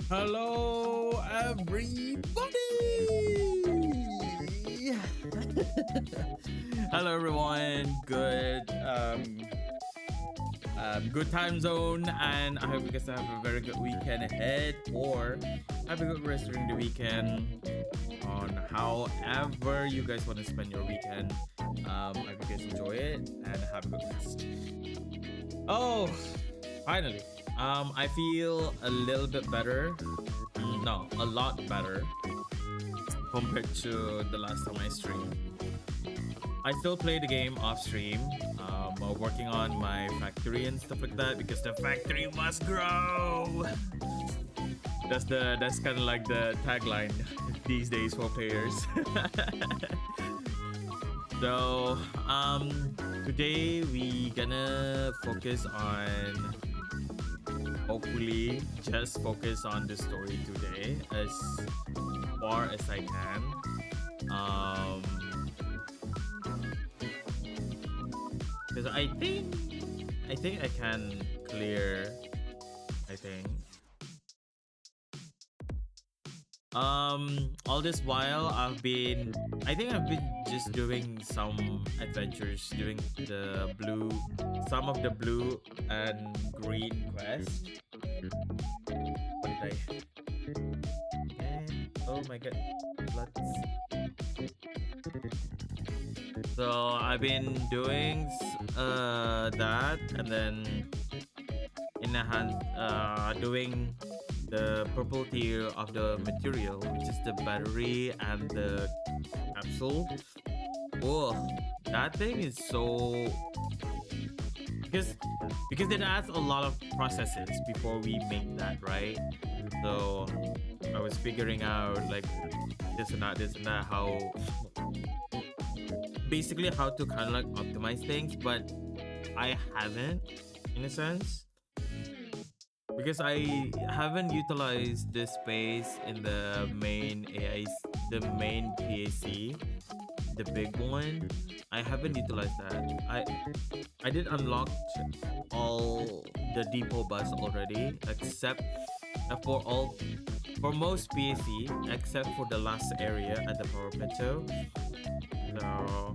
Hello, everybody. Hello, everyone. Good time zone, and I hope you guys have a very good weekend ahead, or have a good rest during the weekend. On however you guys want to spend your weekend, I hope you guys enjoy it and have a good rest. Oh, finally. I feel a little bit better. No, a lot better compared to the last time I streamed. I still play the game off stream, working on my factory and stuff like that, because the factory must grow. That's kind of like the tagline these days for players. So today we gonna focus on, hopefully just focus on the story today as far as I can. Because I think I can clear, I think. All this while I've been just doing some adventures, doing some of the blue and green quests. What did oh my god, let's. So I've been doing that, and then in the hand doing the purple tier of the material, which is the battery and the capsule. Oh, that thing is so, because it adds a lot of processes before we make that, right? So I was figuring out like this and that, how basically how to kind of like optimize things, but I haven't, in a sense, because I haven't utilized the space in the main the main PAC, the big one. I haven't utilized that. I did unlock all the depot bus already, except for most PAC, except for the last area at the power plateau. So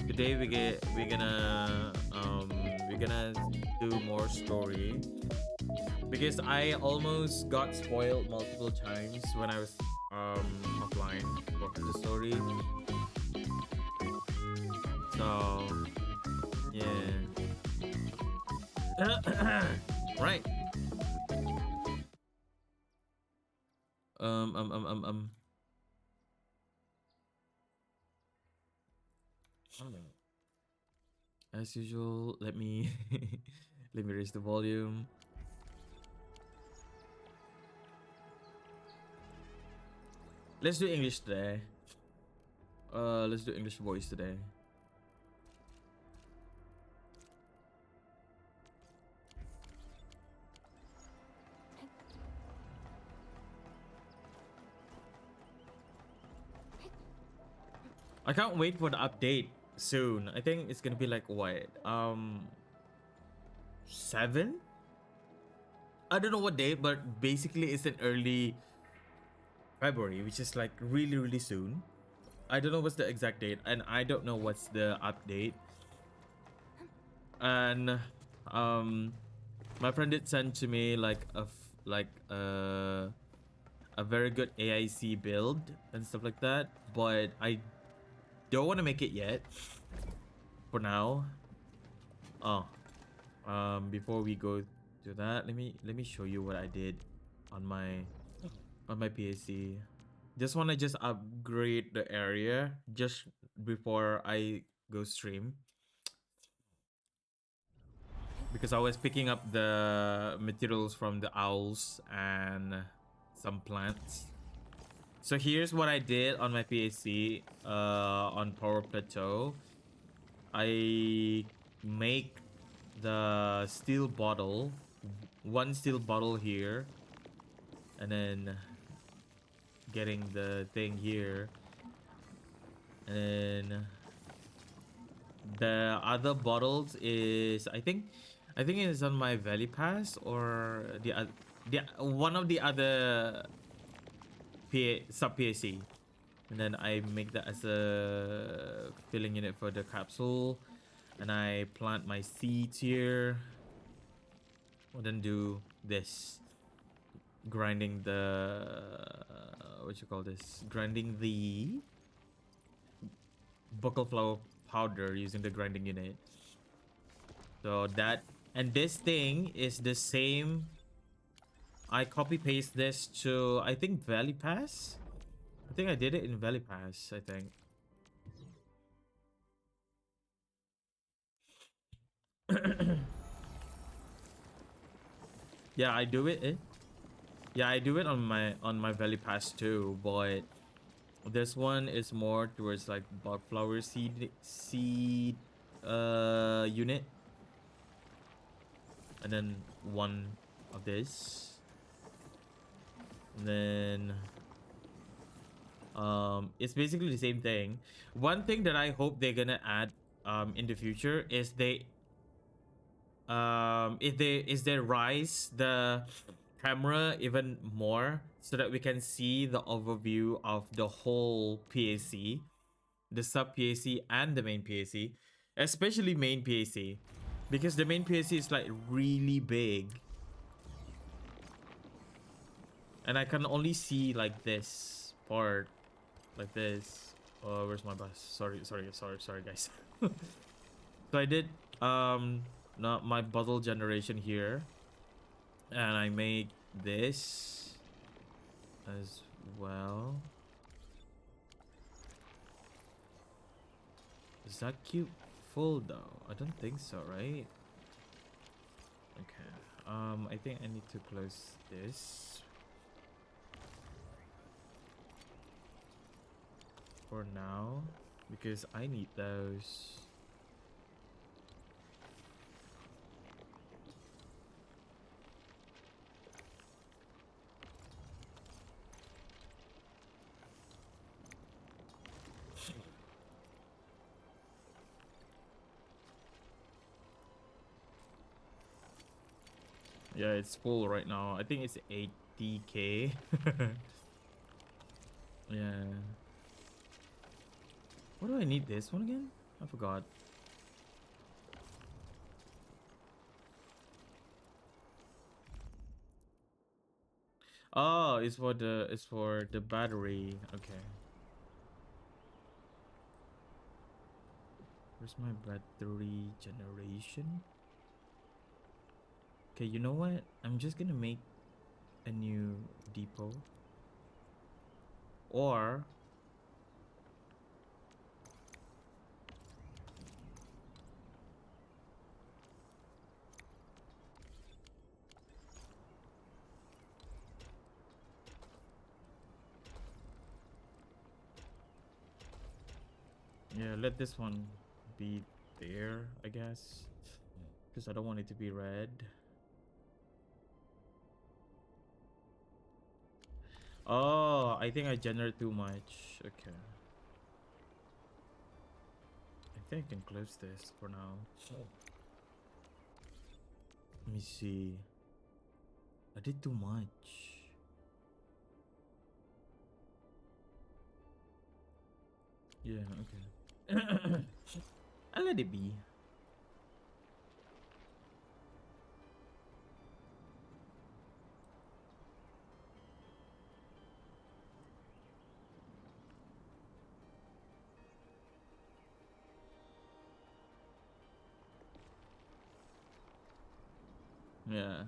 today we're gonna do more story, because I almost got spoiled multiple times when I was offline for the story. So yeah. Right. As usual, let me let me raise the volume. Let's do English today. Let's do English voice today. I can't wait for the update soon. I think it's gonna be like what? 7? I don't know what date, but basically it's in early February, which is like really soon. I don't know what's the exact date, and I don't know what's the update. And my friend did send to me like like a very good AIC build and stuff like that, but I don't want to make it yet for now. Oh, before we go to that, let me show you what I did on my PAC. Just want to just upgrade the area just before I go stream, because I was picking up the materials from the owls and some plants. So here's what I did on my PAC on Power Plateau. I make the steel bottle, one steel bottle here, and then getting the thing here, and then the other bottles is I think it's on my Valley Pass or the one of the other sub PAC, and then I make that as a filling unit for the capsule, and I plant my seeds here. Well, then do this, grinding the what you call this, grinding the buccal flower powder using the grinding unit. So that, and this thing is the same. I copy paste this to, I think, Valley Pass. I think I did it in Valley Pass, I think. Yeah, I do it. Yeah, I do it on my Valley Pass too, but this one is more towards like bug flower seed unit, and then one of this, and then it's basically the same thing. One thing that I hope they're gonna add in the future is they rise the camera even more so that we can see the overview of the whole PAC, the sub PAC and the main PAC, especially main PAC, because the main PAC is like really big, and I can only see like this part, like this. Oh, where's my bus? Sorry, guys. So I did not my bottle generation here, and I make this as well. Is that cube full though? I don't think so, right? Okay. I think I need to close this for now because I need those. Yeah, it's full right now. I think it's 80k. Yeah. What do I need this one again? I forgot. Oh, it's for the battery. Okay. Where's my battery generation? Okay, you know what? I'm just gonna make a new depot. Or yeah, let this one be there, I guess. Because I don't want it to be red. Oh, I think I generate too much. Okay. I think I can close this for now. Let me see. I did too much. Yeah, okay. I'll let it be. Yeah.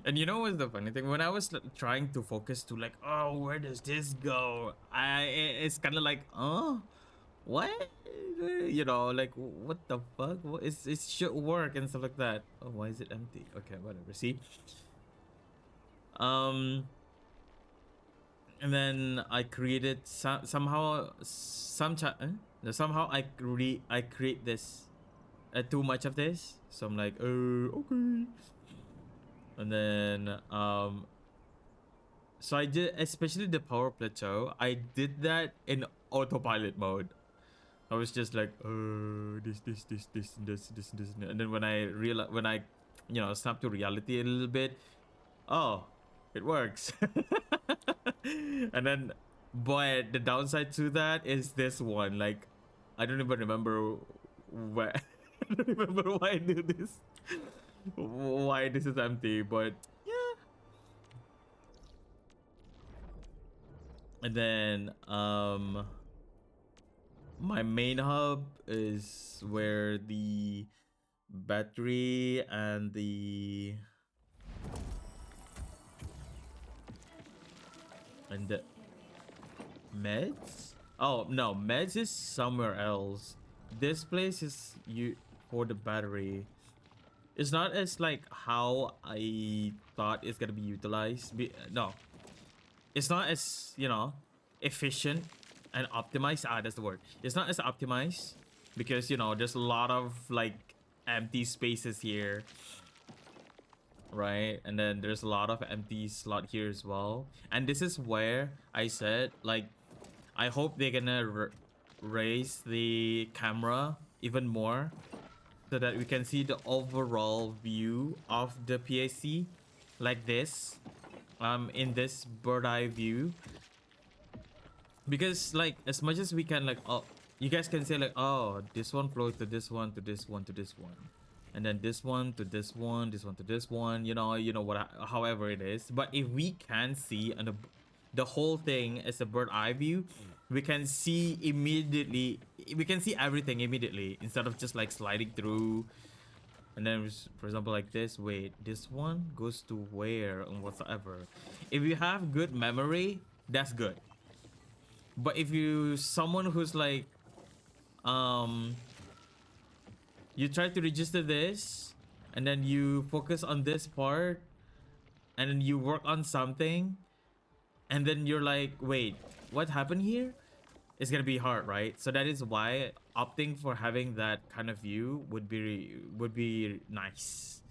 And you know what's the funny thing? When I was trying to focus to like, oh, where does this go? It's kind of like, oh, what? You know, like what the fuck? It should work and stuff like that. Oh, why is it empty? Okay, whatever. See, um, and then I created somehow I create this too much of this. So I'm like, okay, and then so I did, especially the power plateau. I did that in autopilot mode. I was just like, this, and then when I realized, when I, snap to reality a little bit, oh, it works. And then, but the downside to that is this one. Like, I don't even remember where. I don't remember why I do this. Why this is empty, but yeah. And then, my main hub is where the battery and the meds. Oh no, meds is somewhere else. This place is you for the battery. It's not as like how I thought it's gonna be utilized. No, it's not as efficient and optimized. Ah, that's the word. It's not as optimized because there's a lot of like empty spaces here, right? And then there's a lot of empty slot here as well. And this is where I said like I hope they're gonna raise the camera even more so that we can see the overall view of the PAC like this, in this bird eye view. Because like as much as we can, like, oh, you guys can say like, oh, this one flows to this one, to this one, to this one, and then this one to this one, this one to this one, what, however it is. But if we can see on the whole thing as a bird eye view, we can see immediately, we can see everything immediately instead of just like sliding through. And then, for example, like this, wait, this one goes to where and whatsoever. If you have good memory, that's good. But if you someone who's like, um you try to register this and then you focus on this part and then you work on something and then you're like, wait, what happened here? It's gonna be hard, right? So that is why opting for having that kind of view would be nice.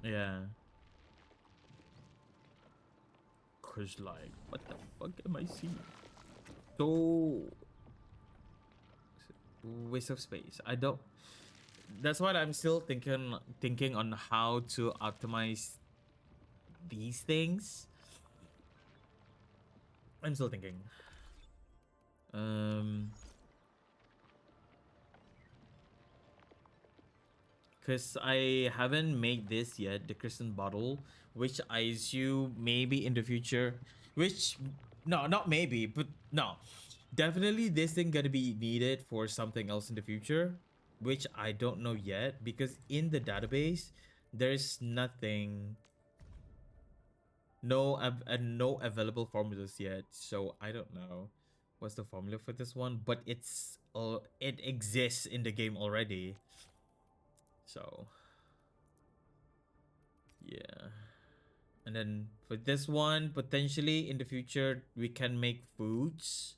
Yeah. Cause like, what the fuck am I seeing? So waste of space. I don't. That's what I'm still thinking on how to optimize these things. I'm still thinking. Um, because I haven't made this yet, the crystal bottle, which I assume maybe in the future, which no, not maybe, but no, definitely this thing gonna be needed for something else in the future, which I don't know yet because in the database there's nothing, no available formulas yet, so I don't know what's the formula for this one, but it exists in the game already, so yeah. And then for this one, potentially in the future we can make foods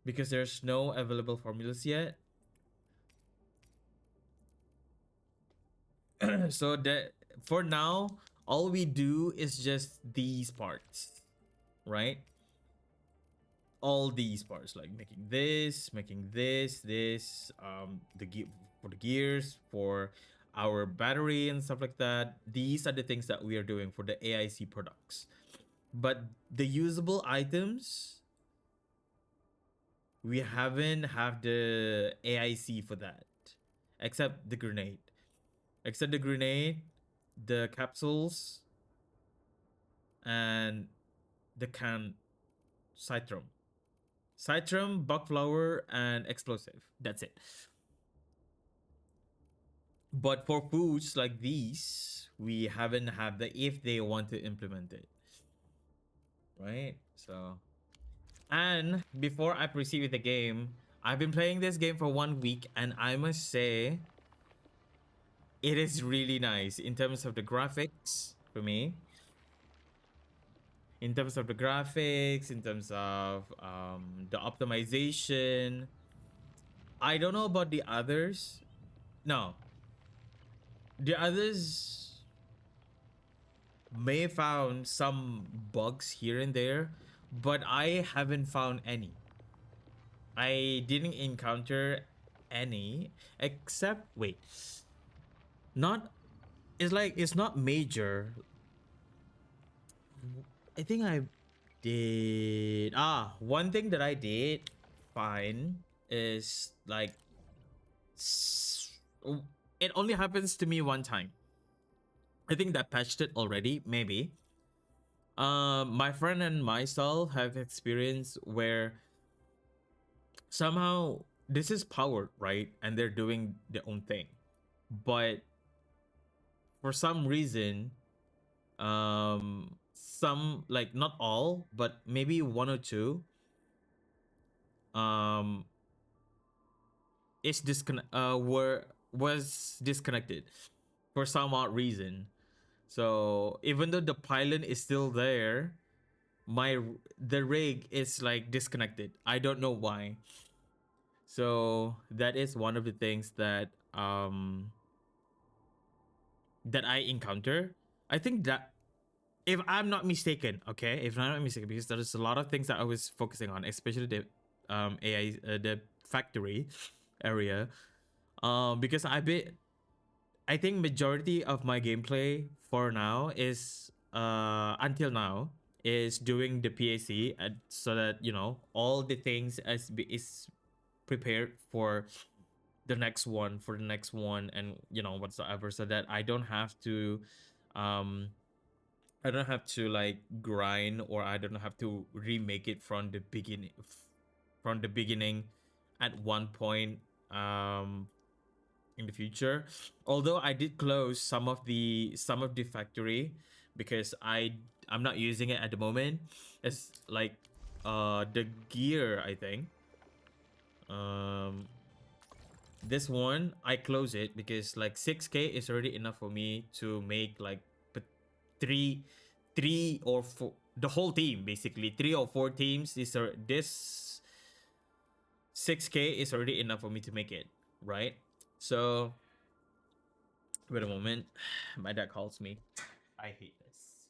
because there's no available formulas yet. So that for now all we do is just these parts, right? All these parts, like making this, the gear for the gears, for our battery and stuff like that. These are the things that we are doing for the AIC products. But the usable items, we haven't have the AIC for that, except the grenade. Except the grenade, the capsules, and the can citrum. Citrum, Buckflower, and Explosive. That's it. But for foods like these, we haven't had the if they want to implement it. Right? So, and before I proceed with the game, I've been playing this game for 1 week, and I must say, it is really nice in terms of the graphics for me. In terms of the graphics, in terms of the optimization. I don't know about the others. No, the others may found some bugs here and there, but I haven't found any. I didn't encounter any except wait. Not it's like it's not major. I think I did one thing that I did fine is like it only happens to me one time. I think that patched it already, maybe. My friend and myself have experience where somehow this is powered, right? And they're doing their own thing. But for some reason, some like not all, but maybe one or two, um, is was disconnected for some odd reason. So even though the pylon is still there, the rig is like disconnected. I don't know why. So that is one of the things that I encounter. I think that if I'm not mistaken, okay, if I'm not mistaken, because there's a lot of things that I was focusing on, especially the AI, the factory area, because I think majority of my gameplay for now is until now is doing the PAC, so that all the things is prepared for the next one, and whatsoever, so that um I don't have to like grind, or I don't have to remake it from the beginning at one point in the future. Although I did close some of the factory because I'm not using it at the moment. It's like the gear, I think. Um this one I close it because like 6K is already enough for me to make like three three or four, the whole team basically, 3 or 4 teams. This 6K is already enough for me to make it, right? So wait a moment. My dad calls me. I hate this.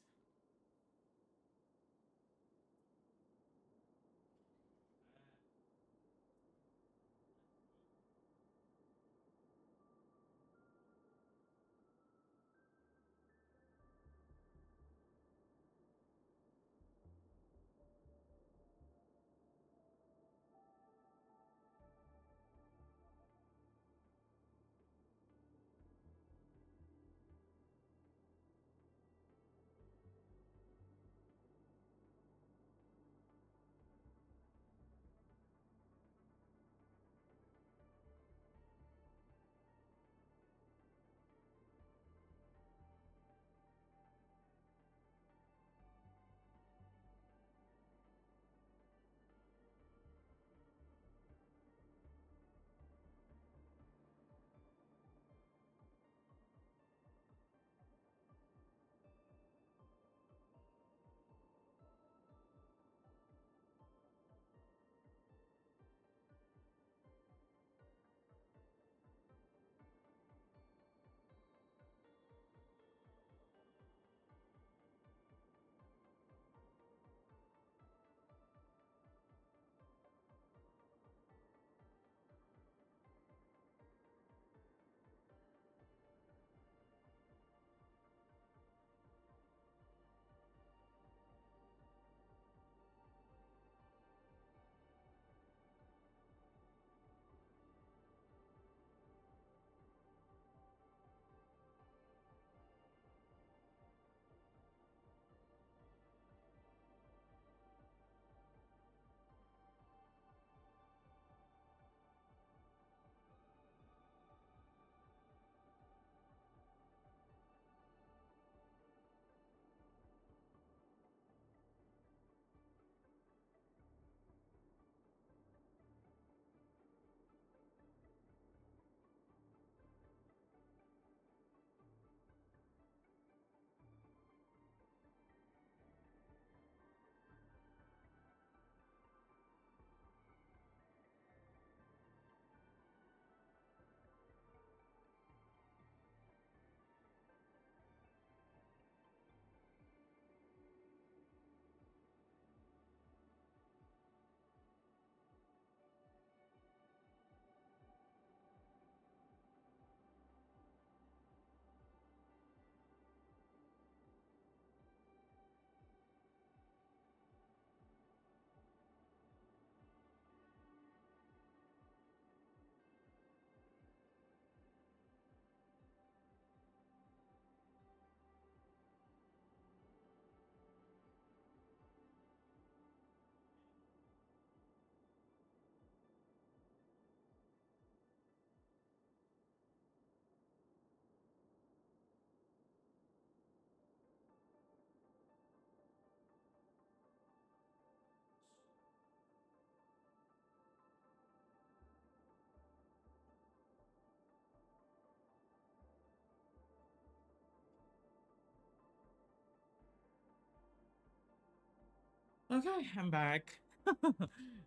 Okay, I'm back.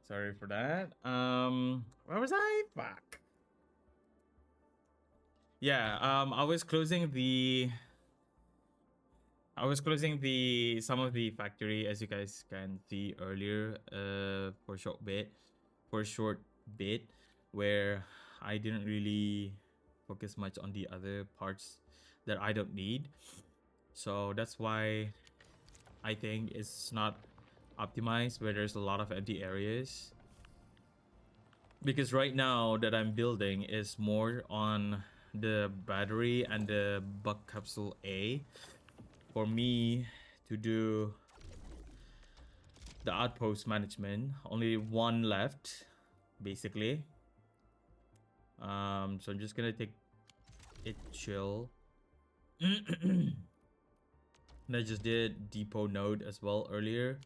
Sorry for that. Where was I? Fuck. Yeah, I was closing the some of the factory, as you guys can see earlier, for a short bit where I didn't really focus much on the other parts that I don't need. So that's why I think it's not optimized where there's a lot of empty areas. Because right now that I'm building is more on the battery and the bug capsule A for me to do the outpost management. Only one left, basically. So I'm just gonna take it chill. And I just did depot node as well earlier.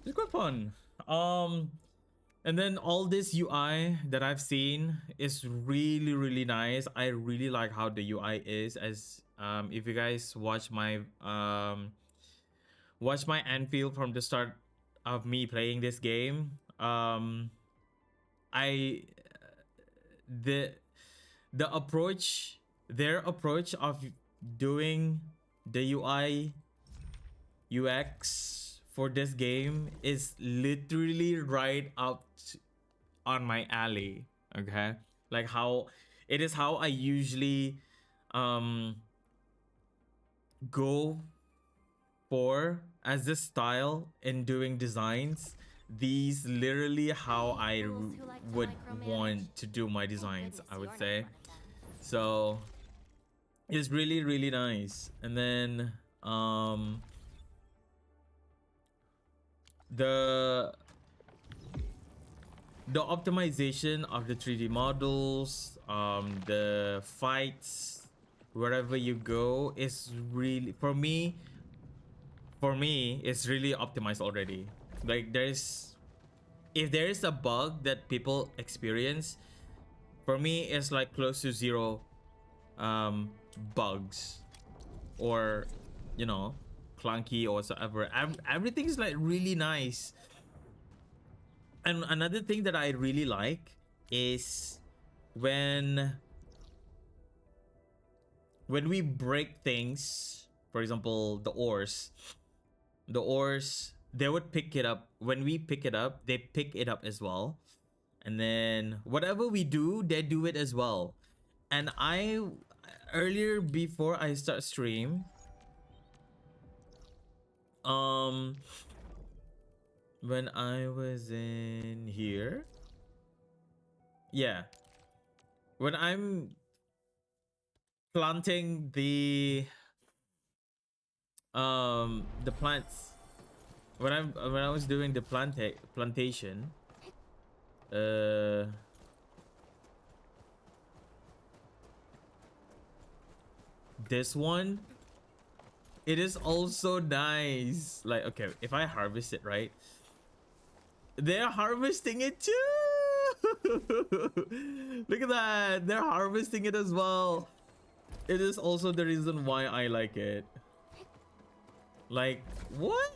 It's quite fun. And then all this UI that I've seen is really nice. I really like how the UI is. As if you guys watch my Endfield from the start of me playing this game, I the the approach their approach of doing the UI UX for this game is literally right up on my alley. Okay, like how it is how I usually um go for as this style in doing designs. These literally how I would want to do my designs, I would say. So it's really nice. And then the optimization of the 3D models, the fights, wherever you go is really for me it's really optimized already. Like if there is a bug that people experience, for me it's like close to zero bugs or you know clunky or whatsoever. Everything is like really nice. And another thing that I really like is when we break things, for example the ores they would pick it up. When we pick it up, they pick it up as well. And then whatever we do, they do it as well. And I earlier before I start stream, um when I was in here, yeah, when I'm planting the plants, when I was doing the plantation, uh this one, it is also nice. Like, okay, if I harvest it, right, they're harvesting it too. Look at that, they're harvesting it as well. It is also the reason why I like it. Like, what,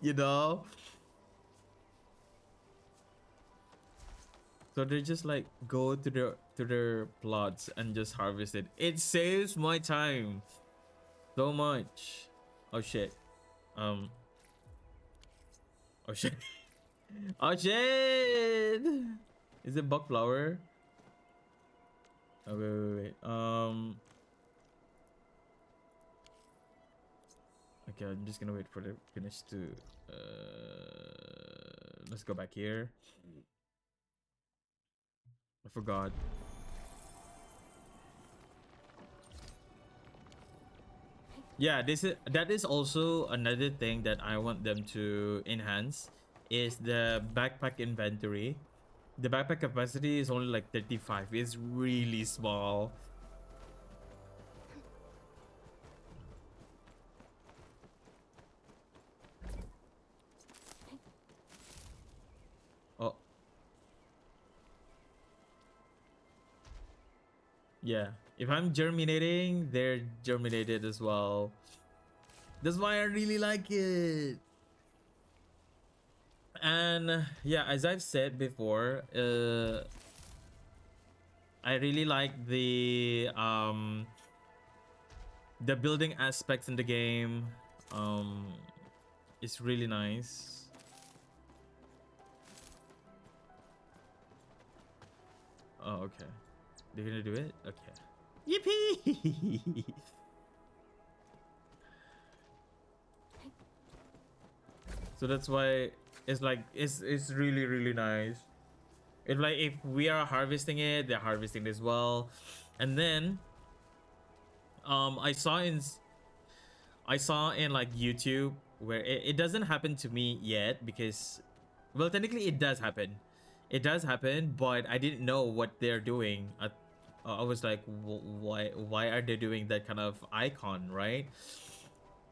you know? So they just like go to their plots and just harvest it. It saves my time so much. Oh shit. Um. Oh shit. Oh shit. Is it bug flower? Oh wait. Okay, I'm just gonna wait for the finish to. Let's go back here. I forgot. Yeah, that is also another thing that I want them to enhance is the backpack inventory. The backpack capacity is only like 35. It's really small. Oh. Yeah. If I'm germinating, they're germinated as well. That's why I really like it. And yeah, as I've said before, I really like the building aspects in the game. It's really nice. Oh, okay. They're gonna do it? Okay. Yippee! So that's why it's like it's really really nice. It's like if we are harvesting it, they're harvesting it as well. And then I saw in like YouTube where it doesn't happen to me yet because, well, technically it does happen. It does happen, but I didn't know what they're doing. I was like, why are they doing that kind of icon, right?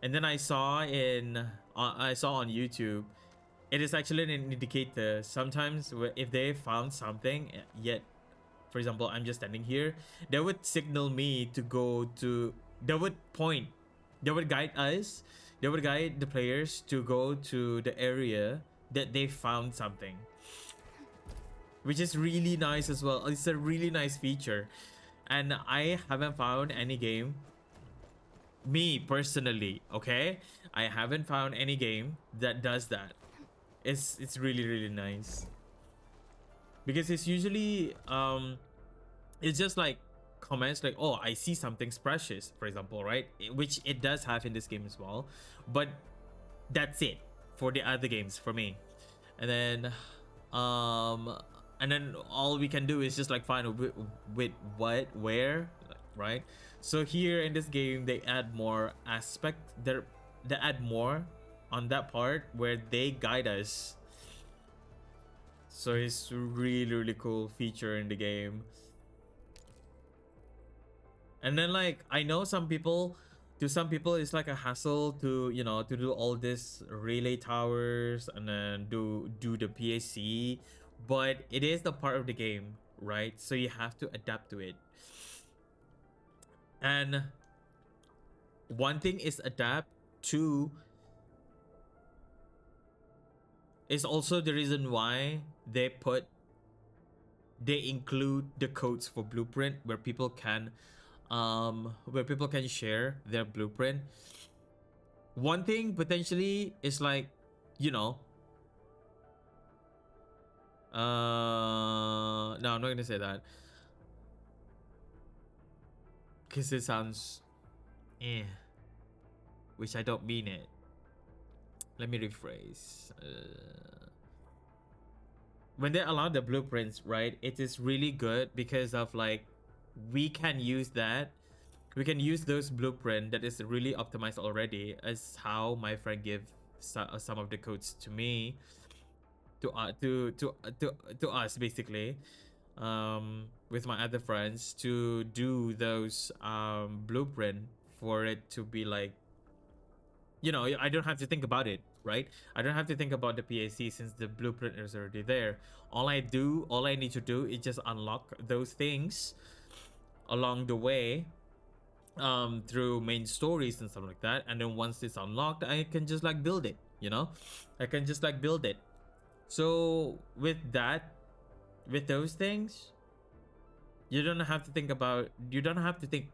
And then I saw on YouTube, it is actually an indicator. Sometimes if they found something, yet, for example, I'm just standing here, they would signal me to go to. They would point. They would guide us. They would guide the players to go to the area that they found something, which is really nice as well. It's a really nice feature, and I haven't found any game. Me personally, okay, I haven't found any game that does that. It's really really nice because it's usually it's just like comments like, oh, I see something's precious, for example, right? Which it does have in this game as well, but that's it for the other games for me. And then all we can do is just like find with what, where, right? So here in this game they add more aspect. They add more on that part where they guide us. So it's really really cool feature in the game. And then like I know some people it's like a hassle to, you know, to do all this relay towers and then do the PAC, but it is the part of the game, right? So you have to adapt to it. And one thing is adapt, two is also the reason why they include the codes for blueprint where people can share their blueprint. One thing potentially is like, you know, no, I'm not gonna say that because it sounds which I don't mean it. Let me rephrase. When they allow the blueprints, right, it is really good because of like we can use those blueprint that is really optimized already, as how my friend give some of the codes to me, to us basically, with my other friends, to do those blueprint for it to be like, you know, I don't have to think about it, right? I don't have to think about the PAC since the blueprint is already there. All I need to do is just unlock those things along the way, through main stories and stuff like that. And then once it's unlocked, I can just like build it, you know? I can just like build it. So with those things, you don't have to think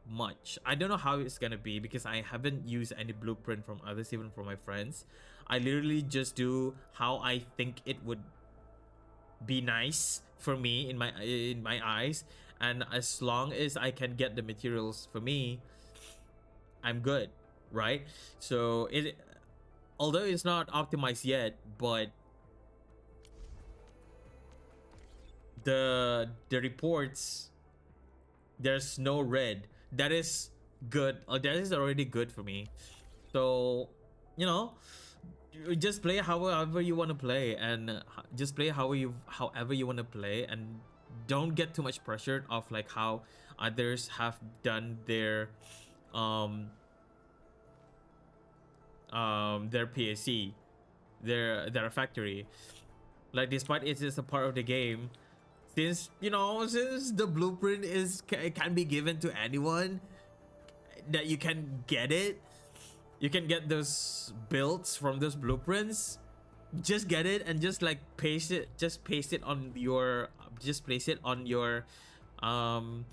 much. I don't know how it's gonna be because I haven't used any blueprint from others, even from my friends. I literally just do how I think it would be nice for me in my eyes, and as long as I can get the materials for me, I'm good, right? So although it's not optimized yet, but the reports, there's no red. That is good. That is already good for me. So, you know, you just play however you want to play, and just play however you want to play, and don't get too much pressured of like how others have done their PAC, their factory. Like, despite it is a part of the game, since, you know, since the blueprint can be given to anyone, that you can get those builds from those blueprints, just get it and just like paste it, just paste it on your, just place it on your um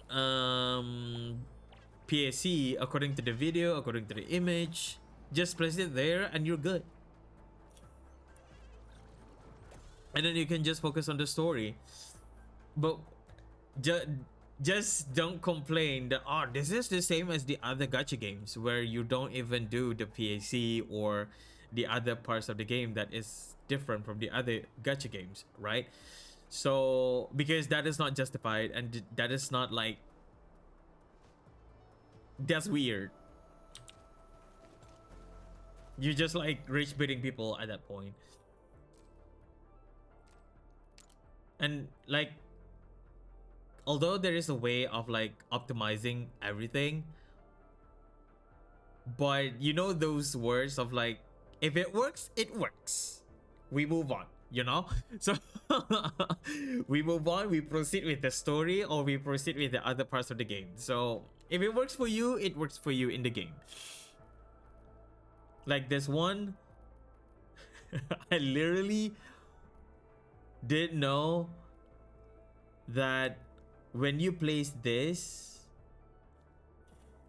um PAC according to the video, according to the image. Just place it there and you're good. And then you can just focus on the story. But just don't complain that, oh, this is the same as the other gacha games where you don't even do the PAC or the other parts of the game that is different from the other gacha games, right? So because that is not justified and that is not like, that's weird. You're just like rage baiting people at that point. And like, although there is a way of like optimizing everything, but you know those words of like, if it works, it works. We move on, you know? So we move on, we proceed with the story or we proceed with the other parts of the game. So if it works for you, it works for you in the game. Like this one, I literally didn't know that when you place this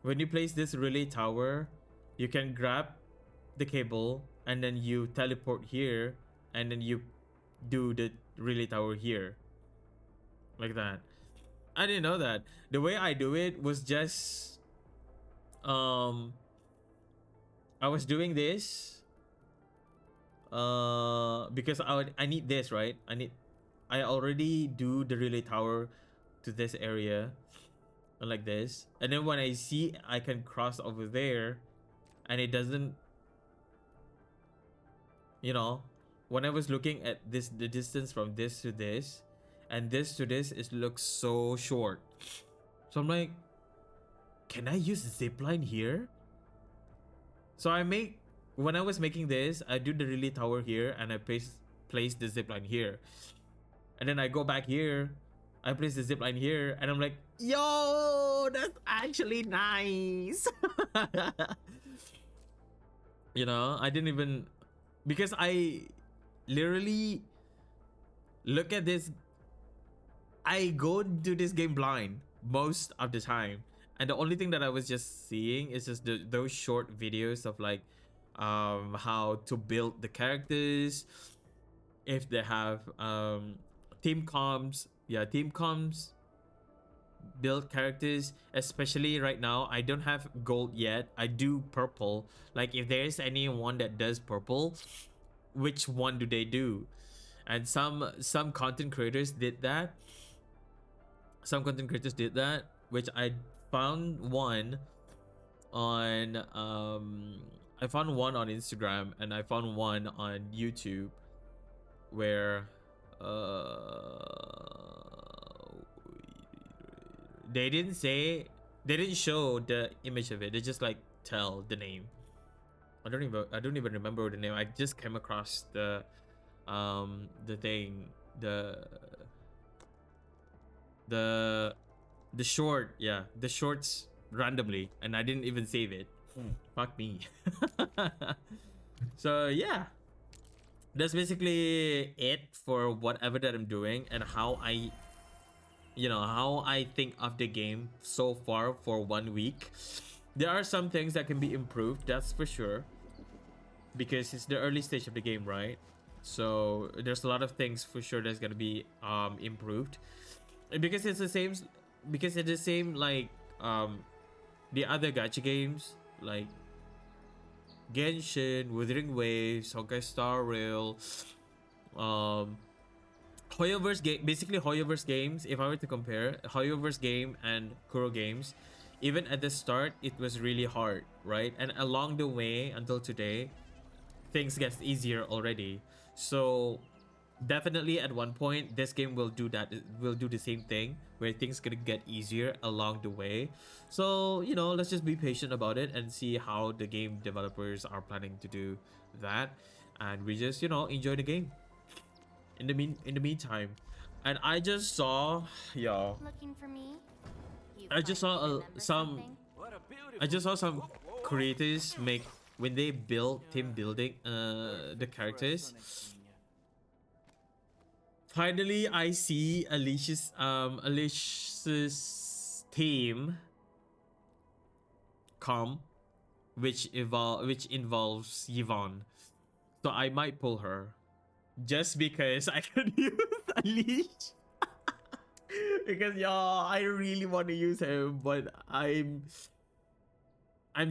relay tower, you can grab the cable and then you teleport here and then you do the relay tower here like that. I didn't know that. The way I do it was just I was doing this because I need this, right? I already do the relay tower to this area like this, and then when I see I can cross over there and it doesn't, you know, when I was looking at this, the distance from this to this and this to this, it looks so short. So I'm like, can I use the zipline here? So when I was making this, I do the relay tower here and I place the zipline here. And then I go back here, I place the zipline here, and I'm like, yo, that's actually nice. You know, I didn't even, because I literally look at this, I go to this game blind most of the time. And the only thing that I was just seeing is just those short videos of like how to build the characters, if they have team comms, build characters. Especially right now, I don't have gold yet, I do purple. Like if there's anyone that does purple, which one do they do? And some content creators did that. Which I found one on I found one on Instagram and I found one on YouTube where they didn't show the image of it. They just like tell the name. I don't even remember the name. I just came across the thing, the short, yeah, the shorts randomly, and I didn't even save it. Fuck me. So yeah, that's basically it for whatever that I'm doing and how I think of the game so far for 1 week. There are some things that can be improved, that's for sure, because it's the early stage of the game, right? So there's a lot of things for sure that's gonna be improved, because it's the same like the other gacha games like Genshin, Wuthering Waves, Honkai Star Rail, Hoyoverse game, basically Hoyoverse games. If I were to compare Hoyoverse game and Kuro games, even at the start it was really hard, right? And along the way until today, things get easier already. So definitely at one point this game will do that. It will do the same thing where things gonna get easier along the way. So let's just be patient about it and see how the game developers are planning to do that, and we just enjoy the game in the meantime. And I just saw Looking for me? I just saw some creators make when they build team building the characters, finally I see Alicia's team come, which involves Yvonne. So I might pull her just because I can use Alicia. Because y'all, I really want to use him, but I'm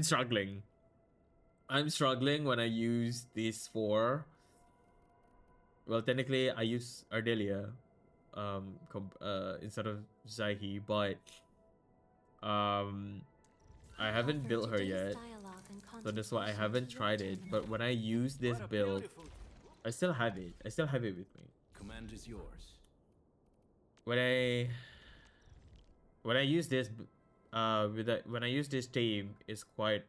struggling. I'm struggling when I use these four. Well, technically, I use Ardelia, instead of Zaihi, but I haven't built her yet, so that's why I haven't tried it. But when I use this build, I still have it. I still have it with me. Command is yours. When I use this, when I use this team, it's quite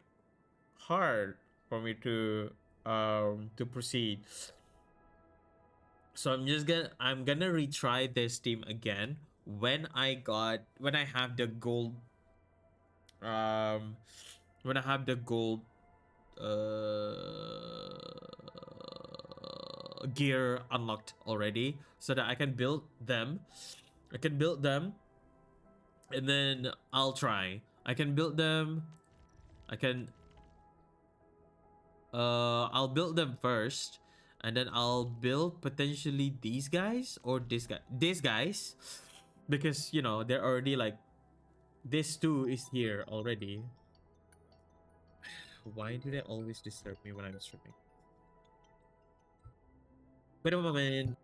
hard for me to proceed. So I'm gonna retry this team again when I have the gold, when I have the gold gear unlocked already, so that I can build them. And then I'll try. I can build them. I'll build them first, and then I'll build potentially these guys or these guys, because you know they're already like, this two is here already. Why do they always disturb me when I'm streaming? Wait a moment.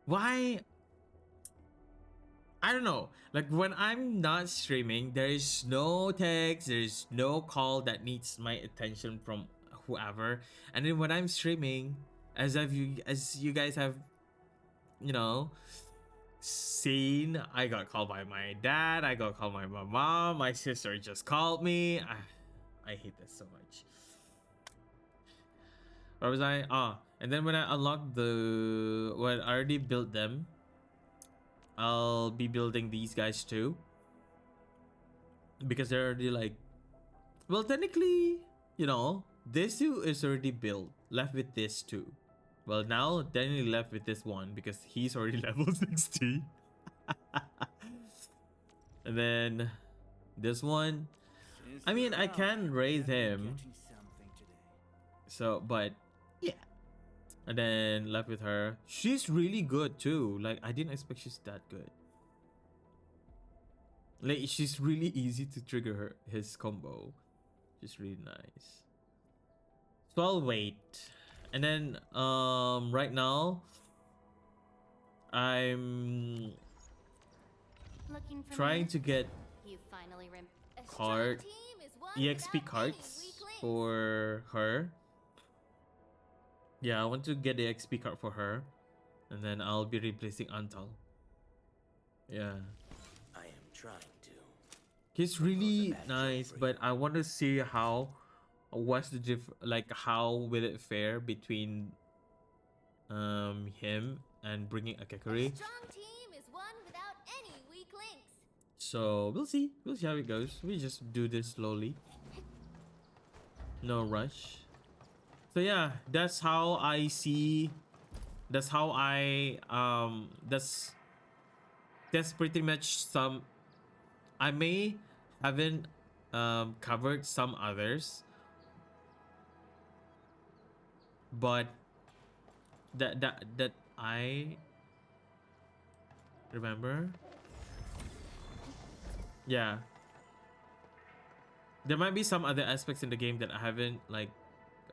Why? I don't know. Like when I'm not streaming, there is no text, there is no call that needs my attention from whoever. And then when I'm streaming, as you guys have, you know, seen, I got called by my dad, I got called by my mom, my sister just called me. I hate this so much. Where was I? And then when I unlocked when I already built them, I'll be building these guys too, because they're already like, well, technically, you know, this two is already built, left with this two. Well, now Danny left with this one because he's already level 60. And then this one, I mean, I can raise him, so, but yeah. And then left with her. She's really good too. Like, I didn't expect she's that good. Like, she's really easy to trigger his combo. She's really nice. So I'll wait. And then right now I'm trying to get EXP cards for her. Yeah, I want to get the XP card for her, and then I'll be replacing Antal. Yeah. I am trying to. He's really nice, but I want to see what's the how will it fare between him and bringing a Kekuri. So we'll see how it goes. We just do this slowly, no rush. So yeah, that's how I see. That's how I That's pretty much some. I may haven't covered some others, but that I remember. Yeah, there might be some other aspects in the game that I haven't like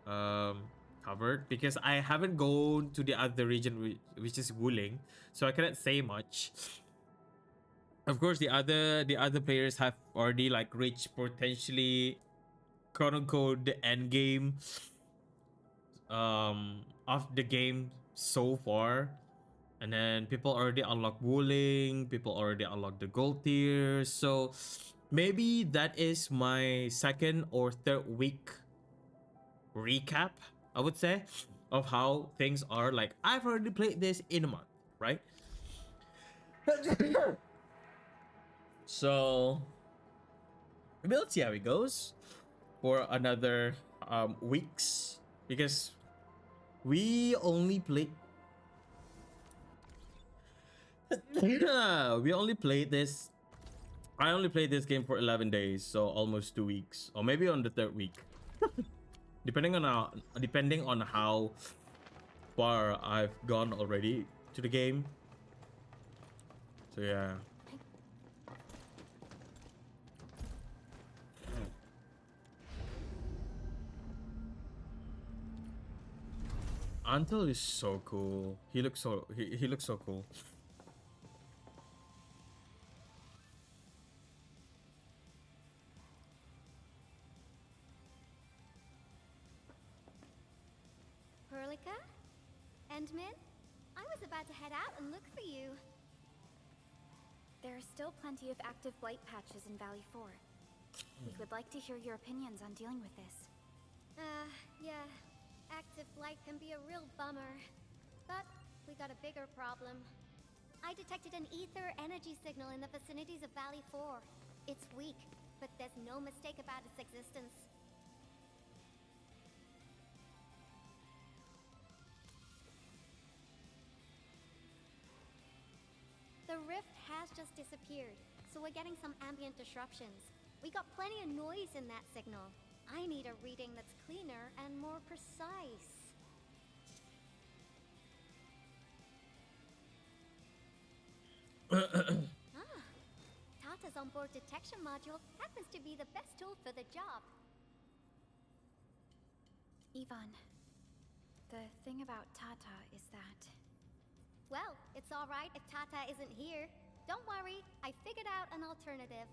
covered because I haven't gone to the other region which is Wuling, so I cannot say much. Of course, the other players have already like reached potentially quote unquote the end game of the game so far. And then people already unlock Wuling, people already unlock the gold tiers. So maybe that is my second or third week recap, I would say, of how things are. Like, I've already played this in a month, right? So we'll see how it goes for another weeks, because we only play we only played this I only played this game for 11 days, so almost 2 weeks, or maybe on the third week, depending on how far I've gone already to the game. So yeah. Antel is so cool. He looks so cool. Perlica? Endmin? I was about to head out and look for you. There are still plenty of active blight patches in Valley 4. We would like to hear your opinions on dealing with this. Yeah. Active blight can be a real bummer. But we got a bigger problem. I detected an ether energy signal in the vicinities of Valley 4. It's weak, but there's no mistake about its existence. The rift has just disappeared, so we're getting some ambient disruptions. We got plenty of noise in that signal. I need a reading that's cleaner and more precise. Tata's onboard detection module happens to be the best tool for the job. Ivan, the thing about Tata is that... Well, it's alright if Tata isn't here. Don't worry, I figured out an alternative.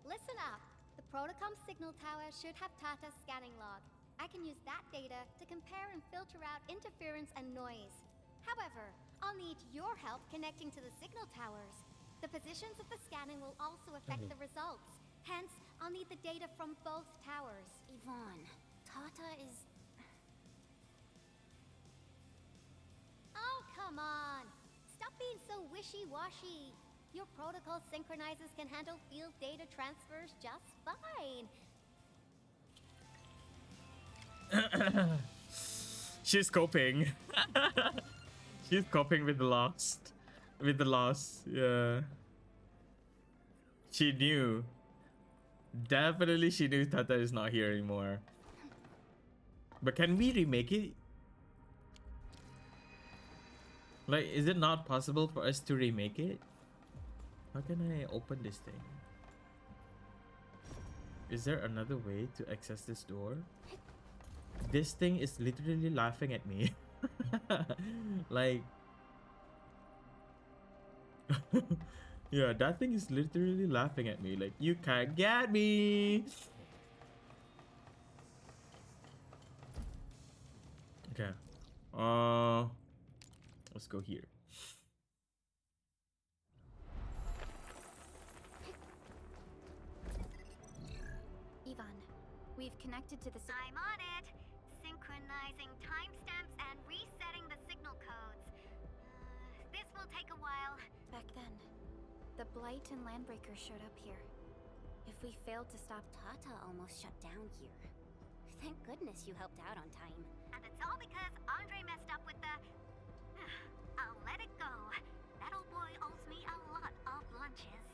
Listen up. The Protocom signal tower should have Tata's scanning log. I can use that data to compare and filter out interference and noise. However, I'll need your help connecting to the signal towers. The positions of the scanning will also affect the results. Hence, I'll need the data from both towers. Ivan, Tata is... Oh, come on! Stop being so wishy-washy. Your protocol synchronizers can handle field data transfers just fine. She's coping. She's coping with the loss. Yeah. She knew. Definitely she knew Tata is not here anymore. But can we remake it? Like, is it not possible for us to remake it? How can I open this thing? Is there another way to access this door? This thing is literally laughing at me. Like... yeah, that thing is literally laughing at me. Like, you can't get me! Okay. Let's go here. Ivan, we've connected to the... I'm on it. Synchronizing timestamps and resetting the signal codes. This will take a while. Back then, the Blight and Landbreakers showed up here. If we failed to stop... Tata almost shut down here. Thank goodness you helped out on time. And it's all because Andre messed up with the... I'll let it go. That old boy owes me a lot of lunches.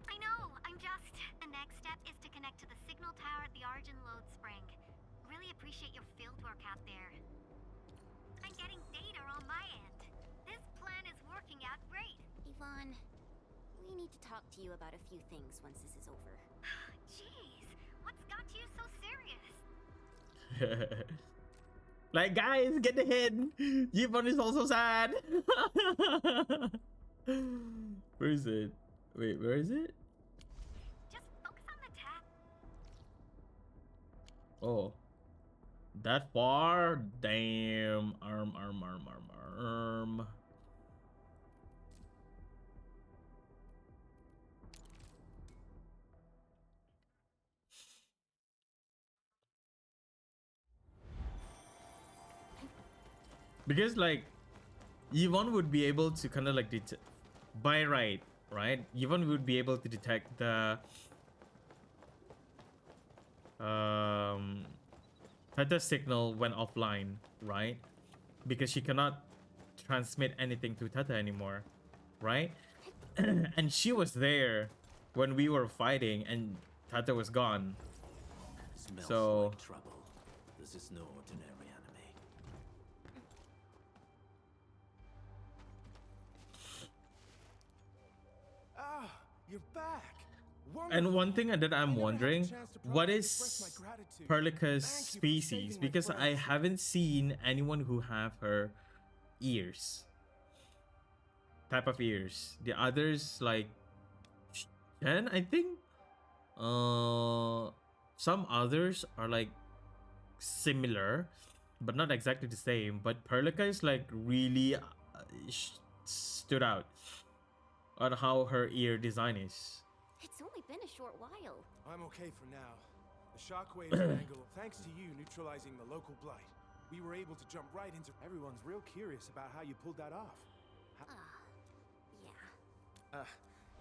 I know, I'm just... The next step is to connect to the signal tower at the Argent Load Spring. Really appreciate your field work out there. I'm getting data on my end. This plan is working out great. Ivan, we need to talk to you about a few things once this is over. Jeez, what's got you so serious? Like, guys, get the hit. Yvonne is also sad. Where is it? Wait, where is it? Just focus on the tap. Oh, that far? Damn. Arm. Because like Yvonne would be able to kind of like by right? Yvonne would be able to detect the Theta signal when offline, right? Because she cannot transmit anything to Theta anymore, right? And she was there when we were fighting and Theta was gone. Smells So like trouble. This is no ordinary enemy. Ah, you're back. and one thing that I I'm never had a wondering, chance to what properly express is my gratitude. Perlica's Thank you for species? saving my Because I friends. haven't seen anyone who have her ears. Type of ears. The others like Shen, I think. Some others are like similar, but not exactly the same. But Perlica is like really stood out on how her ear design is. It's only been a short while. I'm okay for now. The shockwaves and angle, thanks to you neutralizing the local blight, we were able to jump right into. Everyone's real curious about how you pulled that off. Yeah.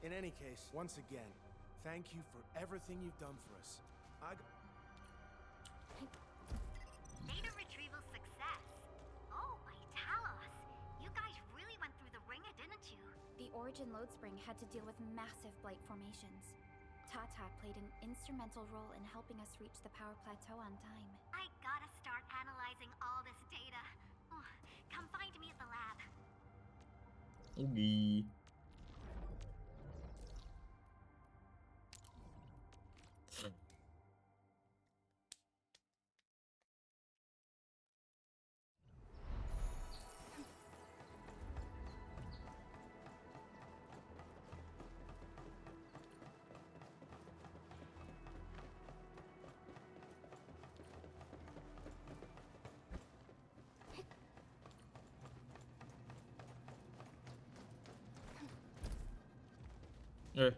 In any case, once again, thank you for everything you've done for us. Data retrieval success. Oh, my Talos. You guys really went through the ringer, didn't you? The Origin load spring had to deal with massive blight formations. Tata played an instrumental role in helping us reach the power plateau on time. I gotta start analyzing all this data. Oh, come find me at the lab. Okay. Eh.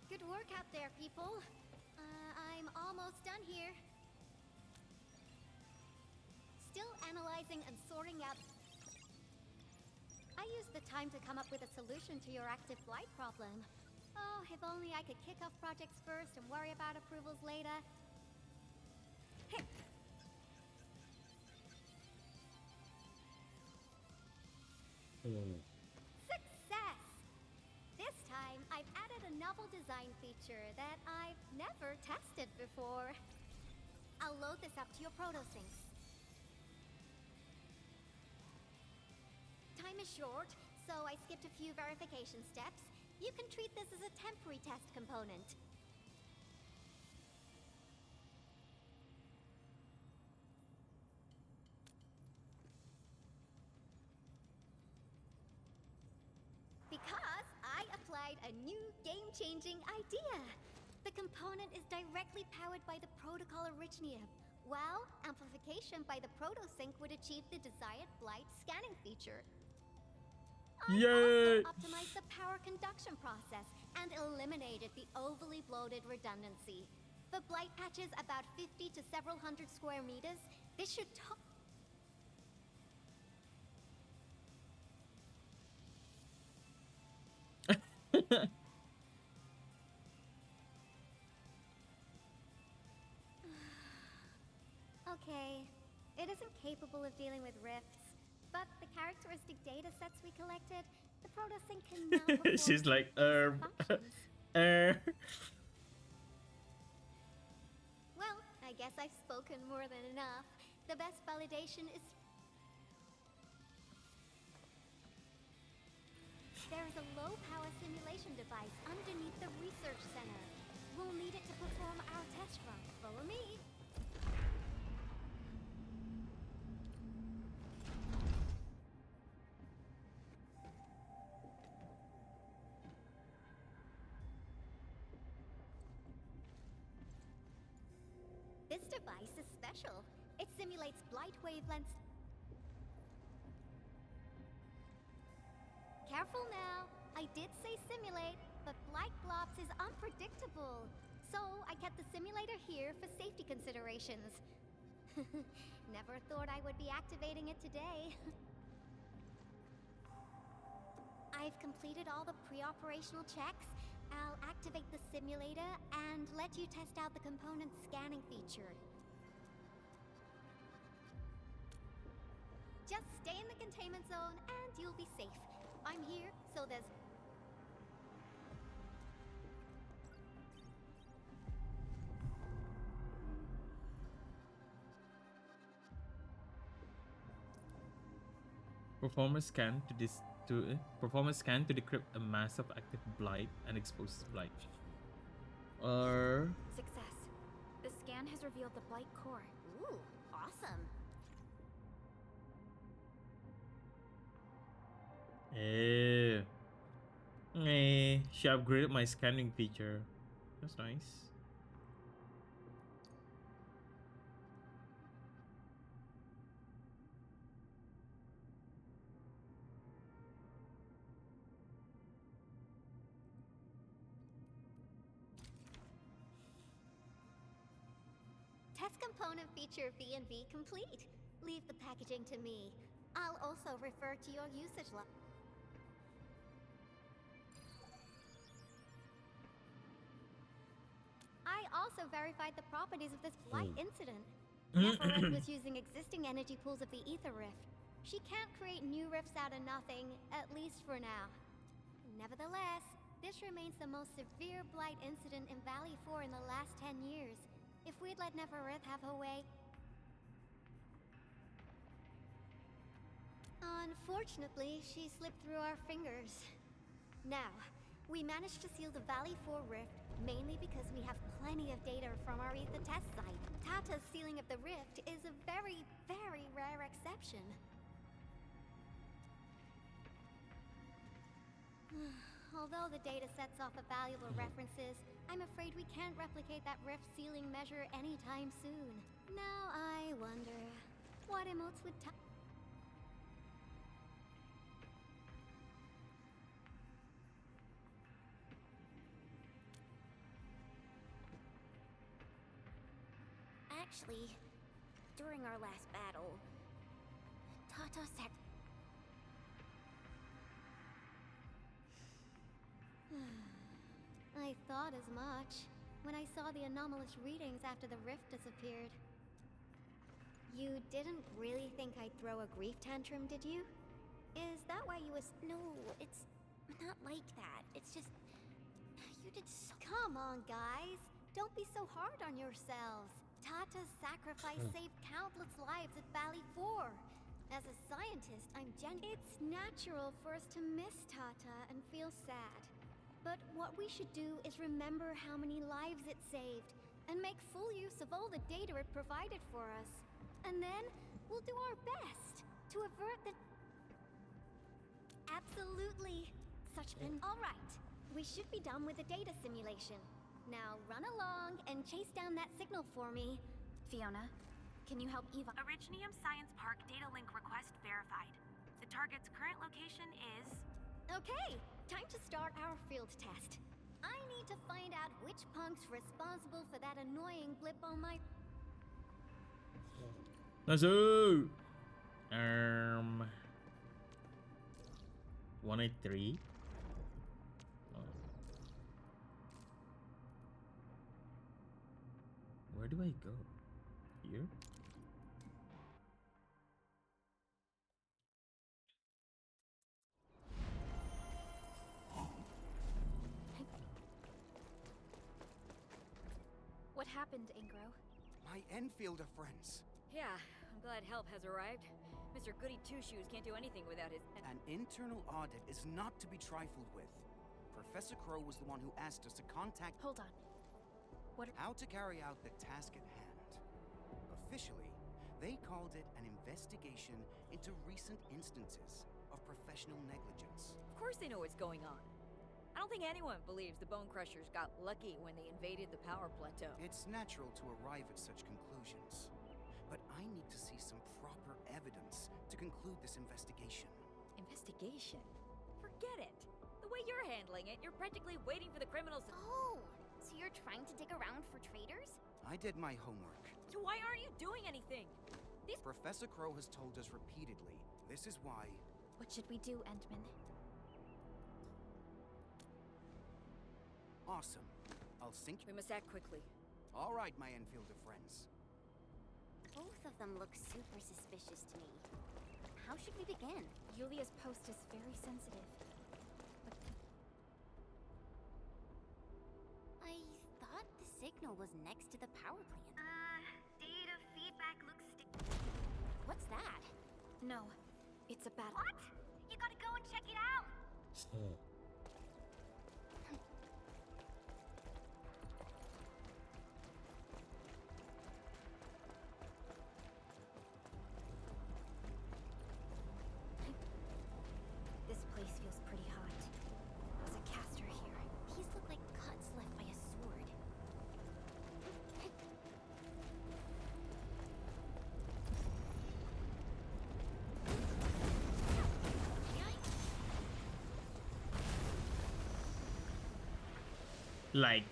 Good work out there, people. I'm almost done here. Still analyzing and sorting out. I used the time to come up with a solution to your active blight problem. Oh, if only I could kick off projects first and worry about approvals later. Hey. Success! This time, I've added a novel design feature that I've never tested before. I'll load this up to your protosyncs. Time is short, so I skipped a few verification steps. You can treat this as a temporary test component. Because I applied a new game-changing idea. The component is directly powered by the protocol Originium. Well, amplification by the protosync would achieve the desired blight scanning feature. I Yay! also optimized the power conduction process and eliminated the overly bloated redundancy. For blight patches about 50 to several hundred square meters, this should Okay, it isn't capable of dealing with rifts, but the characteristic data sets we collected, the protosync can now perform She's like, basic functions. Well, I guess I've spoken more than enough. The best validation is... There's a low-power simulation device underneath the research center. We'll need it to perform our test run. Follow me. This device is special. It simulates blight wavelengths. Careful now. I did say simulate, but blight blobs is unpredictable. So I kept the simulator here for safety considerations. Never thought I would be activating it today. I've completed all the pre-operational checks. I'll activate the simulator and let you test out the component scanning feature. Just stay in the containment zone and you'll be safe. I'm here, so there's... Perform a scan to decrypt a mass of active blight and expose blight. Or Success. The scan has revealed the blight core. Ooh, awesome. she upgraded my scanning feature. That's nice. Test component feature V&V complete. Leave the packaging to me. I'll also refer to your usage log. I also verified the properties of this blight incident. Nefereth was using existing energy pools of the Ether Rift. She can't create new rifts out of nothing, at least for now. Nevertheless, this remains the most severe blight incident in Valley 4 in the last 10 years. If we'd let Nefereth have her way... Unfortunately, she slipped through our fingers. Now, we managed to seal the Valley 4 rift, mainly because we have plenty of data from our Ether test site. Tata's sealing of the rift is a very, very rare exception. Although the data sets off valuable references, I'm afraid we can't replicate that rift sealing measure anytime soon. Now I wonder, what emotes would Actually, during our last battle, Tata said... I thought as much when I saw the anomalous readings after the rift disappeared. You didn't really think I'd throw a grief tantrum, did you? Is that why you was... No, it's not like that. It's just... You did so... Come on, guys. Don't be so hard on yourselves. Tata's sacrifice saved countless lives at Valley 4. As a scientist, It's natural for us to miss Tata and feel sad. But what we should do is remember how many lives it saved, and make full use of all the data it provided for us. And then, we'll do our best to avert the... Absolutely. Alright, we should be done with the data simulation. Now run along and chase down that signal for me. Fiona, can you help Eva? Originium Science Park data link request verified. The target's current location is... Okay, time to start our field test. I need to find out which punk's responsible for that annoying blip on my... let's go. 183. Where do I go? Here? happened, Ingro? My Enfielder friends. Yeah, I'm glad help has arrived. Mr. Goody Two-Shoes can't do anything without his... An internal audit is not to be trifled with. Professor Crow was the one who asked us to contact... Hold on. What are... How to carry out the task at hand. Officially, they called it an investigation into recent instances of professional negligence. Of course they know what's going on. I don't think anyone believes the Bone Crushers got lucky when they invaded the power plateau. It's natural to arrive at such conclusions. But I need to see some proper evidence to conclude this investigation. Investigation? Forget it. The way you're handling it, you're practically waiting for the criminals to... Oh, so you're trying to dig around for traitors? I did my homework. So why aren't you doing anything? Professor Crow has told us repeatedly. This is why... What should we do, Endman? Awesome. I'll sink... We must act quickly. All right, my Enfielder friends. Both of them look super suspicious to me. How should we begin? Yulia's post is very sensitive. I thought the signal was next to the power plant. Data feedback looks... What's that? No, it's a battle. What? You gotta go and check it out! This place feels pretty hot. There's a caster here. These look like cuts left by a sword. Like.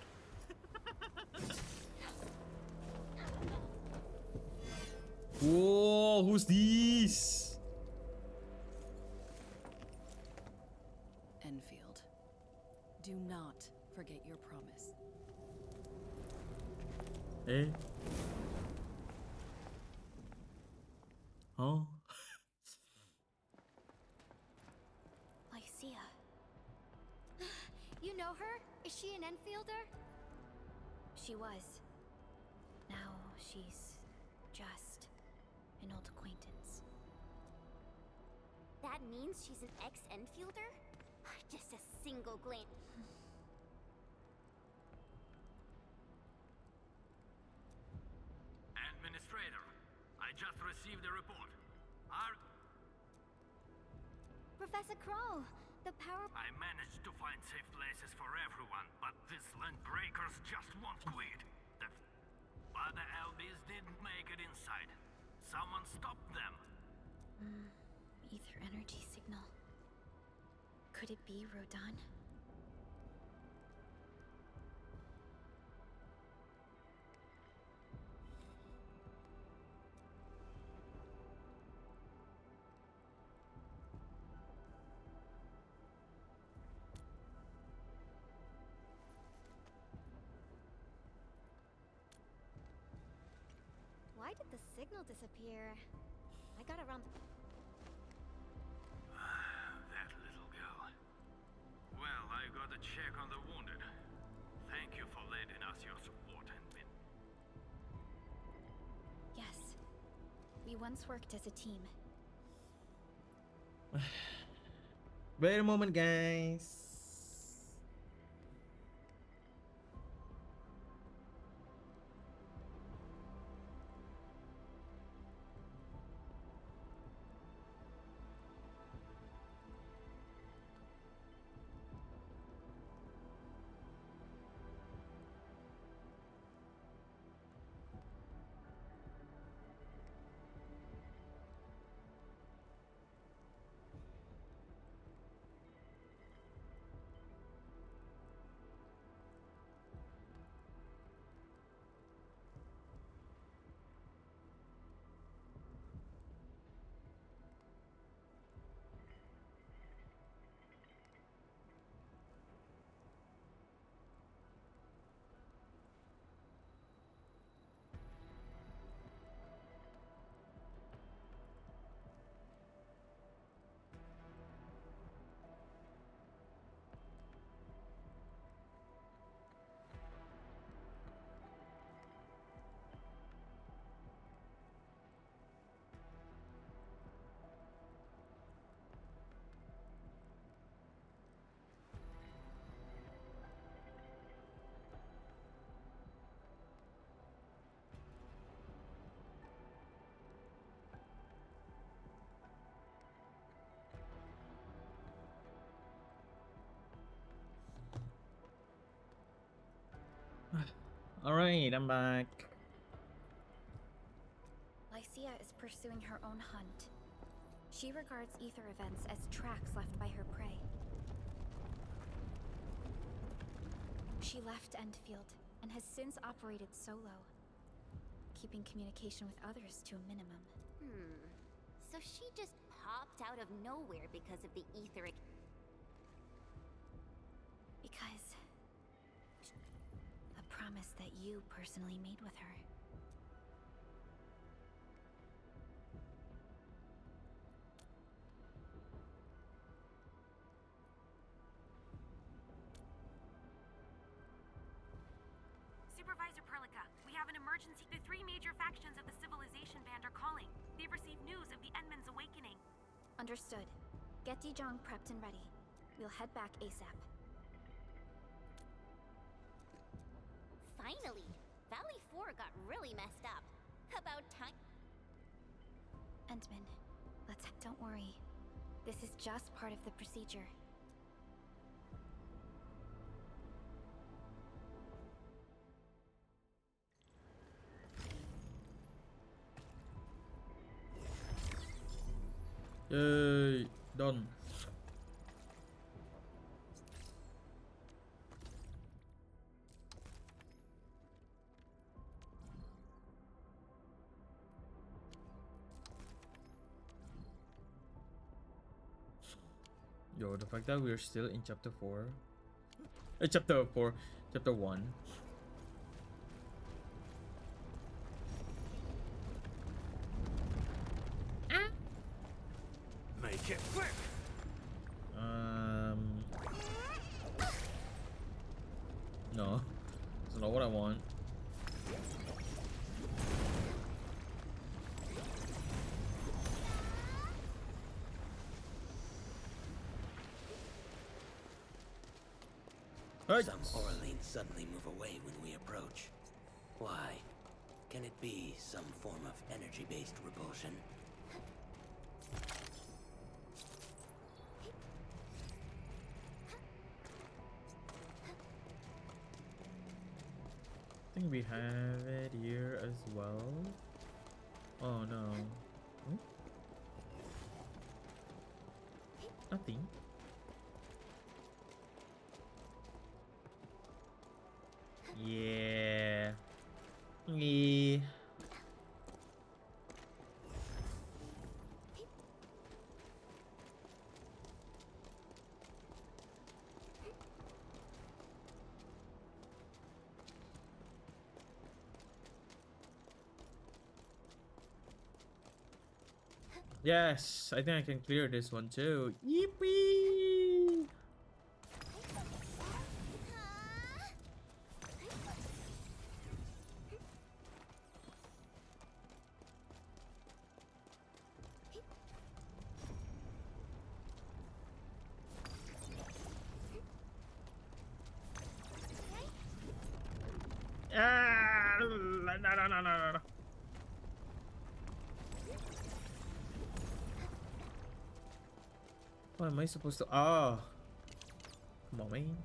Whoa, who's this? Enfield, do not forget your promise. Eh? Huh? Lycia. You know her? Is she an Enfielder? She was. Now she's just an old acquaintance. That means she's an ex-Enfielder? Just a single glance. Administrator, I just received a report. Professor Crow, the power... I managed to find safe places for everyone, but these land breakers just won't quit. The other LBs didn't make it inside. Someone stopped them. Ether energy signal. Could it be Rodan? Why did the signal disappear? I got around... That little girl. Well, I got a check on the wounded. Thank you for lending us your support, Endman. Yes. We once worked as a team. Wait a moment, guys. Alright, I'm back. Lycia is pursuing her own hunt. She regards ether events as tracks left by her prey. She left Endfield and has since operated solo, keeping communication with others to a minimum. So she just popped out of nowhere because of the etheric... Because... a promise that you personally made with her. Supervisor Perlica, we have an emergency. The three major factions of the Civilization Band are calling. They've received news of the Endman's awakening. Understood. Get Dijong prepped and ready. We'll head back ASAP. Finally! Valley 4 got really messed up. About time... Endman, don't worry. This is just part of the procedure. Yay, done. Yo, the fact that we're still in chapter 4. Chapter 1. Make it quick! No. That's not what I want. Hey. Some Orleans suddenly move away when we approach. Why? Can it be some form of energy-based repulsion? I think we have it here as well. Oh no. Hmm? Nothing. Yeah. Yeah. Yes, I think I can clear this one too. Yippee! Ah, no. What am I supposed to? Ah, come on, man.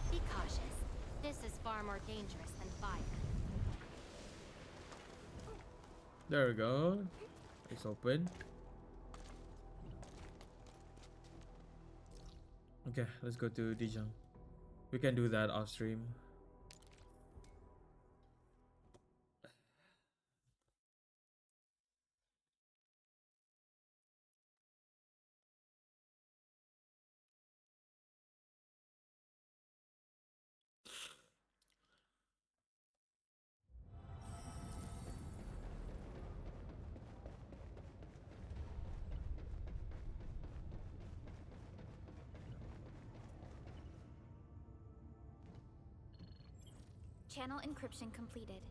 Be cautious. This is far more dangerous than fire. There we go. It's open. Okay, let's go to Dijong. We can do that off stream. Channel encryption completed.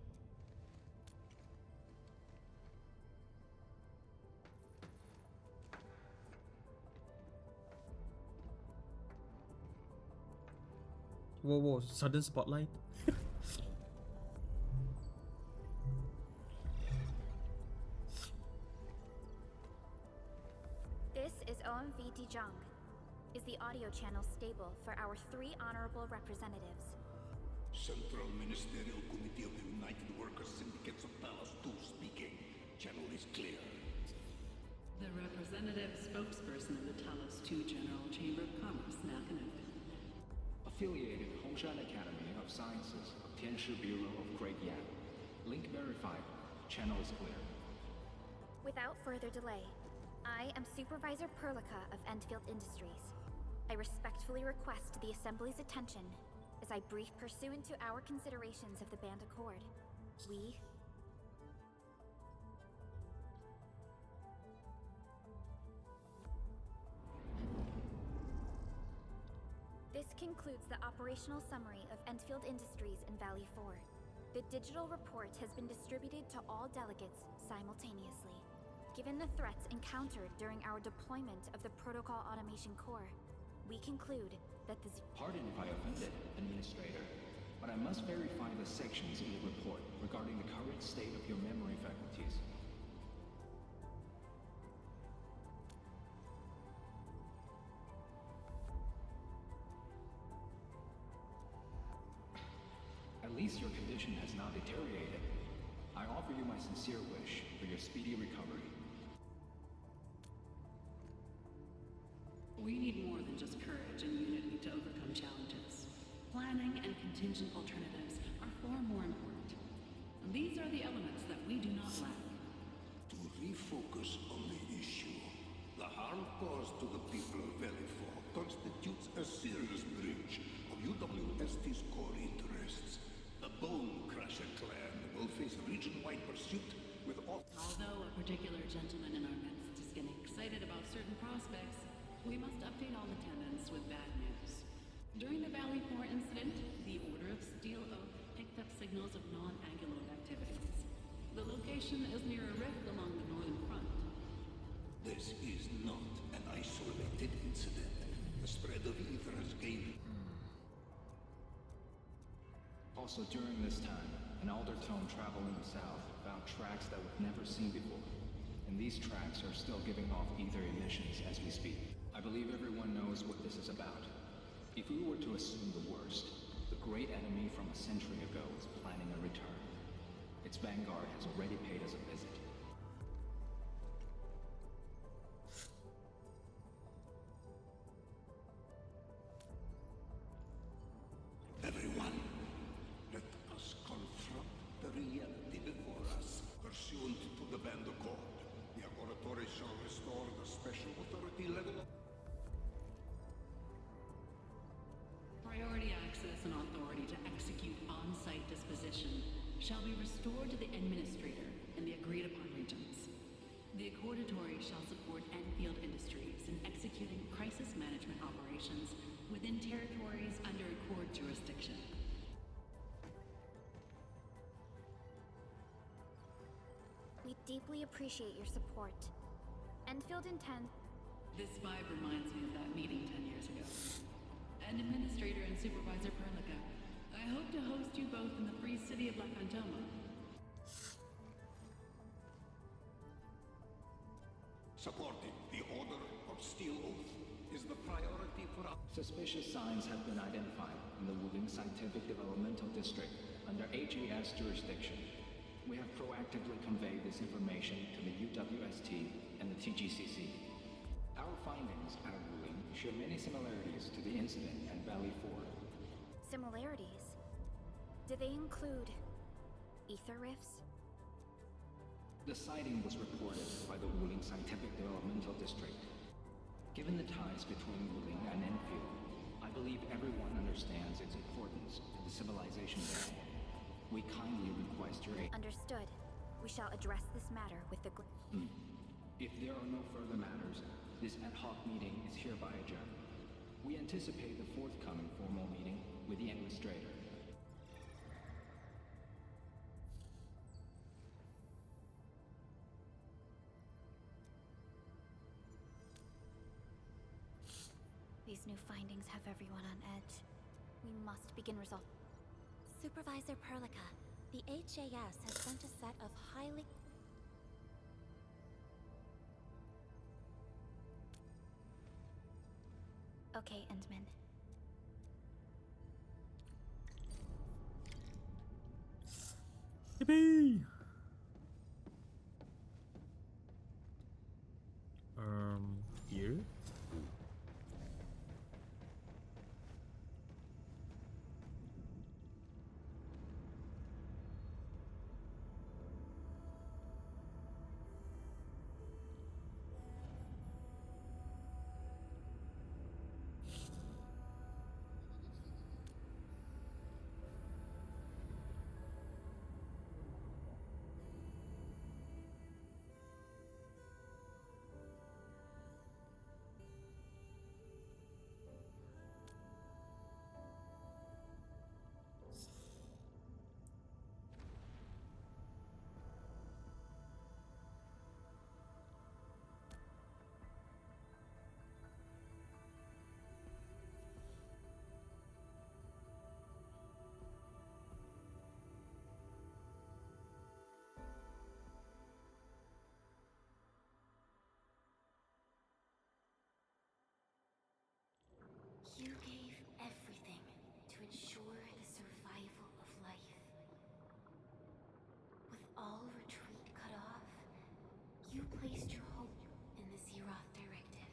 Whoa, sudden spotlight. This is OMV Dijong. Is the audio channel stable for our 3 honorable representatives? Central Ministerial Committee of the United Workers Syndicates of Talos 2 speaking. Channel is clear. The representative spokesperson of the Talos 2 General Chamber of Commerce now connected. Affiliated Hongshan Academy of Sciences of Tianshi Bureau of Great Yan. Link verified. Channel is clear. Without further delay, I am Supervisor Perlica of Endfield Industries. I respectfully request the Assembly's attention as I brief pursuant to our considerations of the Band Accord. This concludes the operational summary of Endfield Industries in Valley 4. The digital report has been distributed to all delegates simultaneously. Given the threats encountered during our deployment of the Protocol Automation Core, we conclude that the... Pardon if I offended, Administrator, but I must verify the sections in the report regarding the current state of your memory faculties. At least your condition has not deteriorated. I offer you my sincere wish for your speedy recovery. We need more than just courage and unity to overcome challenges. Planning and contingent alternatives are far more important. These are the elements that we do not lack. To refocus on the issue, the harm caused to the people of Valley 4 constitutes a serious breach of UWST's core interests. The Bone Crusher clan will face region-wide pursuit with all... Although a particular gentleman in our midst is getting excited about certain prospects, we must update all attendants with bad news. During the Valley 4 incident, the Order of Steel Oak picked up signals of non-Anguloid activities. The location is near a rift along the northern front. This is not an isolated incident. The spread of ether has gained... Also during this time, an Aldertone traveling south found tracks that we've never seen before. And these tracks are still giving off ether emissions as we speak. I believe everyone knows what this is about. If we were to assume the worst, the great enemy from a century ago is planning a return. Its vanguard has already paid us a visit. Everyone, let us confront the reality before us. Pursuant to the Band Accord, the laboratory shall restore the special authority level of... Priority access and authority to execute on-site disposition shall be restored to the Administrator in the agreed-upon regions. The Accordatory shall support Endfield Industries in executing crisis management operations within territories under Accord jurisdiction. We deeply appreciate your support. Endfield intends... This vibe reminds me of that meeting 10 years ago. And Administrator and Supervisor Perlica, I hope to host you both in the free city of La Fantoma. Supporting the Order of Steel Oath is the priority for us. Suspicious signs have been identified in the Wuling Scientific Developmental District under AGS jurisdiction. We have proactively conveyed this information to the UWST and the TGCC. Our findings out of Wuling share many similarities to the incident at Valley 4. Similarities? Do they include... ether rifts? The sighting was reported by the Wuling Scientific Developmental District. Given the ties between Wuling and Endfield, I believe everyone understands its importance to the civilization there. We kindly request your aid. Understood. We shall address this matter with the... If there are no further matters, this ad hoc meeting is hereby adjourned. We anticipate the forthcoming formal meeting with the Administrator. These new findings have everyone on edge. We must begin resolve. Supervisor Perlica, the HAS has sent a set of highly... Okay, Endman. Yippee! Here? You gave everything to ensure the survival of life. With all retreat cut off, you placed your hope in the Zeroth Directive.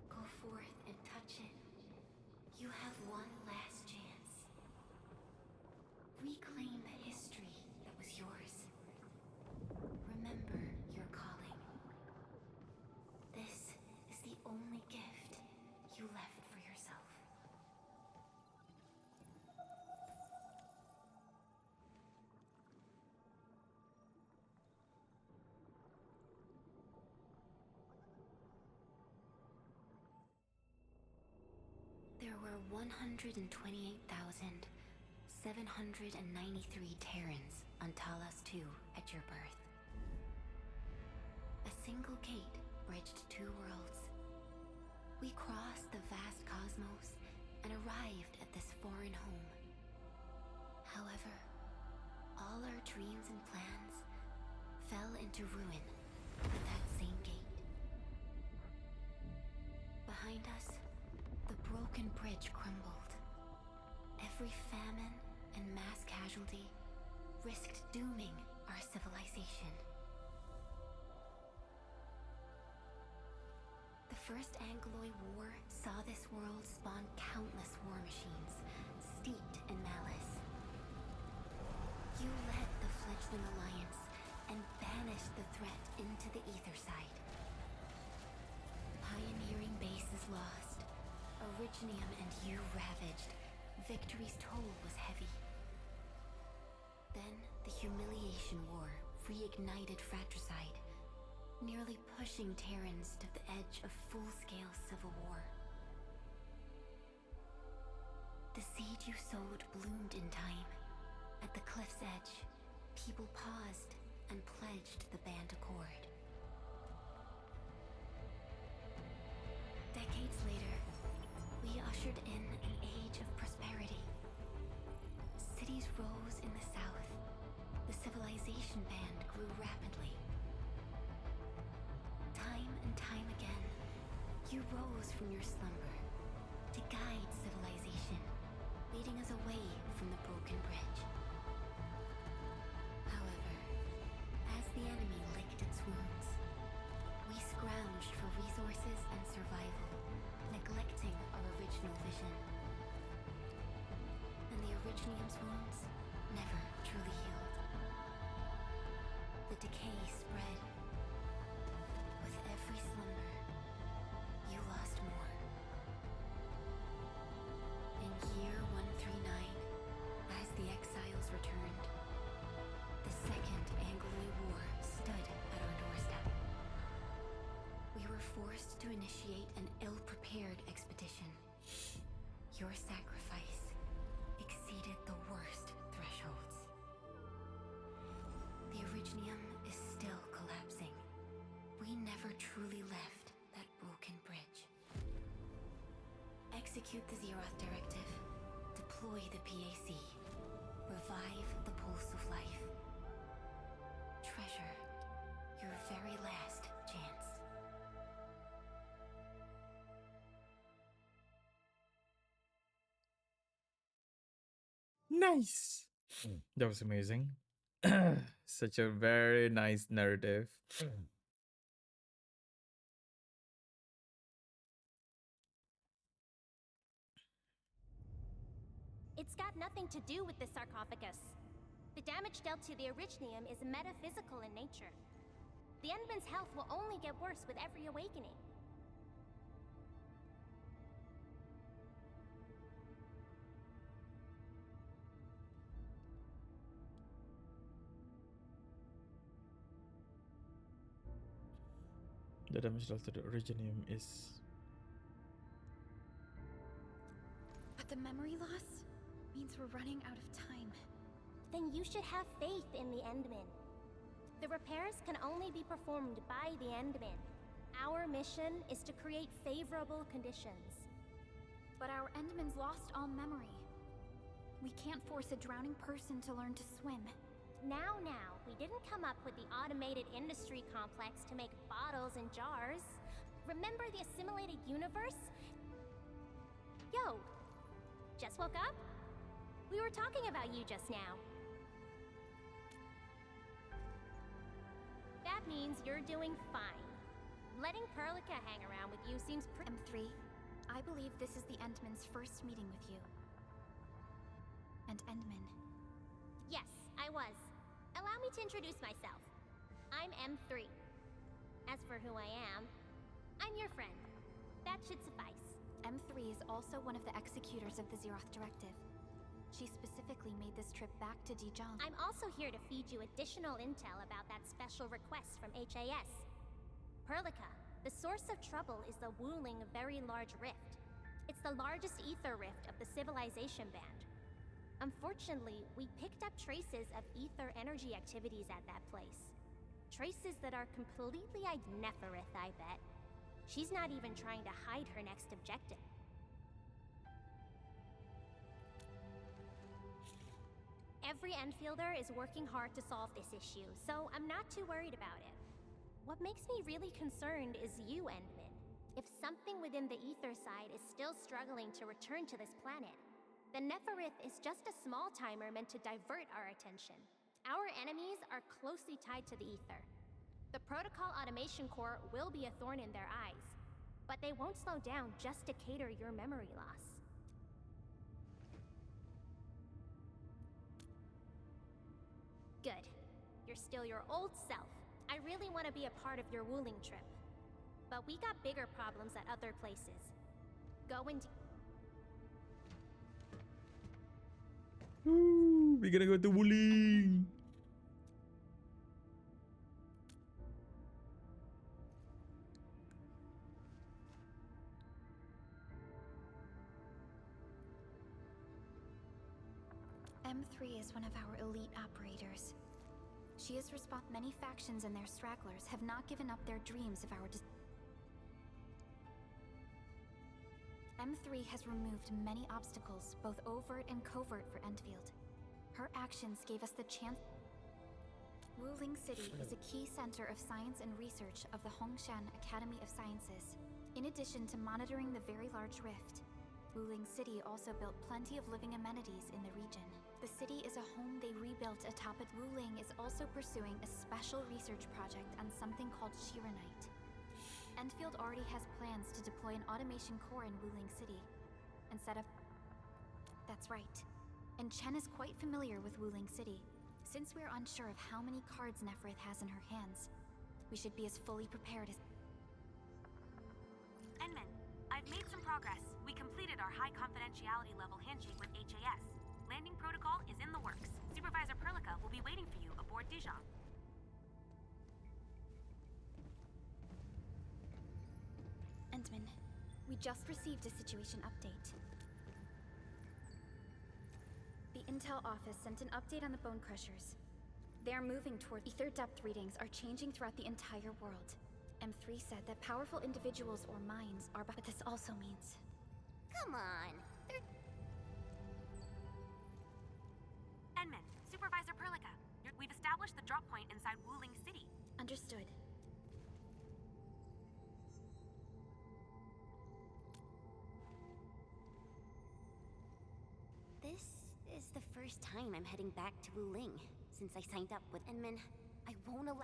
Go forth and touch it. You have one last chance. Reclaim the history that was yours. Remember your calling. This is the only gift you left for yourself. There were 128,793 Terrans on Talos 2 at your birth. A single gate bridged two worlds. We crossed the vast cosmos and arrived at this foreign home. However, all our dreams and plans fell into ruin with that same gate. Behind us, the broken bridge crumbled. Every famine and mass casualty risked dooming our civilization. The First Angloid War saw this world spawn countless war machines, steeped in malice. You led the fledgling alliance and banished the threat into the ether side. Pioneering bases lost, Originium and you ravaged. Victory's toll was heavy. Then the Humiliation War reignited fratricide, nearly pushing Terrans to the edge of full-scale civil war. The seed you sowed bloomed in time. At the cliff's edge, people paused and pledged the Band Accord. Decades later, we ushered in an age of prosperity. Cities rose in the south. The civilization band grew rapidly. Time and time again, you rose from your slumber to guide civilization, leading us away from the broken bridge. However, as the enemy licked its wounds, we scrounged for resources and survival, neglecting our original vision. And the Originium's wounds never truly healed. The decay spread. With every slumber, you lost more. In year 139, as the exiles returned, the Second Angloid War stood at our doorstep. We were forced to initiate an ill-prepared expedition. Your sacrifice exceeded the worst thresholds. The Originium is still collapsing. We never truly left that broken bridge. Execute the Zeroth Directive. Deploy the PAC. Revive the pulse of life. Treasure your very last chance. Nice. That was amazing. Such a very nice narrative. It's got nothing to do with the sarcophagus. The damage dealt to the Originium is metaphysical in nature. The Endman's health will only get worse with every awakening. The damage dealt to the Originium is... But the memory loss means we're running out of time. Then you should have faith in the Endman. The repairs can only be performed by the Endman. Our mission is to create favorable conditions. But our Endman's lost all memory. We can't force a drowning person to learn to swim. Now, we didn't come up with the automated industry complex to make bottles and jars. Remember the assimilated universe? Yo, just woke up? We were talking about you just now. That means you're doing fine. Letting Perlica hang around with you seems M3, I believe this is the Endman's first meeting with you. And Endman. Yes, I was. Allow me to introduce myself. I'm M3. As for who I am, I'm your friend. That should suffice. M3 is also one of the executors of the Zeroth Directive. She specifically made this trip back to Dijon. I'm also here to feed you additional intel about that special request from HAS. Perlica, the source of trouble is the Wuling Very Large Rift. It's the largest ether rift of the Civilization Band. Unfortunately, we picked up traces of ether energy activities at that place. Traces that are completely Neferith, I bet. She's not even trying to hide her next objective. Every Enfielder is working hard to solve this issue, so I'm not too worried about it. What makes me really concerned is you, Endman. If something within the ether side is still struggling to return to this planet, then Neferith is just a small timer meant to divert our attention. Our enemies are closely tied to the ether. The Protocol Automation Core will be a thorn in their eyes, but they won't slow down just to cater your memory loss. Good. You're still your old self. I really want to be a part of your Wuling trip. But we got bigger problems at other places. Go and... Ooh, we're gonna go to Wuling. M3 is one of our elite operators. She has many factions and their stragglers have not given up their dreams of our M3 has removed many obstacles, both overt and covert, for Endfield. Her actions gave us the chance. Wuling City is a key center of science and research of the Hongshan Academy of Sciences. In addition to monitoring the Very Large Rift, Wuling City also built plenty of living amenities in the region. The city is a home they rebuilt atop it. Wuling is also pursuing a special research project on something called Shiranite. Endfield already has plans to deploy an automation core in Wuling City and set up... That's right. And Chen is quite familiar with Wuling City. Since we're unsure of how many cards Neferith has in her hands, we should be as fully prepared as... Endman, I've made some progress. We completed our high confidentiality level handshake with HAS. Landing protocol is in the works. Supervisor Perlica will be waiting for you aboard Dijon. Endman, we just received a situation update. Intel office sent an update on the Bone Crushers. They are moving toward ether depth readings are changing throughout the entire world. M3 said that powerful individuals or minds are but this also means. Come on. Enman, Supervisor Perlica. We've established the drop point inside Wuling City. Understood. This is the first time I'm heading back to Wuling since I signed up with Enman. I won't allow.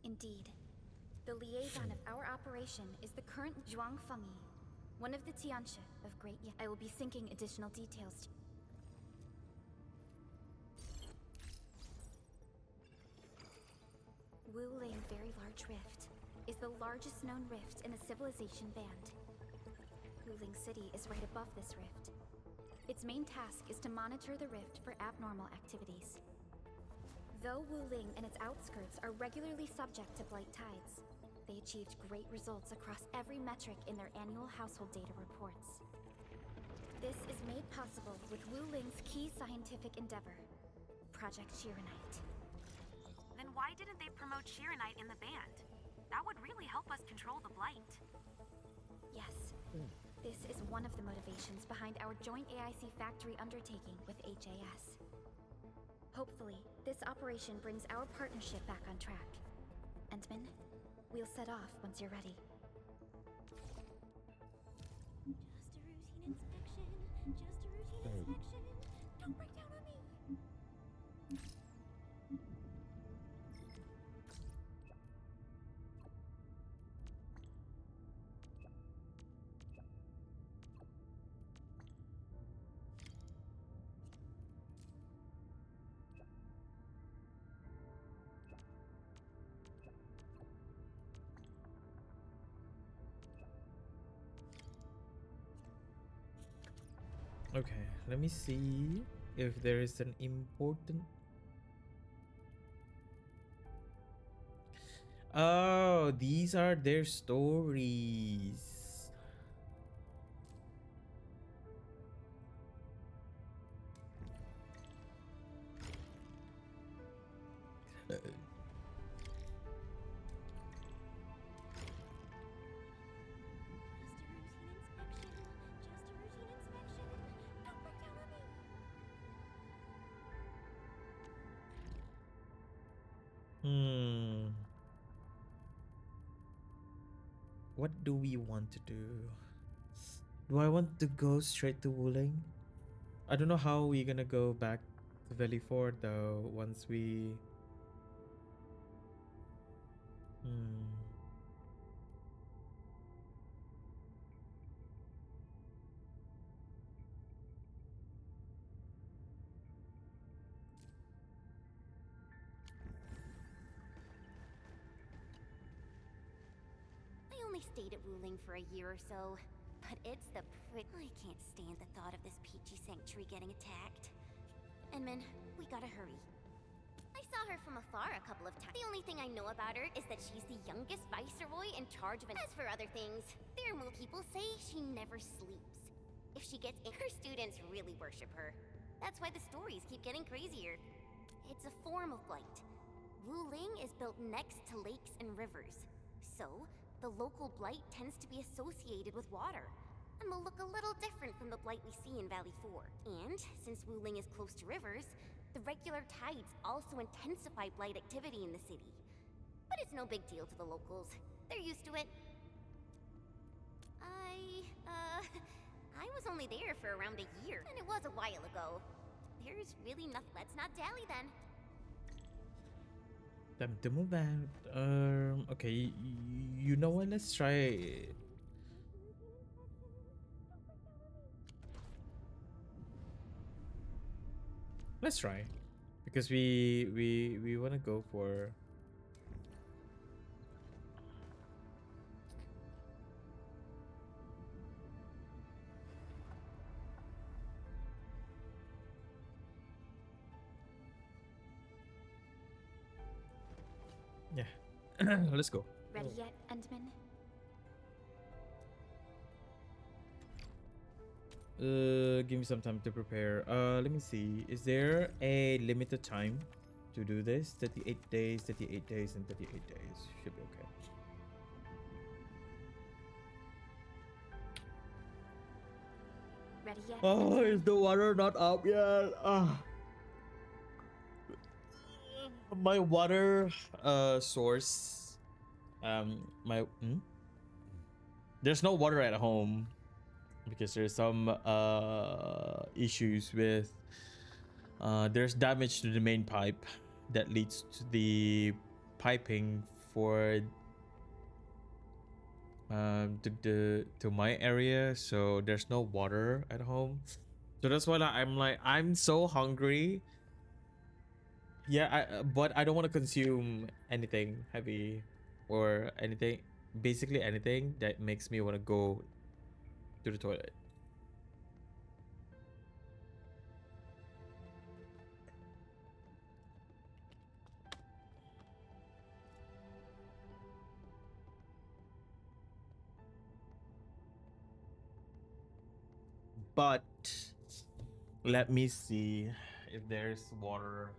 Indeed. The liaison of our operation is the current Zhuang Fengyi, one of the Tianxia of Great Yan. I will be syncing additional details. Wuling Very Large Rift is the largest known rift in the Civilization Band. Wuling City is right above this rift. Its main task is to monitor the rift for abnormal activities. Though Wuling and its outskirts are regularly subject to blight tides, they achieved great results across every metric in their annual household data reports. This is made possible with Wuling's key scientific endeavor, Project Shiranite. Then why didn't they promote Shiranite in the band? That would really help us control the blight. Yes. This is one of the motivations behind our joint AIC factory undertaking with HAS. Hopefully, this operation brings our partnership back on track. Entman, we'll set off once you're ready. Just a routine inspection. Just a routine inspection. Don't break down on me. Okay, let me see if there is an important. Oh, these are their stories. What do we want to do? Do I want to go straight to Wuling? I don't know how we're gonna go back to Valley 4 though once we... I only stayed at Wuling for a year or so, but it's the I can't stand the thought of this peachy sanctuary getting attacked. Enman, we gotta hurry. I saw her from afar a couple of times. The only thing I know about her is that she's the youngest viceroy in charge of an. As for other things, people say she never sleeps. If she gets in, her students really worship her. That's why the stories keep getting crazier. It's a form of blight. Wuling is built next to lakes and rivers. So, the local blight tends to be associated with water, and will look a little different from the blight we see in Valley 4. And, since Wuling is close to rivers, the regular tides also intensify blight activity in the city. But it's no big deal to the locals. They're used to it. I was only there for around a year, and it was a while ago. There's really nothing. Let's not dally then. Time to move out. Okay, you know what? Let's try. Let's try, because we want to go for. Yeah, let's go. Ready yet, Endman? Give me some time to prepare. Let me see. Is there a limited time to do this? 38 days, 38 days, and 38 days. Should be okay. Ready yet? Oh, is the water not up yet? My water source. There's no water at home because there's some issues with there's damage to the main pipe that leads to the piping for to my area, so there's no water at home. So that's why I'm so hungry. Yeah, but I don't want to consume anything heavy or anything, basically anything that makes me want to go to the toilet. But let me see if there's water.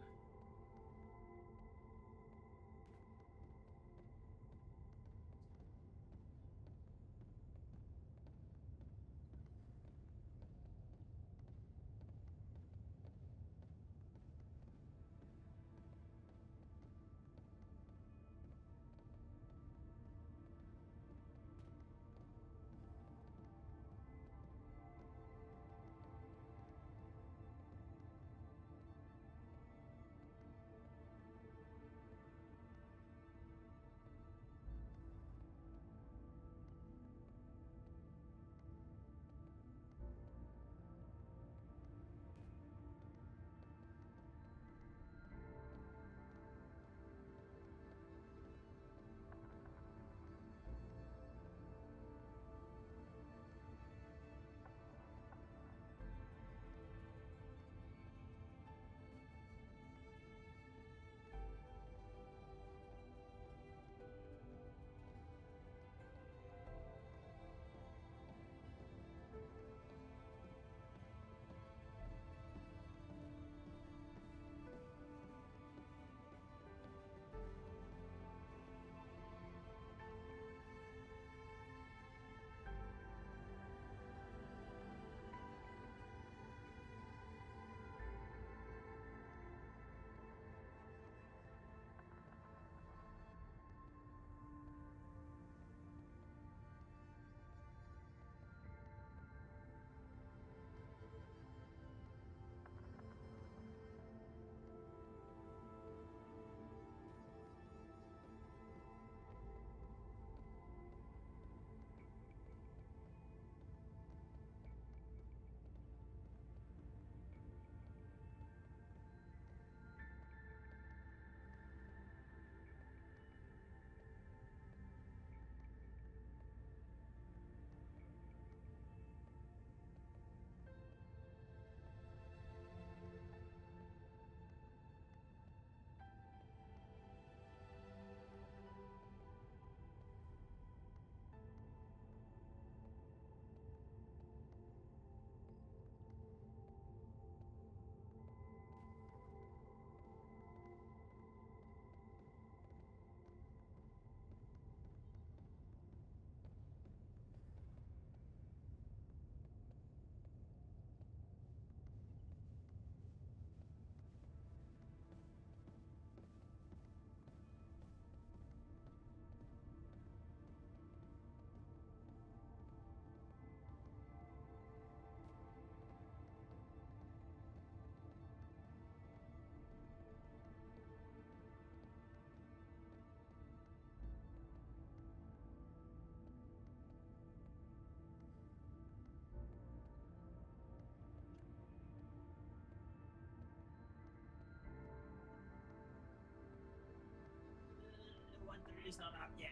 It's not up yet.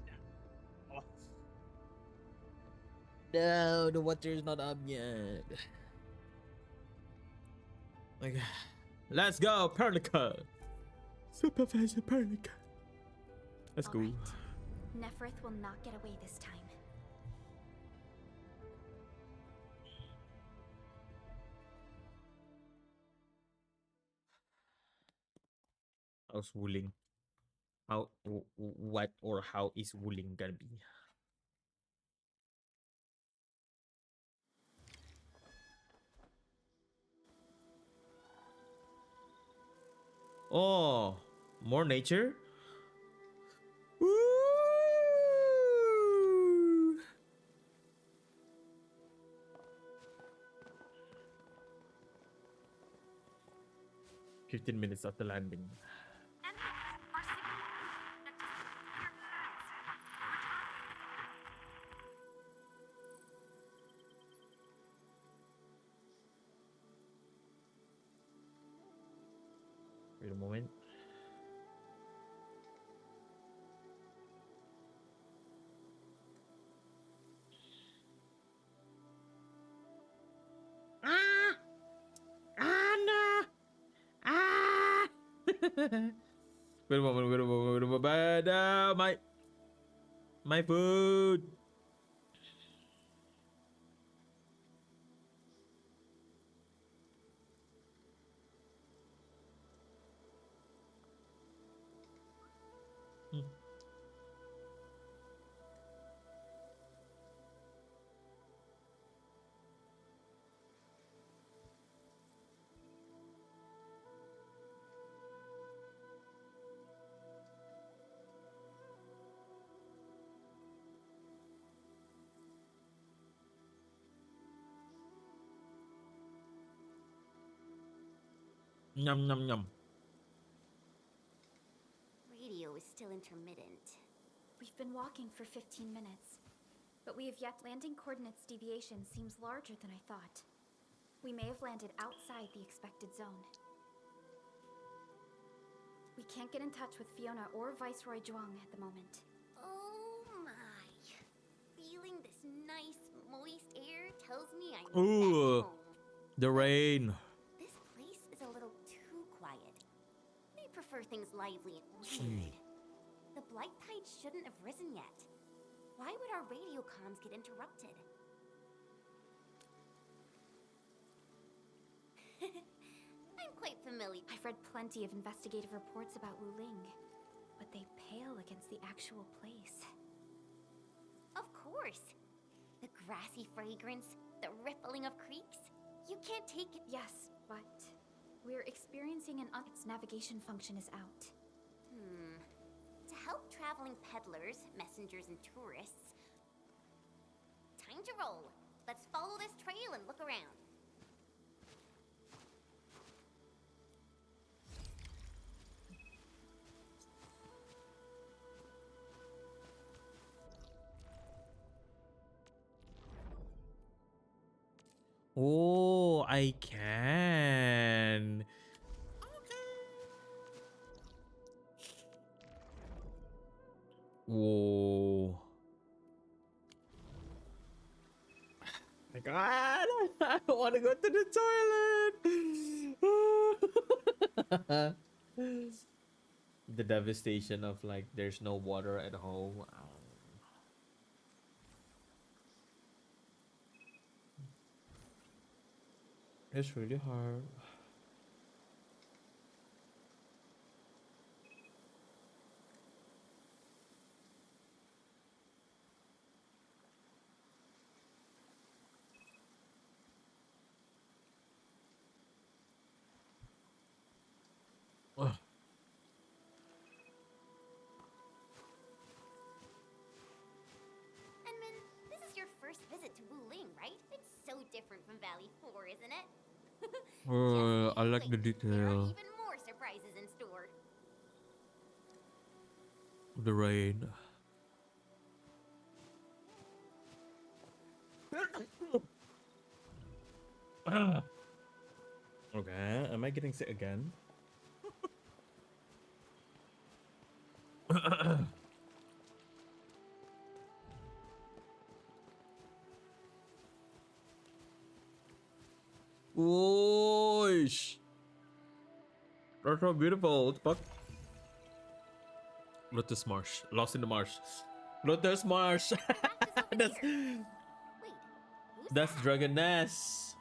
No. Oh. No, the water is not up yet. Okay. Let's go, Perlica. Supervisor Perlica. Let's go. Right. Neferth will not get away this time. how's Wuling? What or how is Wuling gonna be? Oh, more nature? Woo! 15 minutes after landing. Wait a moment. No! Wait a moment, wait a moment, wait a moment. My food. Yum, yum, yum. Radio is still intermittent. We've been walking for 15 minutes, but we have yet landing coordinates deviation seems larger than I thought. We may have landed outside the expected zone. We can't get in touch with Fiona or Viceroy Zhuang at the moment. Oh my. Feeling this nice, moist air tells me I'm Ooh, back home. the rain. This place is a little too quiet. I prefer things lively and weird. The blight tide shouldn't have risen yet. Why would our radio comms get interrupted? I'm quite familiar. I've read plenty of investigative reports about Wuling, but they pale against the actual place. Of course. The grassy fragrance, the rippling of creeks. You can't take it. Yes, but we're experiencing its navigation function is out. To help traveling peddlers, messengers, and tourists. Time to roll. Let's follow this trail and look around. Oh, I can. Whoa. My God, I want to go to the toilet. The devastation of like there's no water at home. It's really hard. Ugh. Enman, this is your first visit to Wuling, right? It's so different from Valley 4, isn't it? I like the There are detail. even more surprises in store. The rain. Okay, am I getting sick again? Whoosh! That's so beautiful. What the fuck? Lotus Marsh. Lost in the marsh. Lotus Marsh. that's that's Dragoness.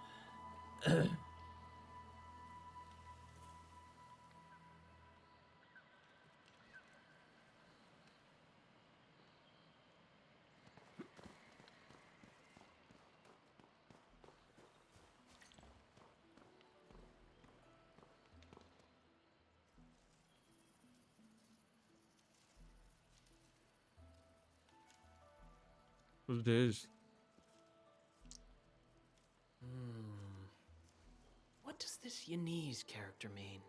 Who's this? What does this Yanese character mean?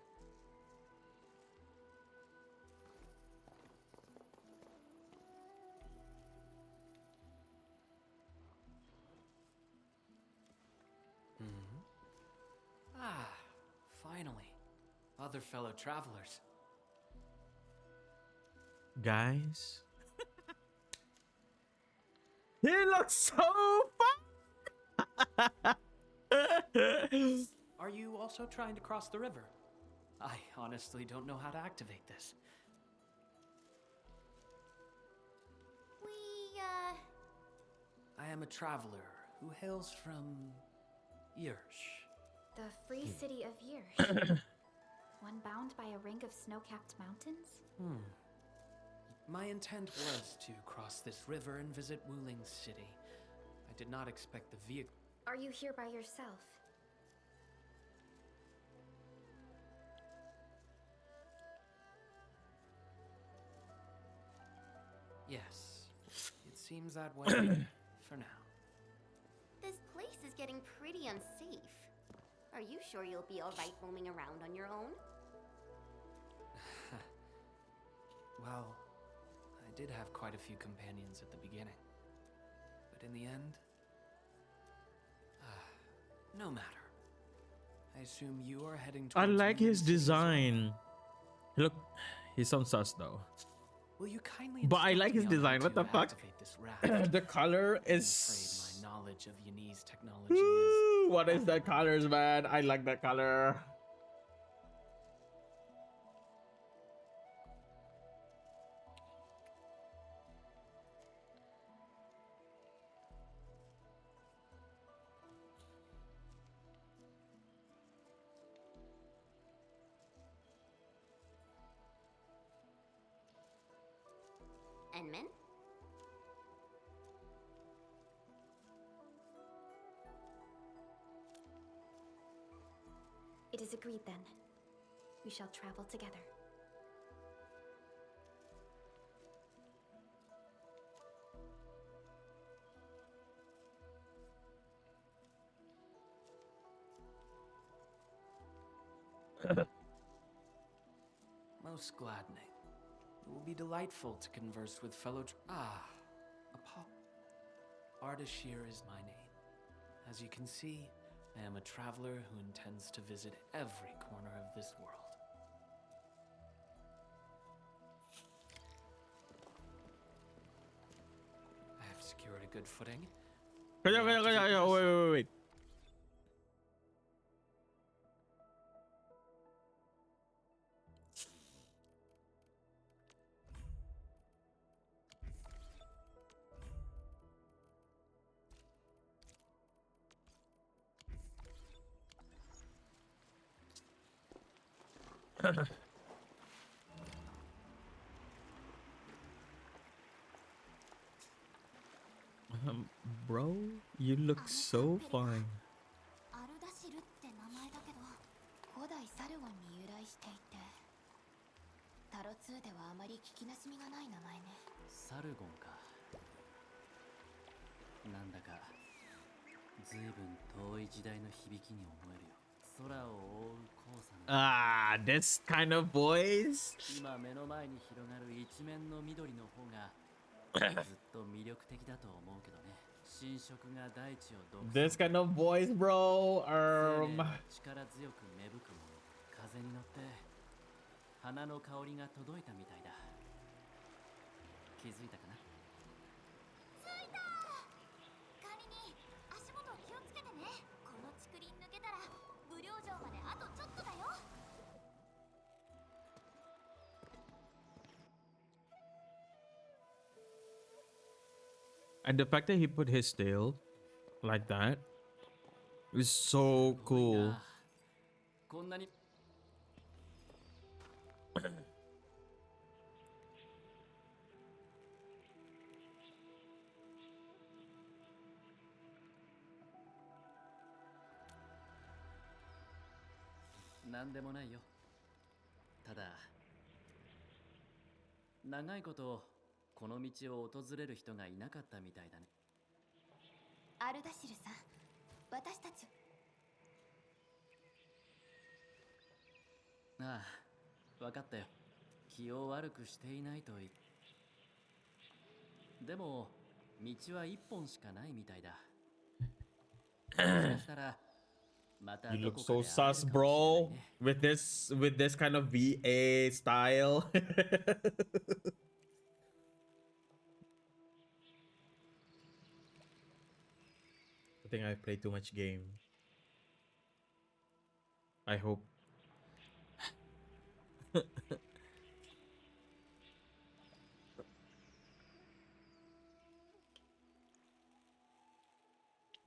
Ah, finally. Other fellow travelers. Guys. He looks so fun! Are you also trying to cross the river? I honestly don't know how to activate this. I am a traveler who hails from Yersh. The free city of Yersh. One bound by a ring of snow-capped mountains? My intent was to cross this river and visit Wuling city. I did not expect the vehicle. Are you here by yourself? Yes, it seems that way for now. This place is getting pretty unsafe. Are you sure you'll be alright roaming around on your own? Well, I did have quite a few companions at the beginning. But in the end, no matter. I assume you are heading I towards like his Wuling City as well? design. Look, he sounds sus though. Will you kindly But I like his instruct me on design. how What the to fuck? activate this raft? The color I'm afraid is. my knowledge of Yanese technology is. Ooh, what is that colors, man? I like that color. Enman? It is agreed then. We shall travel together. Most gladdening. It will be delightful to converse with fellow Ardashir is my name. As you can see, I am a traveler who intends to visit every corner of this world. I have secured a good footing. Wait. Bro, you look so fine. アルダシルって名前だけど、古代サルゴンに由来していて、タロ2ではあまり聞きなじみがない名前ね。サルゴンか。なんだかずいぶん遠い時代の響きに思えるよ。空を覆う黄砂の This kind of voice. 今目の前に広がる一面の緑の方がずっと魅力的だと思うけどね。浸食が大地を毒 This kind of voice, bro. 力強く芽吹くもの。風に乗って花の香りが届いたみたいだ。気づいたかな？着いた。管理人、足元気をつけてね。この竹林抜けたら武陵城まであとちょっとだよ。 And the fact that he put his tail like that is so cool. こんなになんでもないよ。ただ長いことこの道を訪れる人がいなかったみたいだね。アルダシルさん、私たち。ああ、わかったよ。気を悪くしていないとでも道は一本しかないみたいだ。もしかしたらまた You ど look こか so で会え sus, るかもしれない bro. ね。With this kind of VA style. I think I played too much game. I hope.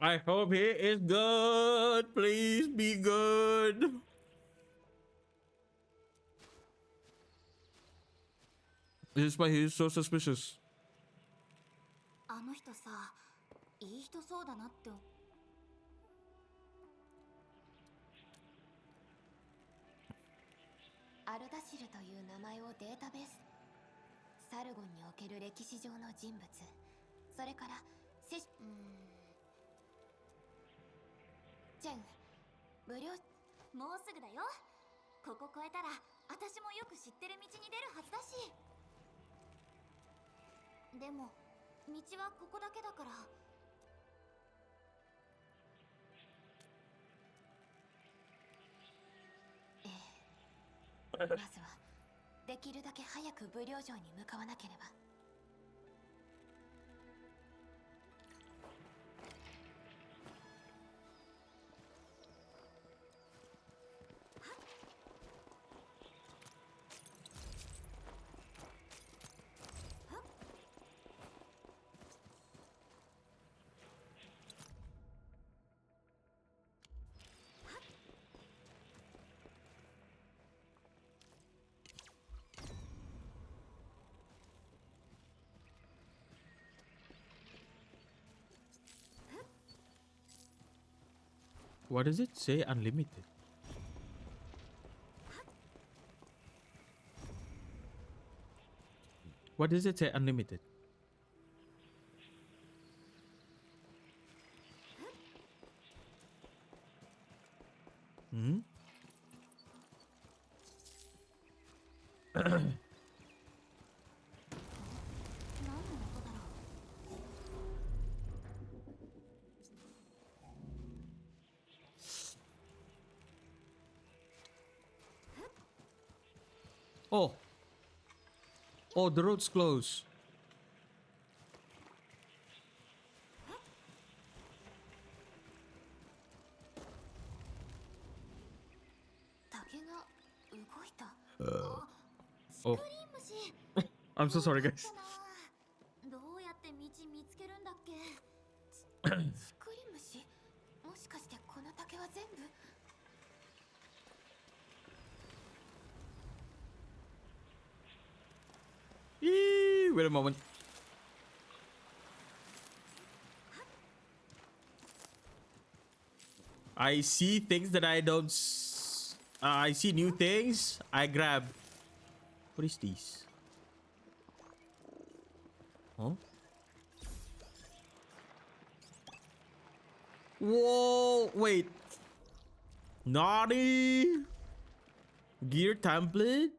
I hope he is good. Please be good. This is why he is so suspicious. あの人さ、いい人そうだなって。アルダシルという名前をデータベース。サルゴンにおける歴史上の人物。それからジェン、無料。もうすぐだよ。ここ越えたら私もよく知ってる道に出るはずだし。でも道はここだけだから。まずはできるだけ早く武領城に向かわなければ。What does it say? Unlimited. What does it say? Unlimited. Hmm? Oh. Oh, the road's closed. Oh. I'm so sorry, guys. どうやって道見つけるんだっけ。スクリムシ？もしかしてこの竹は全部。Wait a moment. I see things that I don't. I see new things. I grab. What is this? Huh? Whoa! Wait. Naughty. Gear template.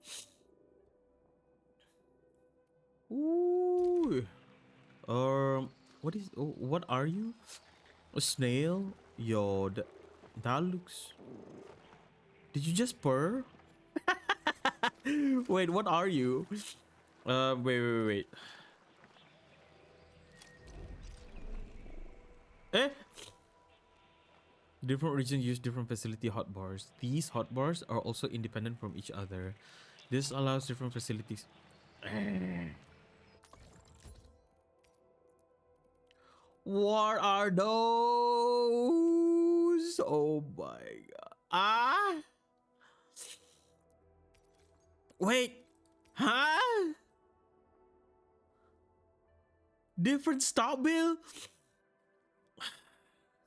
Ooh. What is? Oh, what are you? A snail? Yo, that looks. Did you just purr? Wait, what are you? Wait. Eh? Different regions use different facility hotbars. These hotbars are also independent from each other. This allows different facilities. What are those? Oh my god. Ah? Wait. Huh? Different stop bill?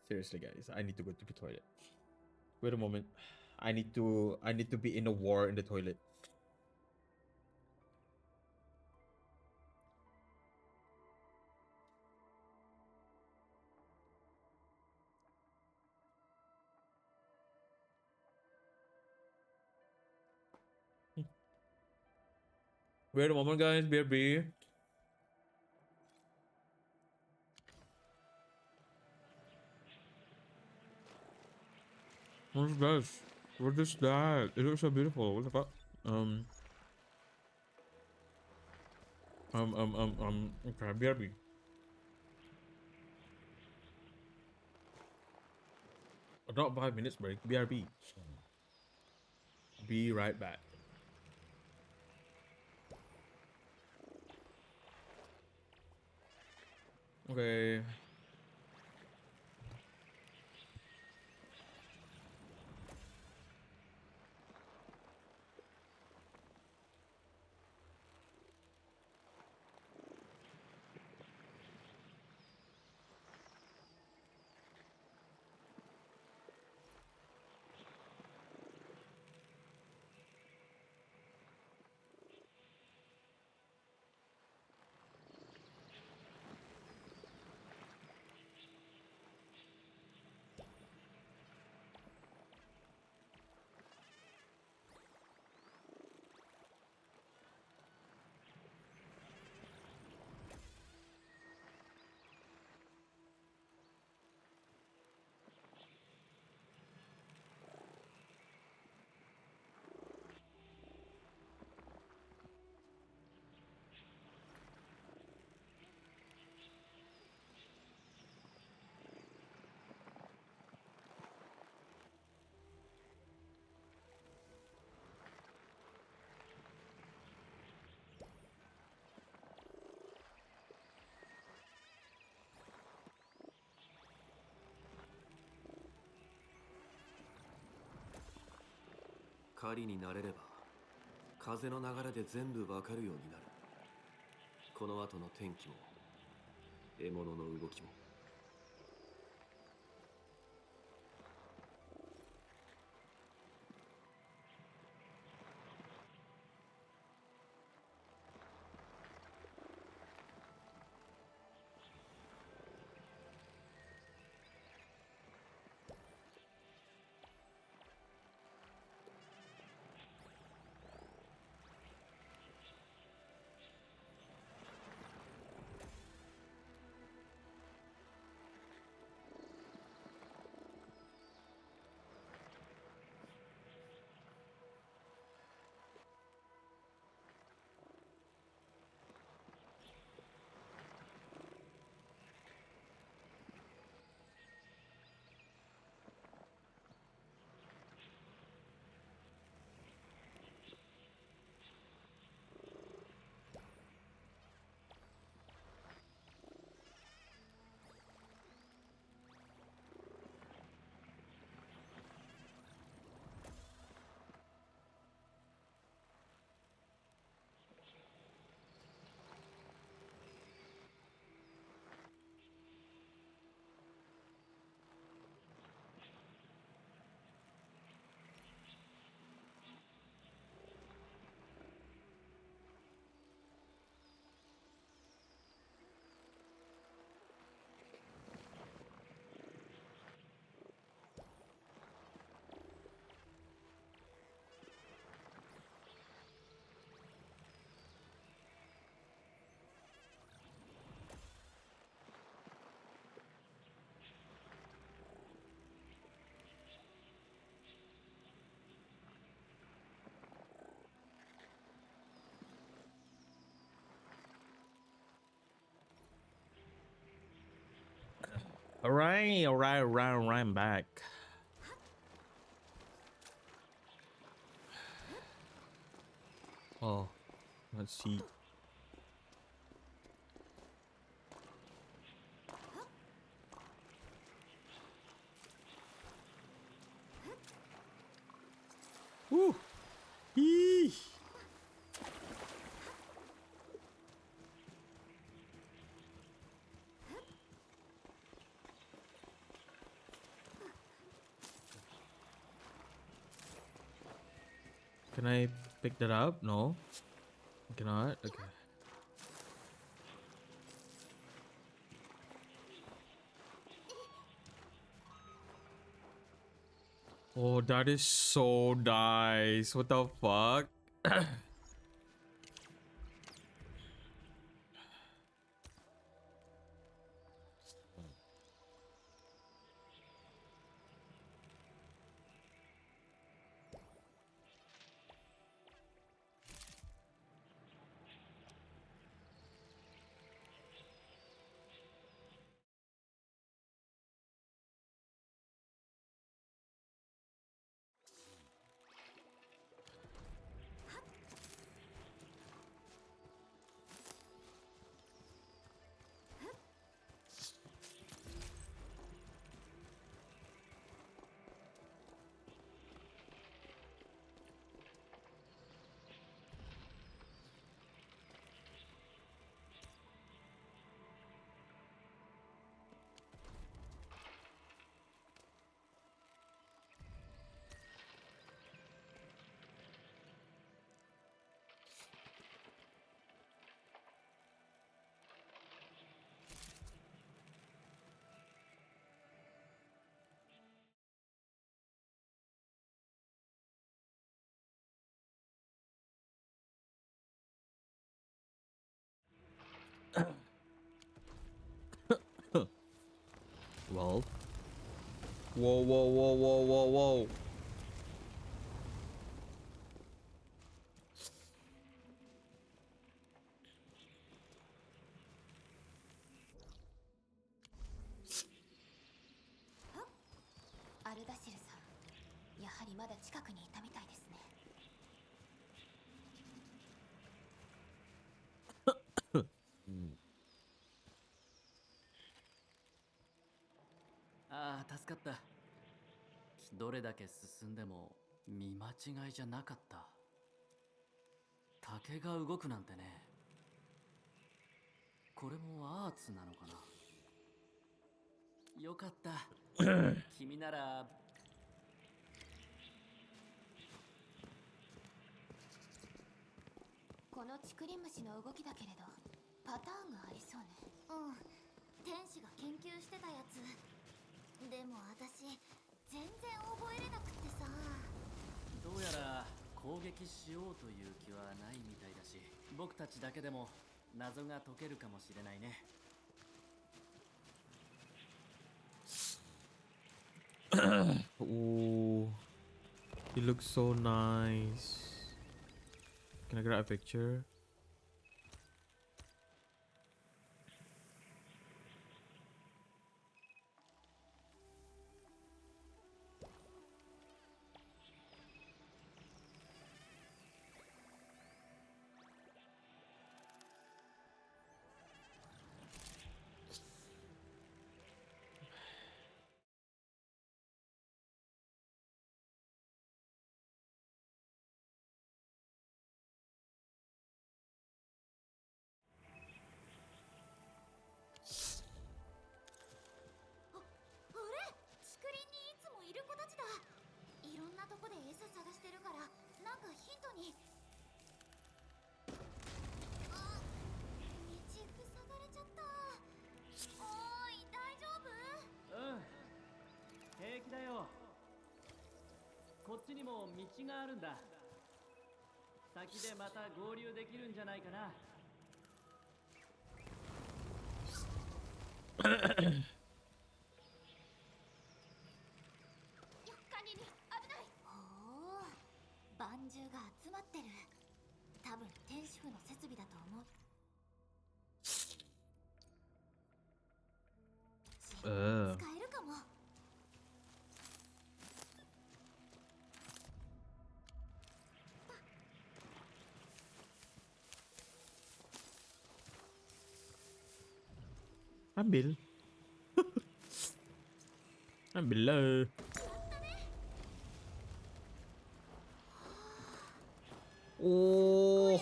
Seriously, guys, I need to go to the toilet. Wait a moment. I need to be in a war in the toilet. Wait a moment, guys. BRB. What's this? What is that? It looks so beautiful. What the fuck? Okay, BRB. Not 5 minutes break. BRB. Be right back. Okay. Kariになれれば風の流れで全部わかるようになる。この後の天気も獲物の動きも。All right, I'm back. Oh, let's see. Woo! Eee! Can I pick that up? No. I cannot. Okay. Oh, that is so nice. What the fuck? Whoa, whoa, whoa, whoa, whoa, whoa. Ardasil-san, やはりまだ近くにいたみたいですね。ああ、助かった。どれだけ進んでも見間違いじゃなかった。竹が動くなんてね。これもアーツなのかな。よかった。君なら。このチクリムシの動きだけれどパターンがありそうね。うん、天使が研究してたやつ。でも私全然覚えれなくってさ。どうやら攻撃しようという気はないみたいだし、僕たちだけでも謎が解けるかもしれないね。Oh, he looks so nice. Can I grab a picture?平気だよ。こっちにも道があるんだ。先でまた合流できるんじゃないかな。蛮獣が集まってる。多分天使府の設備だと思う。使えるかも。Ambil. Ambil lah. Oh.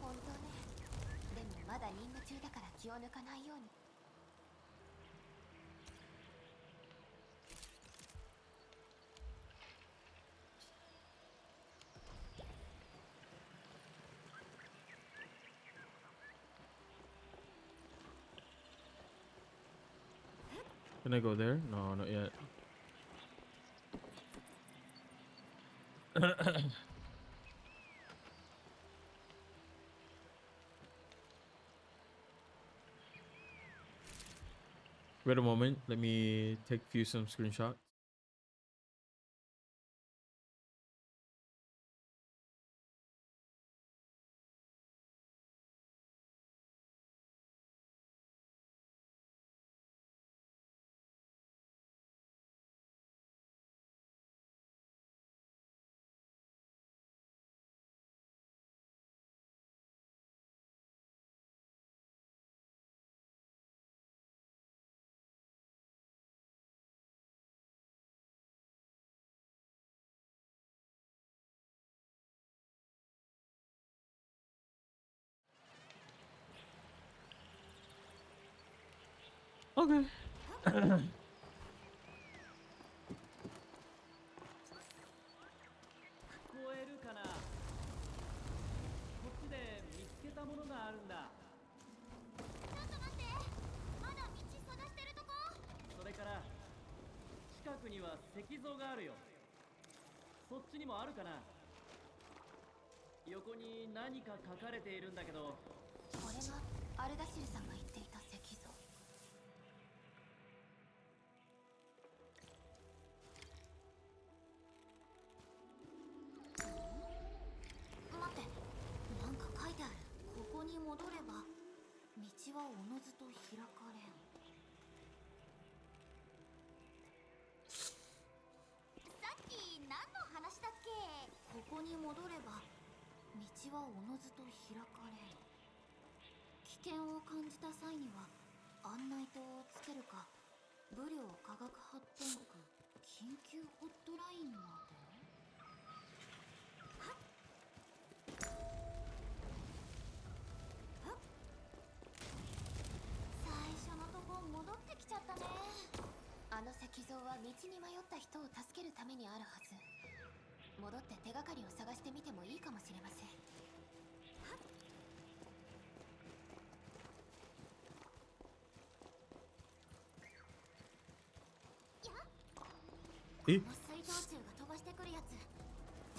本当ね。でもまだ任務中だから気を抜かないように。Can I go there? No, not yet. Wait a moment. Let me take some screenshots. Okay. には石像があるよ。そっちにもあるかな。横に何か書かれているんだけど、これがアルダシルさんが言っていた石像。待って、なんか書いてある。ここに戻れば道はおのずと開かれん。さっき何の話だっけ？ここに戻れば道はおのずと開かれん。危険を感じた際には案内灯をつけるか、武領科学発展区緊急ホットラインまで。最初のとこ戻ってきちゃったね。あの石像は道に迷った人を助けるためにあるはず。戻って手がかりを探してみてもいいかもしれません。え？この水道柱が飛ばしてくるやつ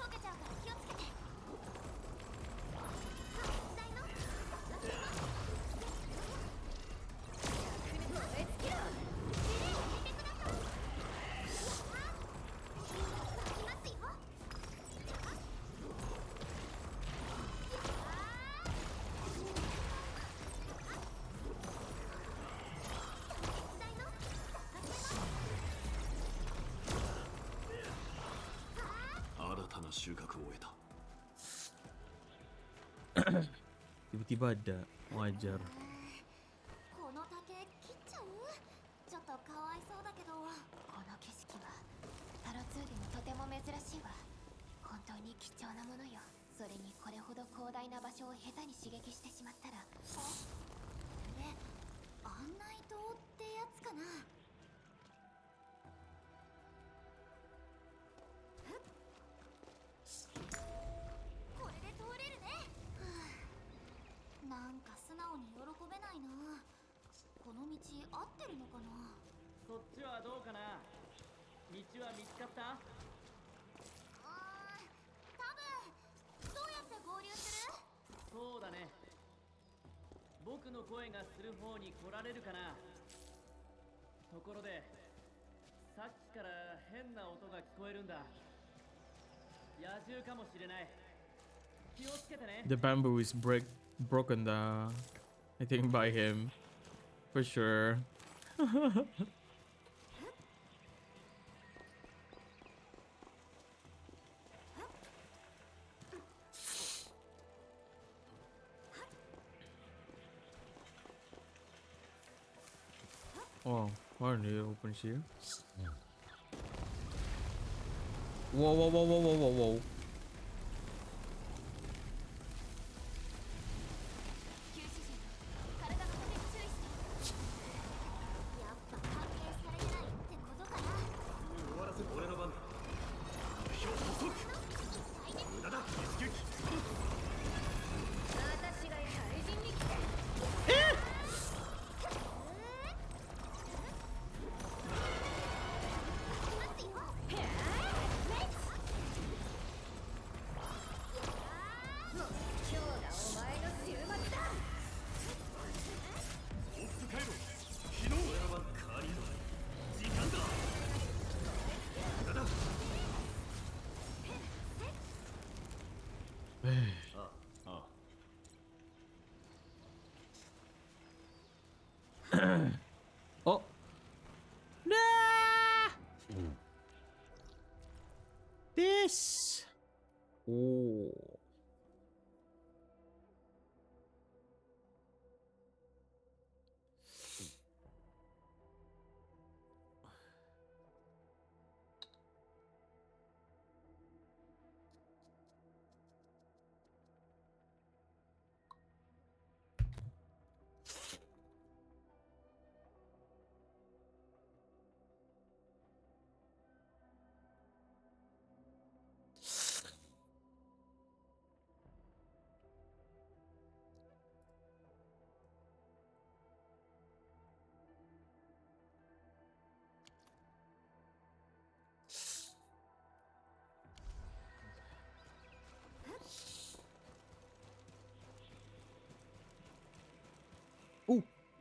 溶けちゃうから気をつけて。収穫を得た。Tiba-tiba ada wajar. この竹切っちゃう？ちょっとかわいそうだけど、この景色はタロ2でもとても珍しいわ。本当に貴重なものよ。それにこれほど広大な場所を下手に刺激してしまったら。これ案内灯ってやつかな？これで通れるね。なんか素直に喜べないな。この道合ってるのかな？そっちはどうかな？道は見つかった？多分。どうやって合流する？そうだね。僕の声がする方に来られるかな。ところで、さっきから変な音が聞こえるんだ。野獣かもしれない。気をつけてね。 The bamboo is broken I think by him for sure. Oh, why don't you open here? Whoa, whoa, whoa, whoa, whoa, whoa, whoa.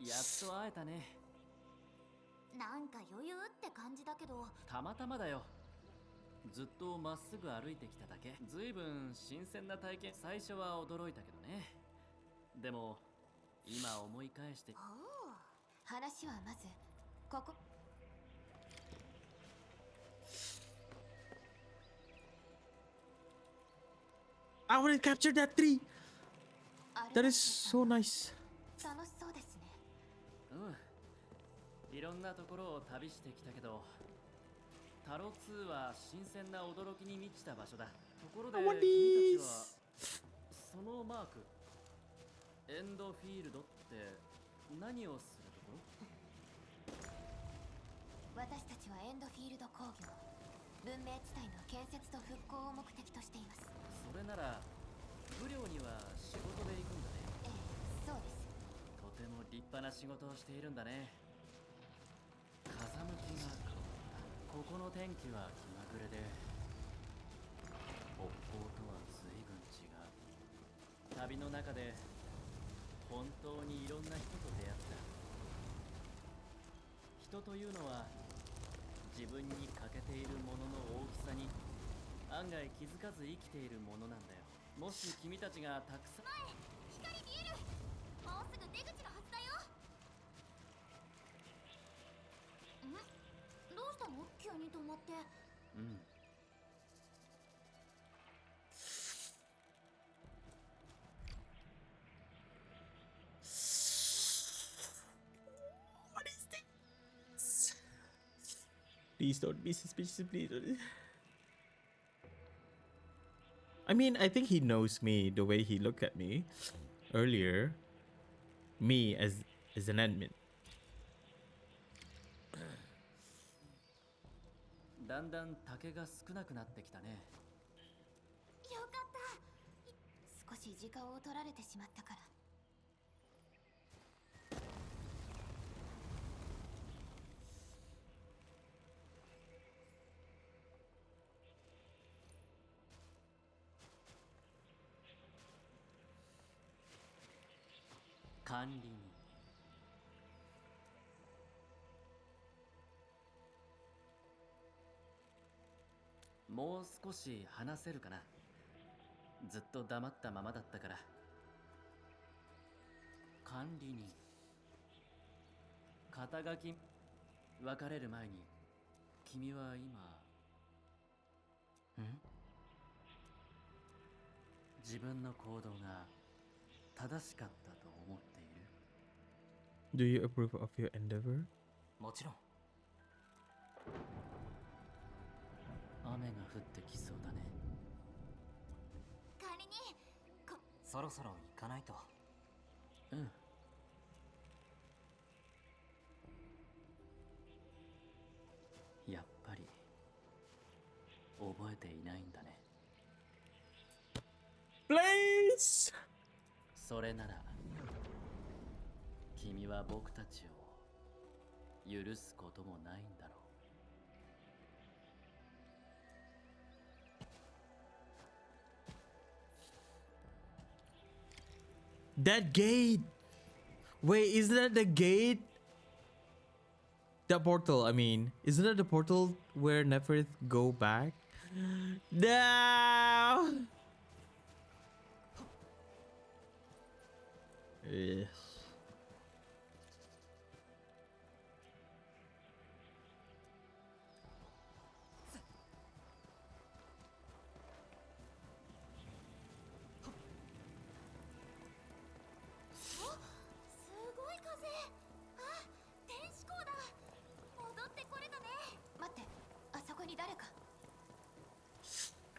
やっと会えたね。なんか余裕って感じだけど。たまたまだよ。ずっとまっすぐ歩いてきただけ。ずいぶん新鮮な体験。最初は驚いたけどね。でも今思い返して。おお、話はまずここ。I want to capture that tree. That is so nice. 楽しそうですね。うん。いろんなところを旅してきたけど、タロ2は新鮮な驚きに満ちた場所だ。ところで君たちはそのマーク、エンドフィールドって何をするところ？私たちはエンドフィールド工業、文明地帯の建設と復興を目的としています。それなら不良には仕事で行くんだね。ええ、そうです。とても立派な仕事をしているんだね。風向きが変わった。ここの天気は気まぐれで、北方とは随分違う。旅の中で本当にいろんな人と出会った。人というのは自分に欠けているものの大きさに案外気づかず生きているものなんだよ。もし君たちがたくさん。前、光見える。もうすぐ出口のはずだよ。どうしたの？急に止まって。うん。What is this? Please don't be suspicious, please. I mean, I think he knows me the way he looked at me earlier. Me as an admin. だんだん竹が少なくなってきたね。よかった。少し時間を取られてしまったから。管理人。もう少し話せるかな。ずっと黙ったままだったから。管理人。肩書き。別れる前に君は今自分の行動が正しかったと思っている？ Do you approve of your endeavor? もちろん。雨が降ってきそうだね。管理人、そろそろ行かないと。うん。やっぱり覚えていないんだね。Please! それなら君は僕たちを許すこともないんだろう。That gate! Wait, isn't that the gate? The portal, I mean. Isn't that the portal where Neferth go back? No! Ugh.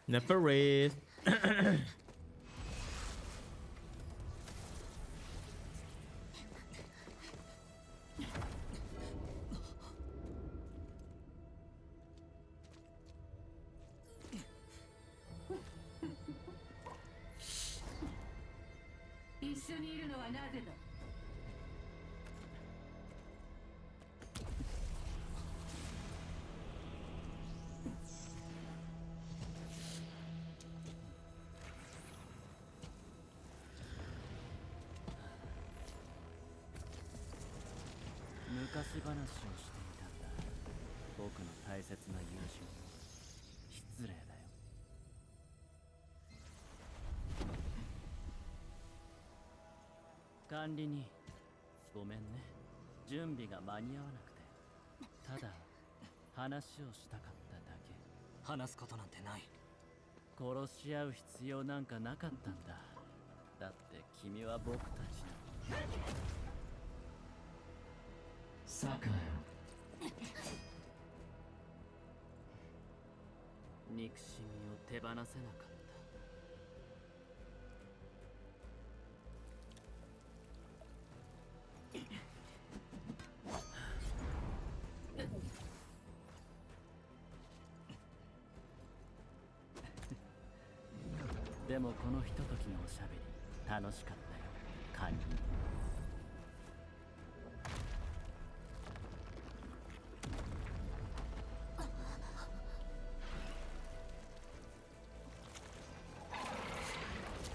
Neferth. 昔話をしていたんだ。僕の大切な友人。失礼だよ。管理人、ごめんね。準備が間に合わなくて。ただ話をしたかっただけ。話すことなんてない。殺し合う必要なんかなかったんだ。だって君は僕たちの坂よ。憎しみを手放せなかった。でもこのひとときのおしゃべり楽しかったよ、管理人。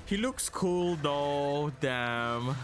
He looks cool though, damn.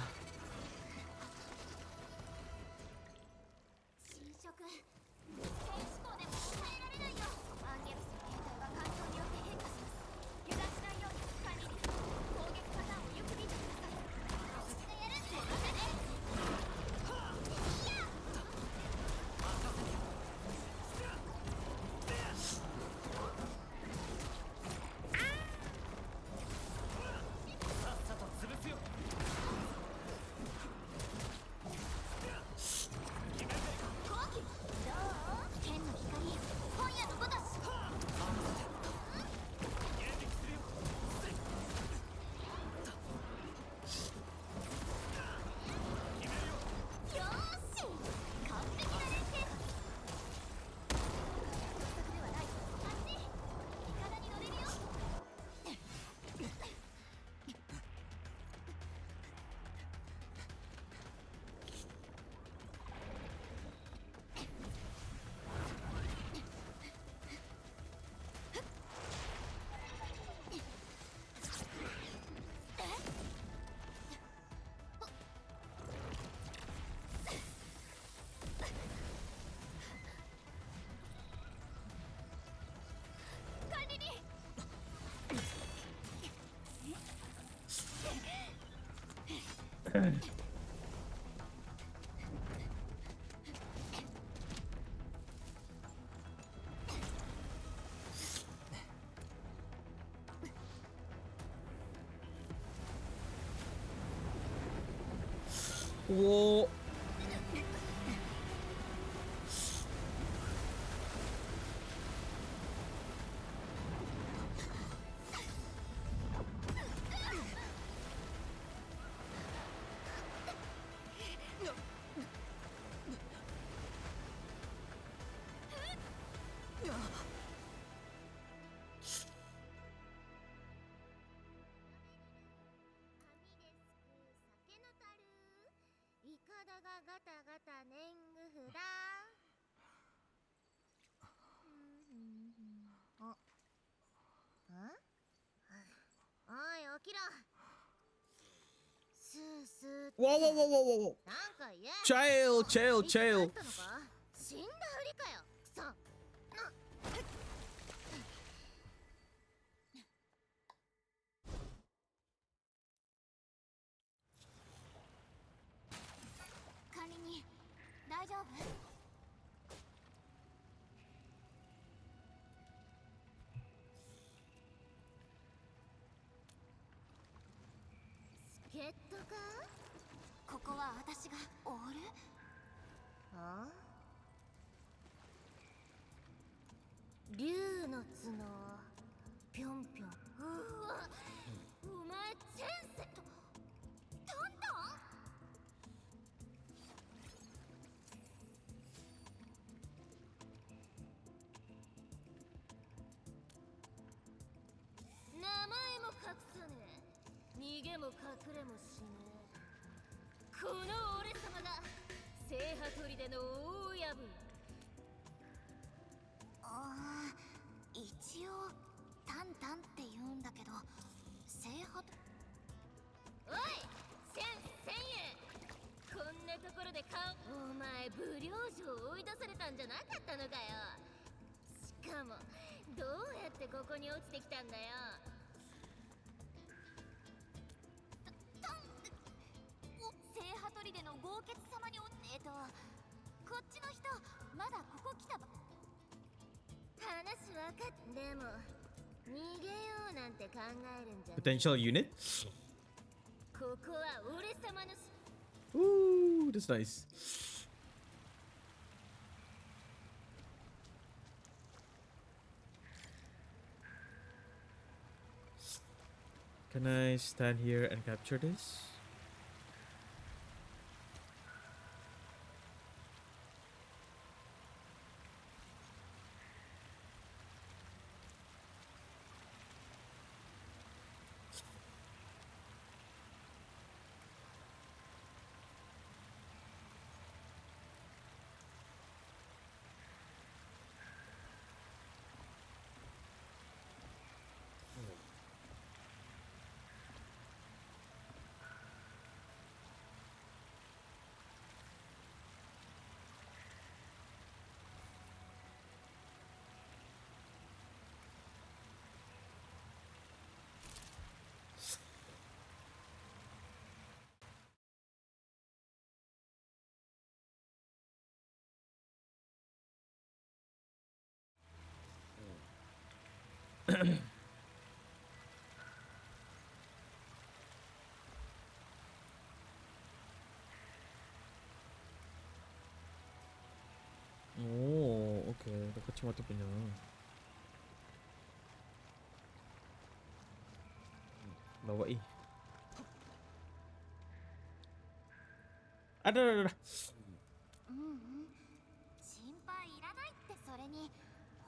おー。ガタガタ年貢フだ。おい起きろ。スースー。Whoa, whoa, whoa, whoa, whoa, whoa. なんか言え。 Chill, chill, chill. 死んだふりかよ。クソ。管理人、大丈夫？助っ人か？ここは私がオール？あ？竜の角、ぴょんぴょん。うわ、お前チェンセとトントン？名前も隠さねえ。逃げも隠れもしねえ。この俺様が聖波砦の大親分。一応タンタンって言うんだけど、聖波。おい、千円。こんなところで顔。お前武力い出されたんじゃなかったのかよ。しかもどうやってここに落ちてきたんだよ。聖ハトリでの豪傑様にこっちの人まだここ来たば。話わかっ。でも逃げようなんて考えるんじゃ。 Potential unit. ここは俺様の。 Ooh, that's nice. Can I stand here and capture this? Oh, okay. Ada kacamata punya. Bawa ada. 心配いらないって。それに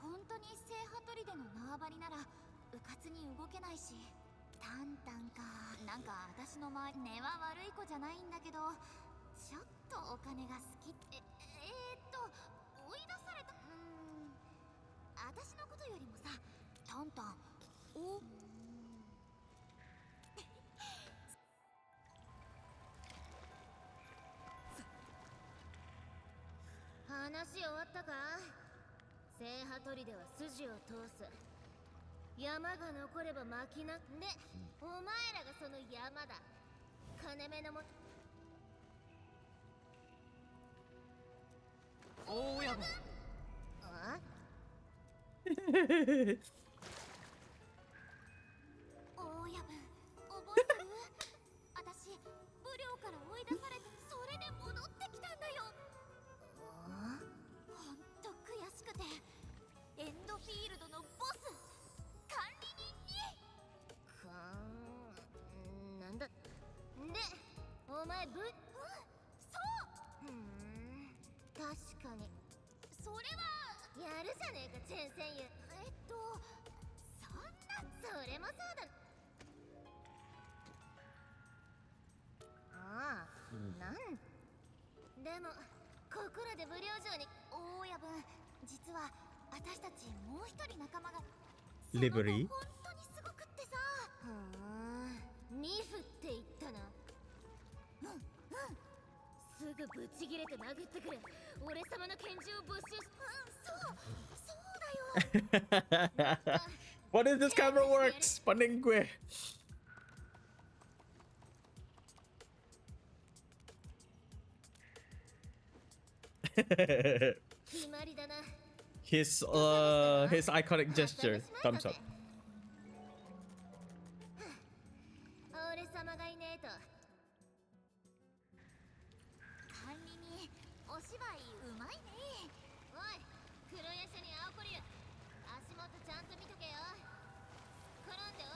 本当に聖ハトリでの縄張りならうかつに動けないし。タンタンか。なんか私の周り根は悪い子じゃないんだけど、ちょっとお金が好きって。追い出された。私のことよりもさ、タンタン話終わったか。聖ハトリでは筋を通す。山が残れば巻きな。で、お前らがその山だ。金目のも。おーやば。あ？大家分、覚えてる？私、ブ領から追い出されて、それで戻ってきたんだよ。ほんと悔しくて、エンドフィールドのボス、管理人に。なんだ。で、お前そう。確かに。それはやるじゃねえか、チェン戦友。そんな。それもそうだ。ああ、でもここらで無料城に。大家分、実は私たちもう一人仲間が。リブリー。本当にすごくってさ。ニフって言ったな。すぐぶち切れて殴ってくれ。俺様の拳銃を没収し。そうだよ。What if this camera works? Paning gue. His iconic gesture. Thumbs up. 俺様がいねえと。管理人、お芝居うまいね。おい、黒ヤシャに青コリュ。足元ちゃんと見とけよ。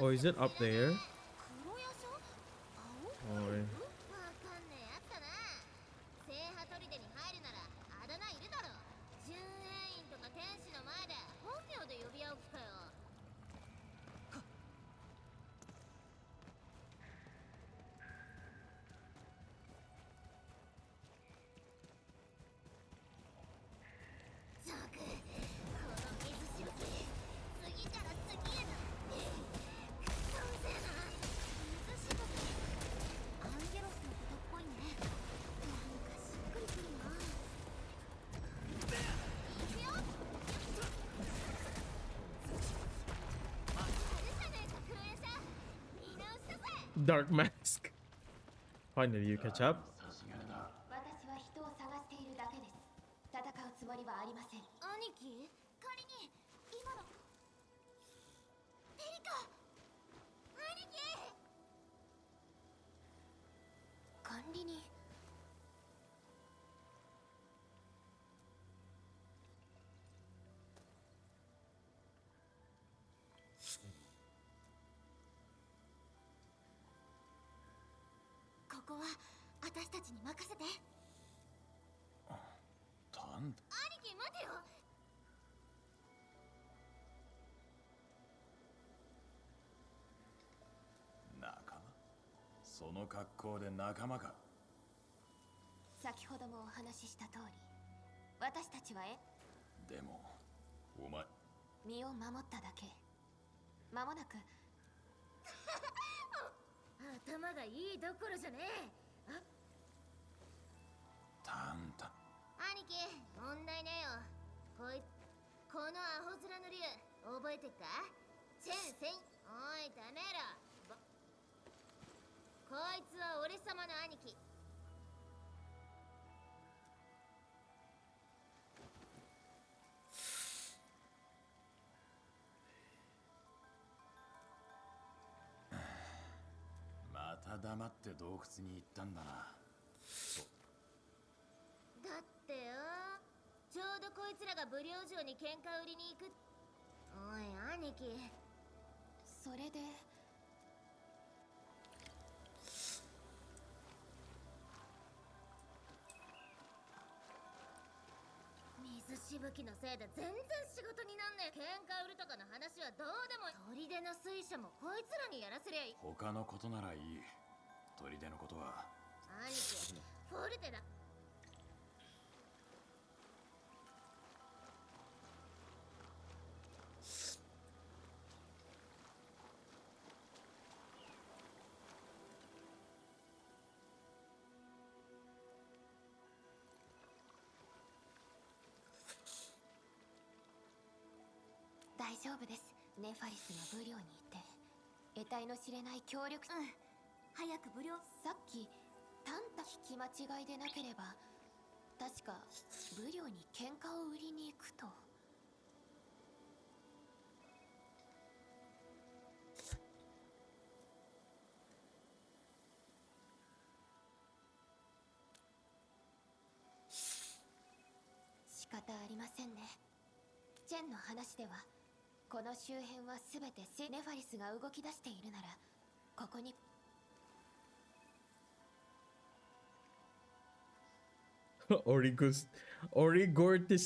Oh, is it up there? 黒ヤシャ？青？ Oh. わかんねえやったな。聖ハトリデに入るならあだ名いるだろ。巡営員とか天使の前で本名で呼び合う気かよ。ザク、この水しぶき、次から次へと。クソうぜえな。dark mask. Finally, you catch up. 私は人を探しているだけです。戦うつもりはありません。兄貴、仮に今のペリカ、兄貴。管理人。ここは私たちに任せて。なんだ。兄貴、待てよ。仲間？その格好で仲間か。先ほどもお話しした通り、私たちはでもお前身を守っただけ。間もなく頭がいいどころじゃねえ。タンタン。兄貴、問題ねえよ。このアホ面の竜覚えてっか？チェンセン。おい、ダメら。こいつは俺様の兄貴。また黙って洞窟に行ったんだな。だってよ、ちょうどこいつらが武領城に喧嘩売りに行く。おい兄貴、それで水しぶきのせいで全然仕事になんねえ。喧嘩売るとかの話はどうでも。砦の水車もこいつらにやらせりゃいい。他のことならいい。砦のことは兄貴、フォルテだ。大丈夫です。ネファリスが武領にいて、得体の知れない協力。早く武領。さっきタンタ聞き間違いでなければ、確か武領に喧嘩を売りに行くと。仕方ありませんね。ジェンの話では、この周辺は全てネファリスが動き出しているなら、ここにOrigortison. おい黒ヤシ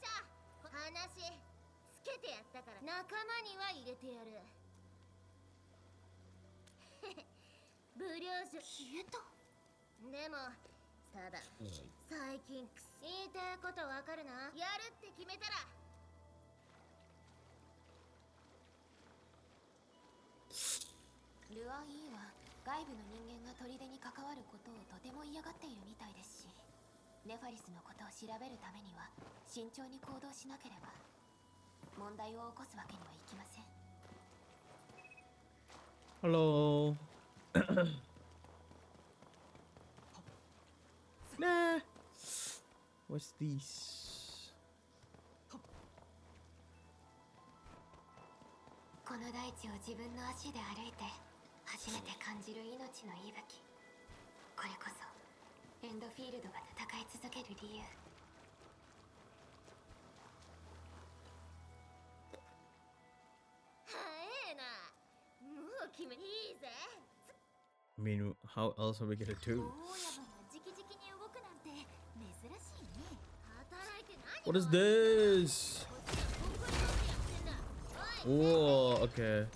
ャ、話つけてやったから仲間には入れてやる。武領城消えた。でもただ最近言いたいことわかるな。やるって決めたら。ルアン・イーは外部の人間が砦に関わることをとても嫌がっているみたいですし、ネファリスのことを調べるためには慎重に行動しなければ問題を起こすわけにはいきません。 Hello. Nah. What's this? この大地を自分の足で歩いて初めて感じる命の息吹。これこそエンドフィールドが戦い続ける理由。早えな。もう決めいいぜ。 I mean, how else are we gonna do? 大家分が直々に動くなんて珍しいね。働いて何 What is this? Oh, okay.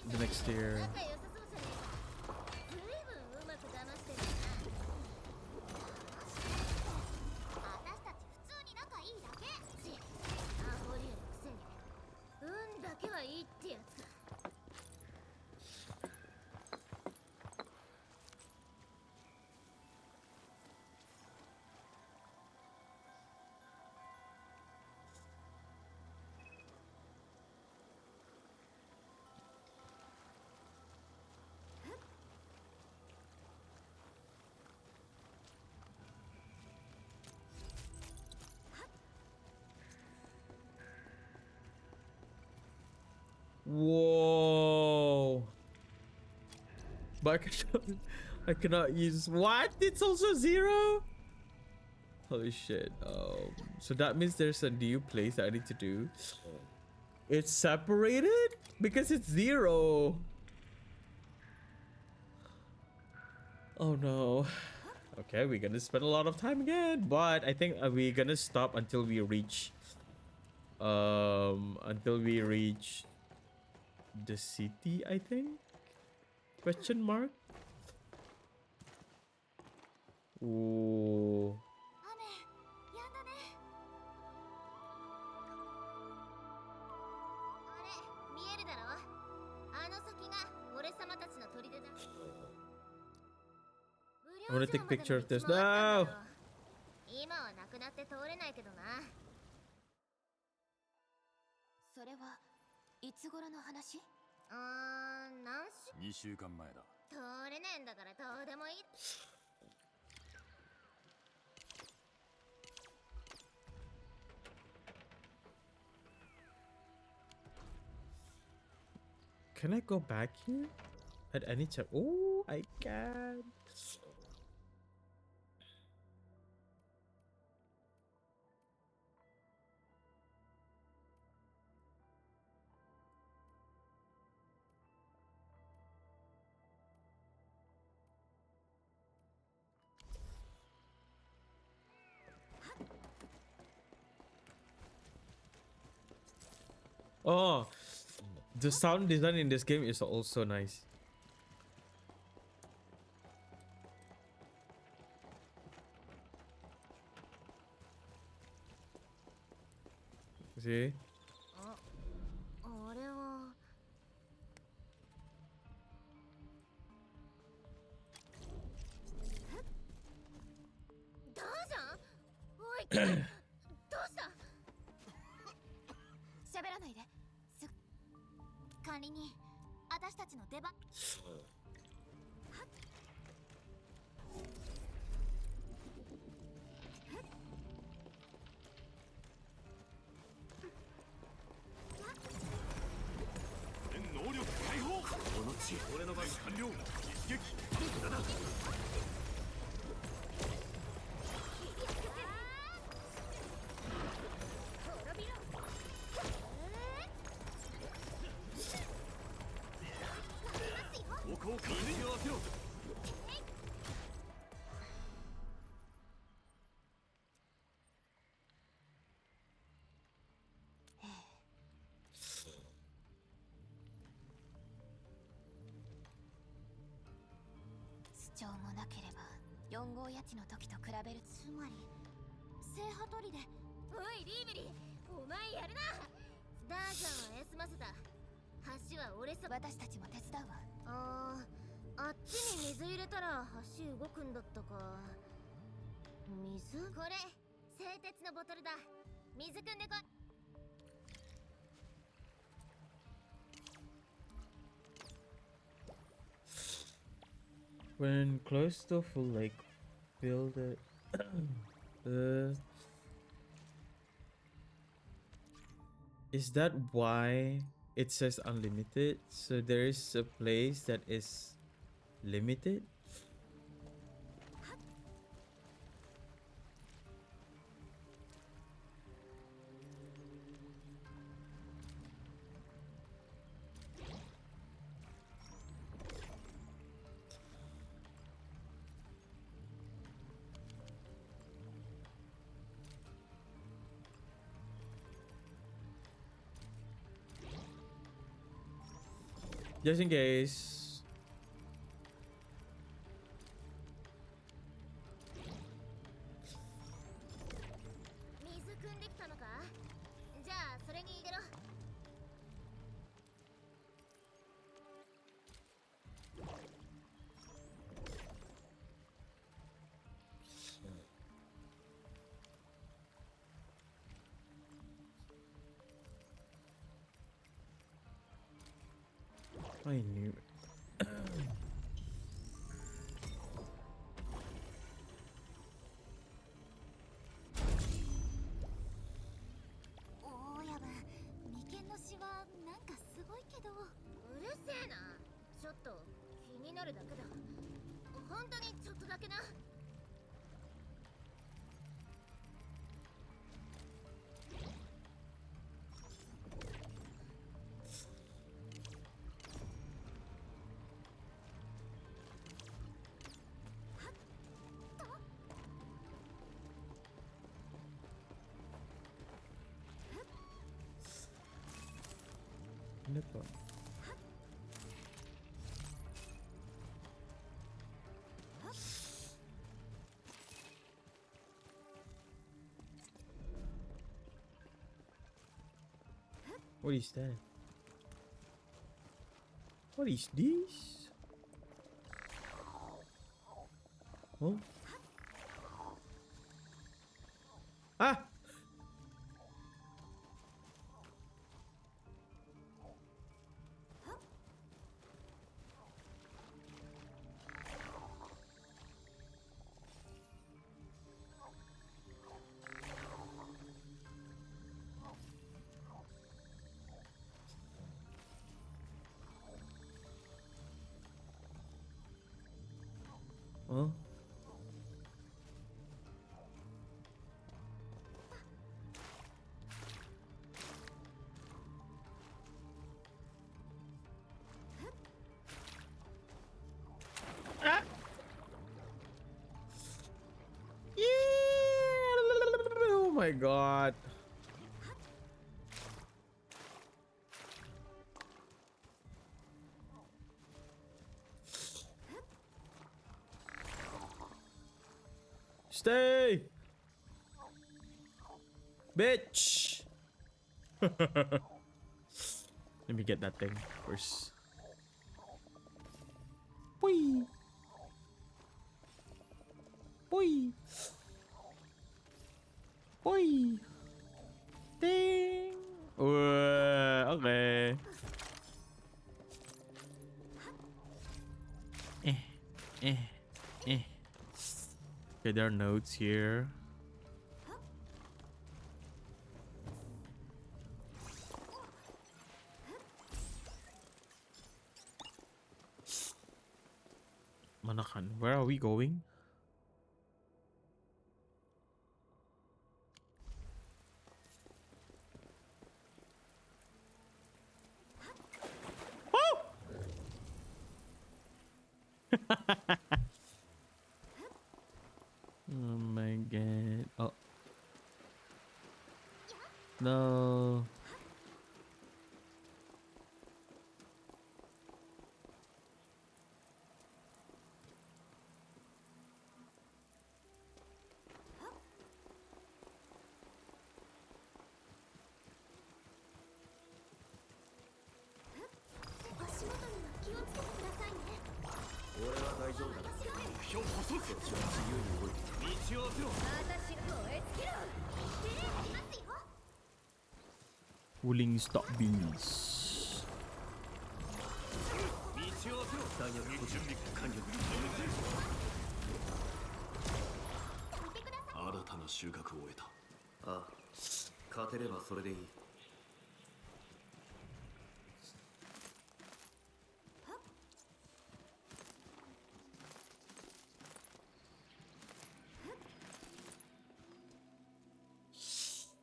The next tier. 仲良さそうじゃねえか。ずいぶんうまく騙してるな。私たち普通に仲いいだけ。アホリュウのくせに運だけはいいってやつか。Whoa. But I cannot use what? It's also 0? Holy shit. So that means there's a new place that I need to do. It's separated because it's 0. Oh no. Okay, we're gonna spend a lot of time again, but I think we're gonna stop until we reach the city, I think. Question mark. Ooh. I want to take a picture of this. No! 今はなくなって通れないけどな。それはいつ頃の話？何週？2週間前だ。通れねえんだからどうでもいい。Can I go back here at any time? Oh, I can. Oh, the sound design in this game is also nice. See? あれは。どうじゃん？おい、どうした？喋らないで。管理人、私たちの出番。能力解放。この地、俺の番完了。一撃。だな。主張もなければ4号家地の時と比べる。つまり聖波砦。おいリーベリー、お前やるな。ダージャンは休ませた。橋は俺さ。私たちも手伝うわ。あっちに水入れたら橋動くんだったか。水？これ製鉄のボトルだ。水汲んでこい。When close to full lake, fill the is that why it says unlimited? So there is a place that is limited? Just in case. I knew it. 大親分、眉間のシワなんかすごいけど。うるせえな。ちょっと気になるだけだ。本当にちょっとだけな。Nipple. What is that? What is this? Oh. Ah! Huh? Ah! Yeah! Oh my god. Stay! Bitch! Let me get that thing first. Boy! Boy! Boy! Ding! Okay. Okay, there are notes here. Manakan, where are we going? Oh! Oh my god. Oh. No. Wuling stock beans.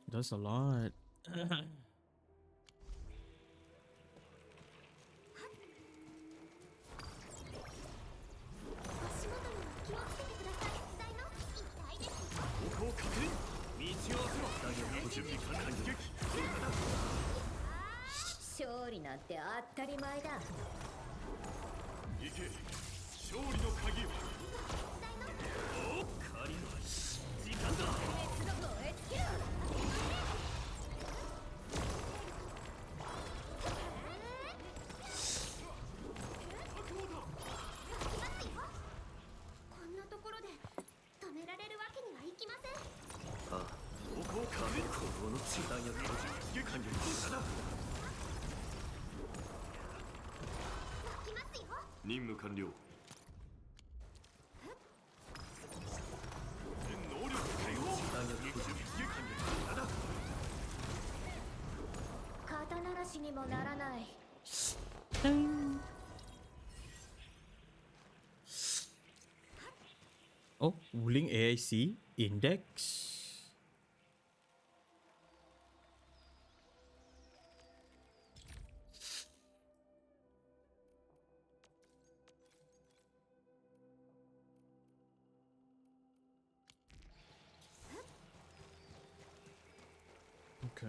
That's a lot. Ding. Oh, Wuling AIC index. Okay.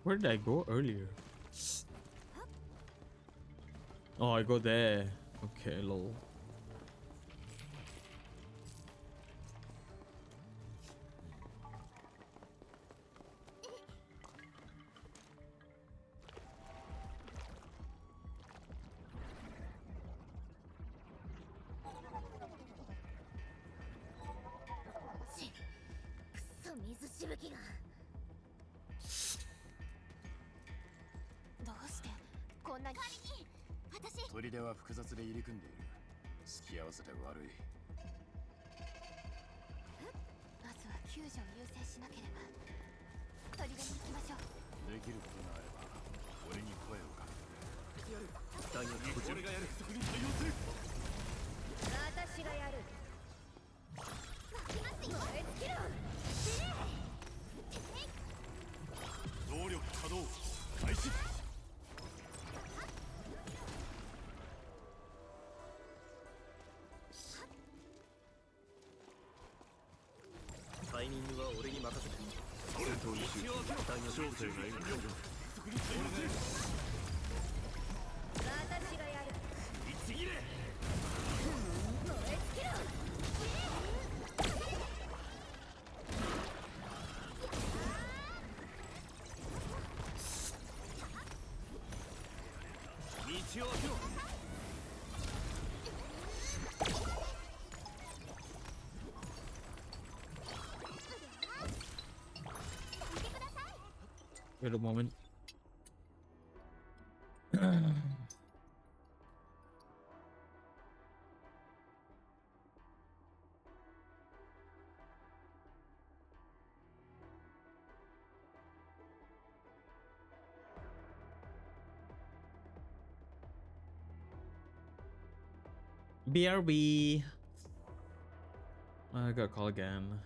Where did I go earlier? Oh, I go there. Okay, lol. Wait a moment. BRB. I gotta call again.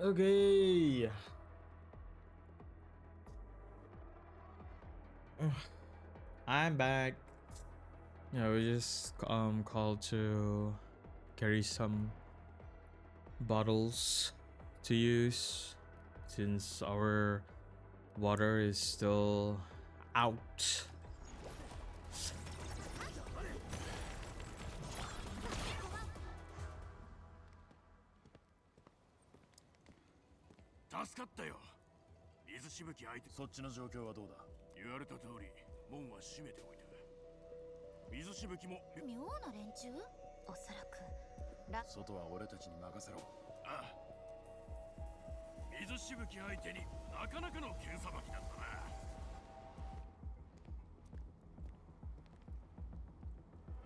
Okay. I'm back. Yeah, we just called to carry some bottles to use since our water is still out.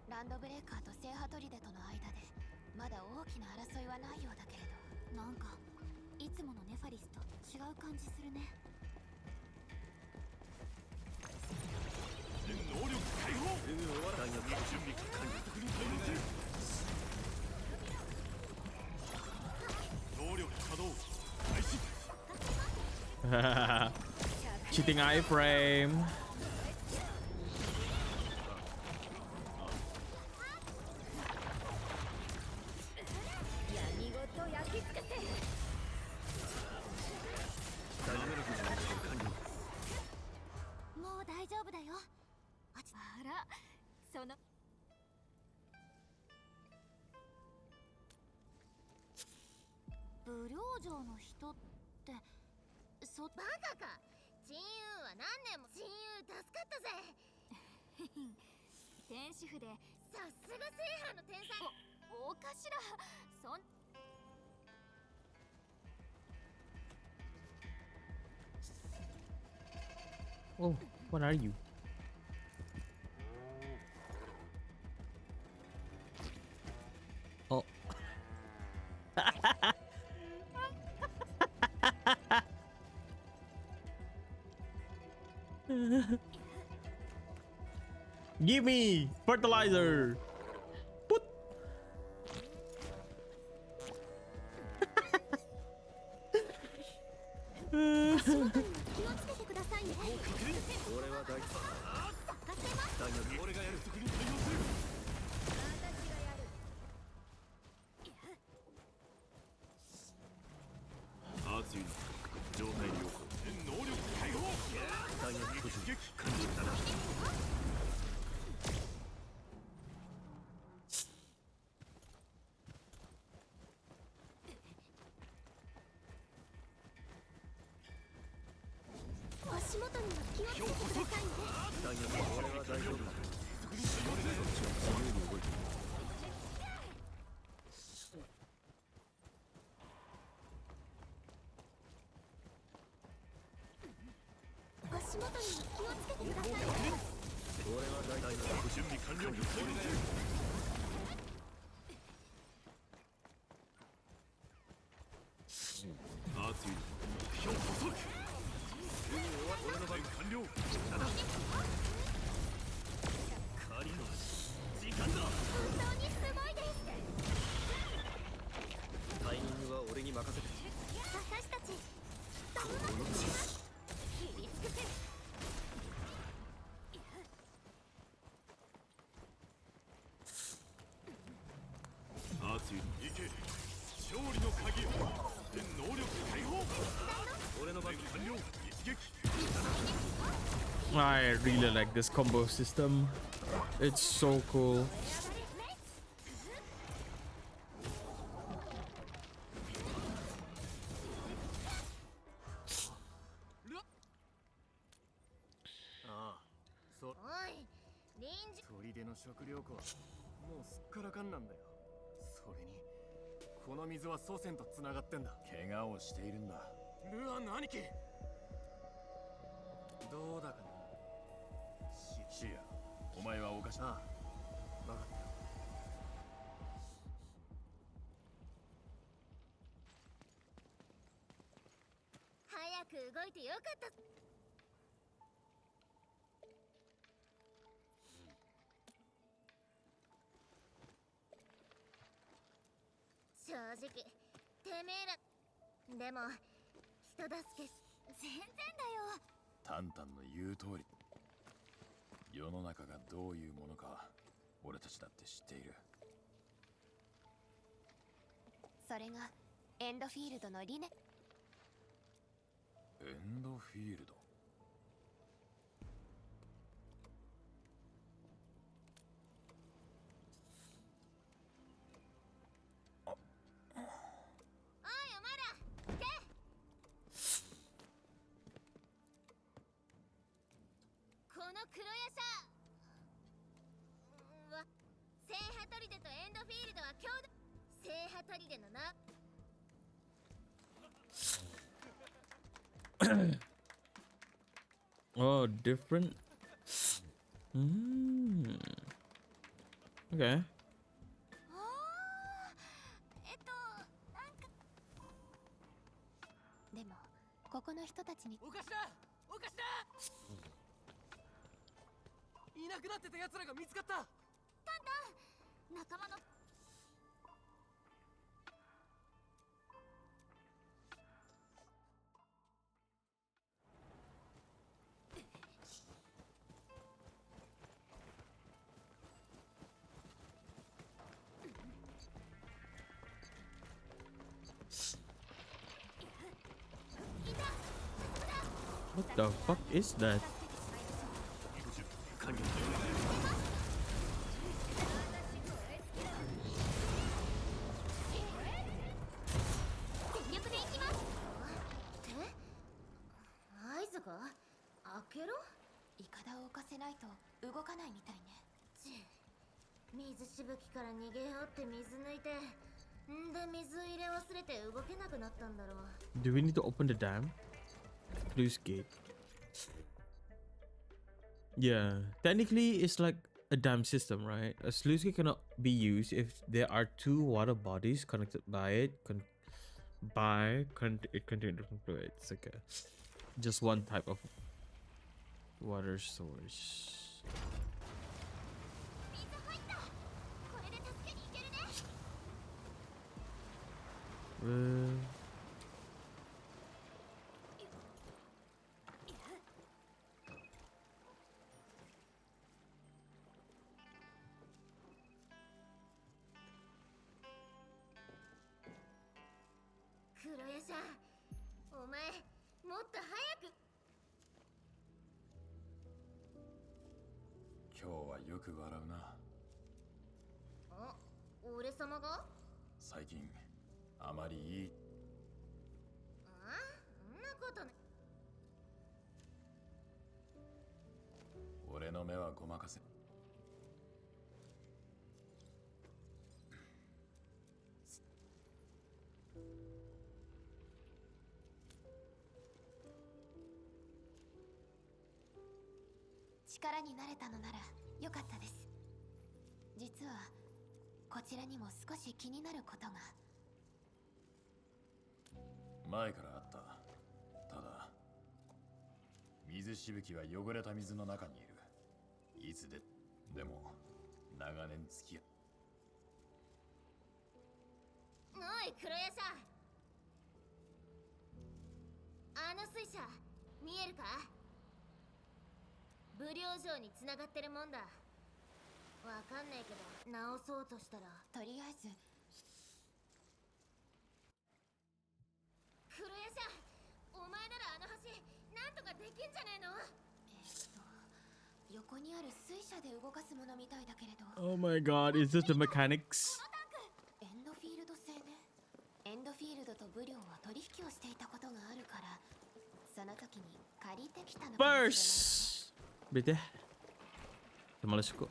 ランドブレーカーと聖ハトリデとの間でまだ大きな争いはないようだけれど、なんかいつものネファリスと違う感じするね。能力解放。弾薬準備完了。能力稼働開始。Cheating iframe. Oh, what are you? Oh. Give me fertilizer. Put. I really like this combo system. It's so cool. でも人助け全然だよ。タンタンの言う通り、世の中がどういうものか俺たちだって知っている。それがエンドフィールドの理念。エンドフィールド。この黒ヤシャは聖ハトリデとエンドフィールドは共同。聖ハトリデのな。Oh, different. Okay. でもここの人たちに。お頭いなくなってた奴らが見つかった。タンタン仲間の。What the fuck is that? Do we need to open the dam? Sluice gate. Yeah, technically it's like a dam system, right? A sluice gate cannot be used if there are two water bodies connected by it. It contains different fluids. Okay, just one type of water source.力になれたのなら良かったです。実はこちらにも少し気になることが。前からあった。ただ水しぶきは汚れた水の中にいる。いつでも長年付き合う。おい黒ヤシャ、あの水車見えるか？武陵城に繋がってるもんだ。わかんないけど直そうとしたら。とりあえず黒ヤシャ、お前ならあの橋なんとかできんじゃねえの？横にある水車で動かすものみたいだけれど。 Oh my god, is this the mechanics? エンドフィールド製ね。エンドフィールドと武陵は取引をしていたことがあるから、その時に借りてきたのかもしれない。Bete. Malas kok.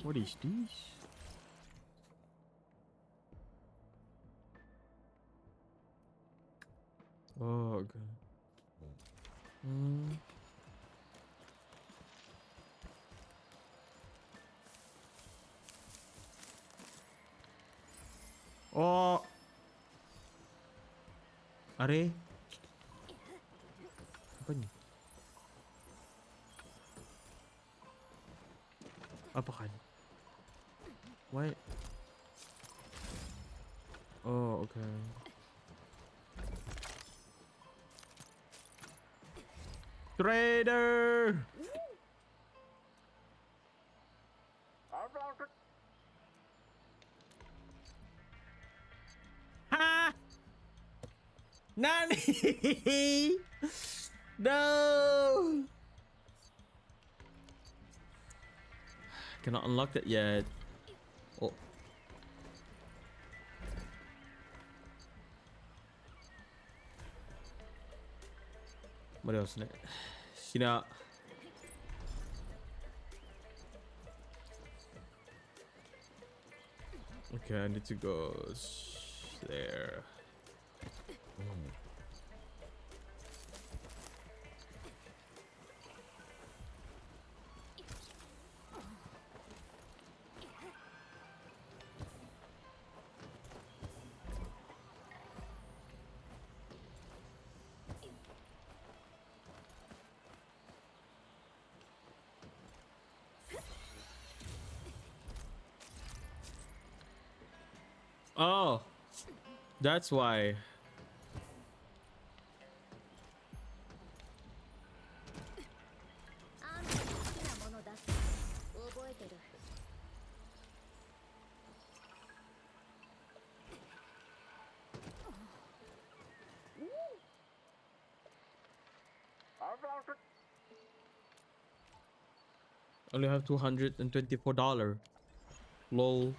What is this? Oh, okay. Oh. Are? Apa ni? Apa kan? What? Oh, okay. Trader! Ha! Nani? No! Cannot unlock that yet. Oh. What else next? Shina. Okay, I need to go there. Oh, that's why. Only have $224. Lol.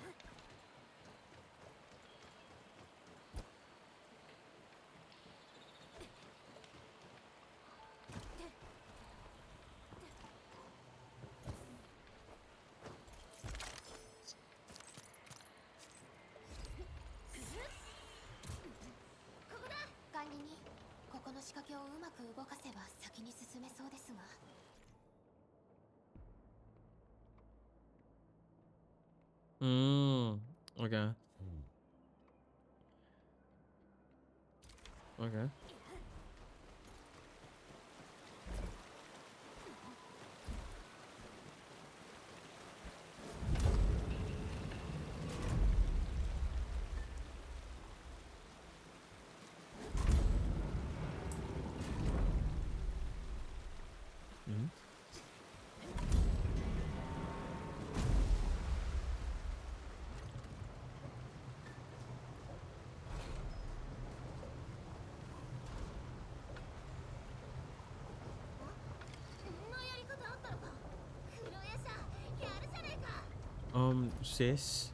Okay. Okay. Sis.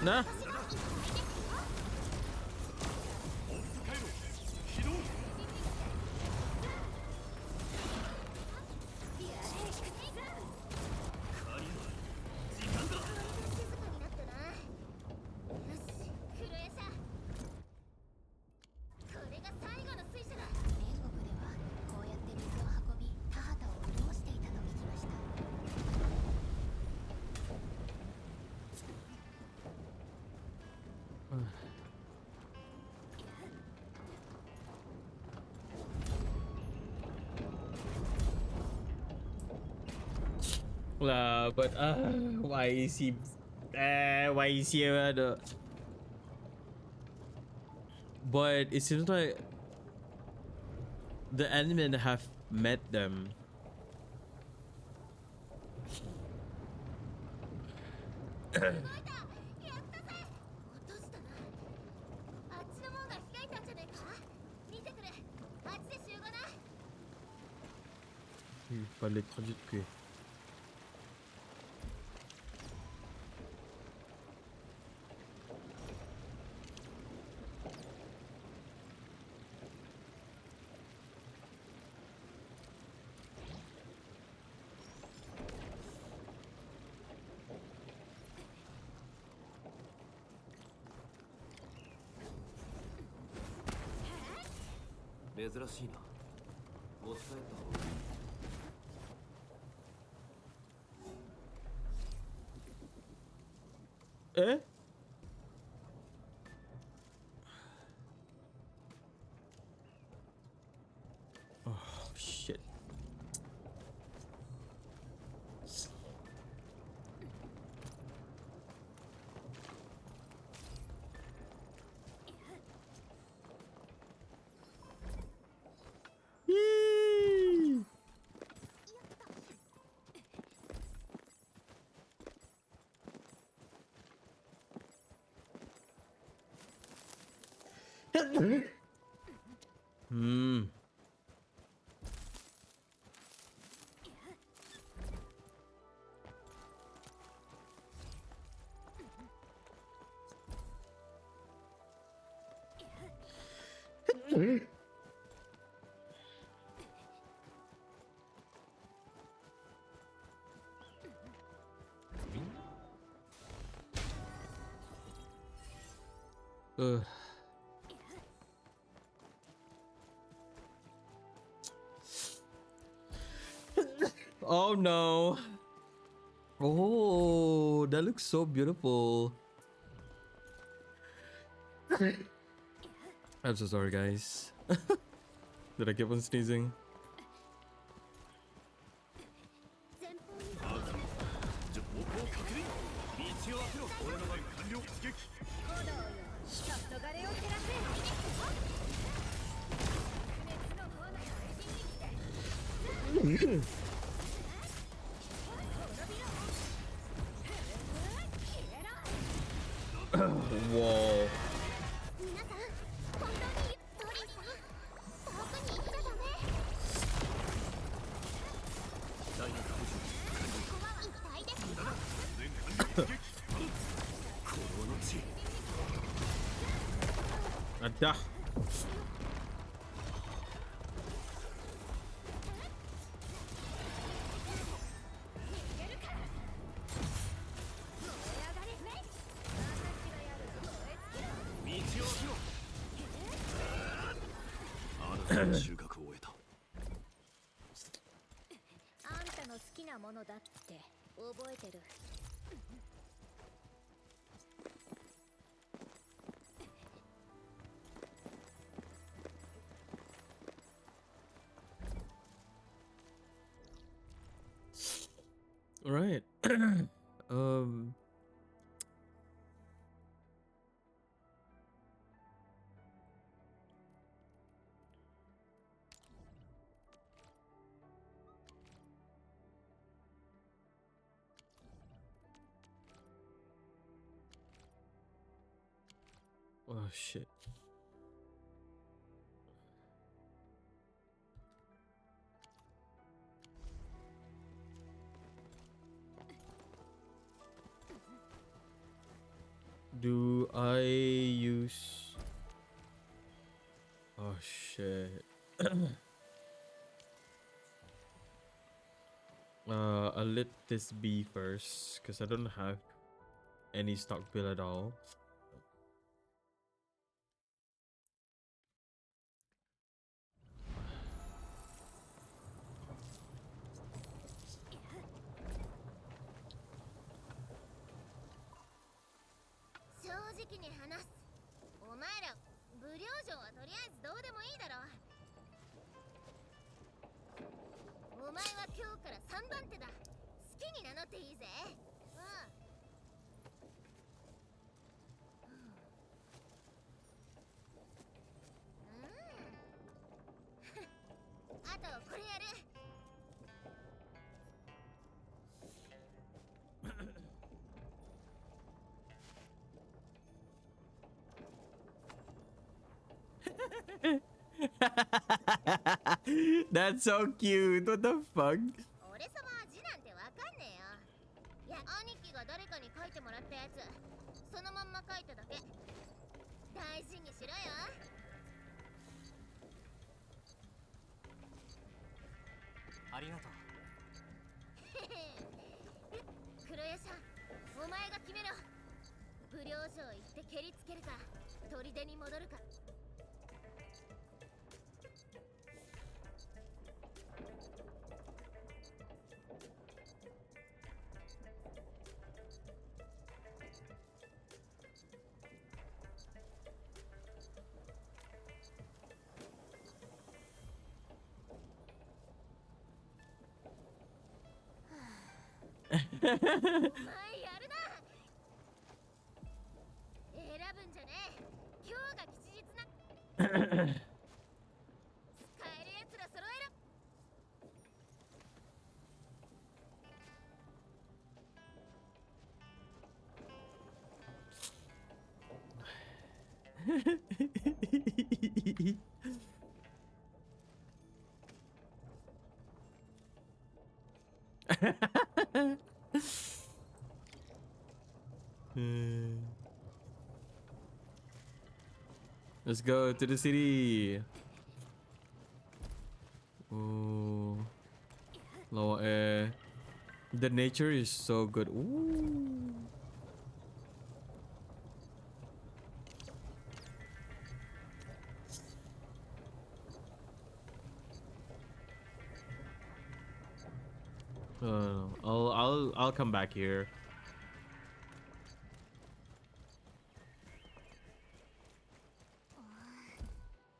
Nah. But why is he? Why is he? But it seems like the admin have met them. Il fallait traduire que. Eh? Oh shit. Hmm. Oh no. Oh, that looks so beautiful. I'm so sorry, guys. Did I keep on sneezing? Whoa. Ada. All right. Oh shit. Do I use... Oh shit. I'll let this be first because I don't have any stock bill at all. に名乗っていいぜ。あとこれやる。That's so cute. What the fuck? 俺様は字なんてわかんねえよ。いや、兄貴が誰かに書いてもらったやつ、そのまんま書いただけ。大事にしろよ。ありがとう。黒屋さん、お前が決めろ。不良城行って蹴りつけるか、砦に戻るか。お前やるな。選ぶんじゃねえ。今日が吉日な。使えるやつら揃えろ。Let's go to the city. Oh, low air. The nature is so good. Ooh. I'll come back here.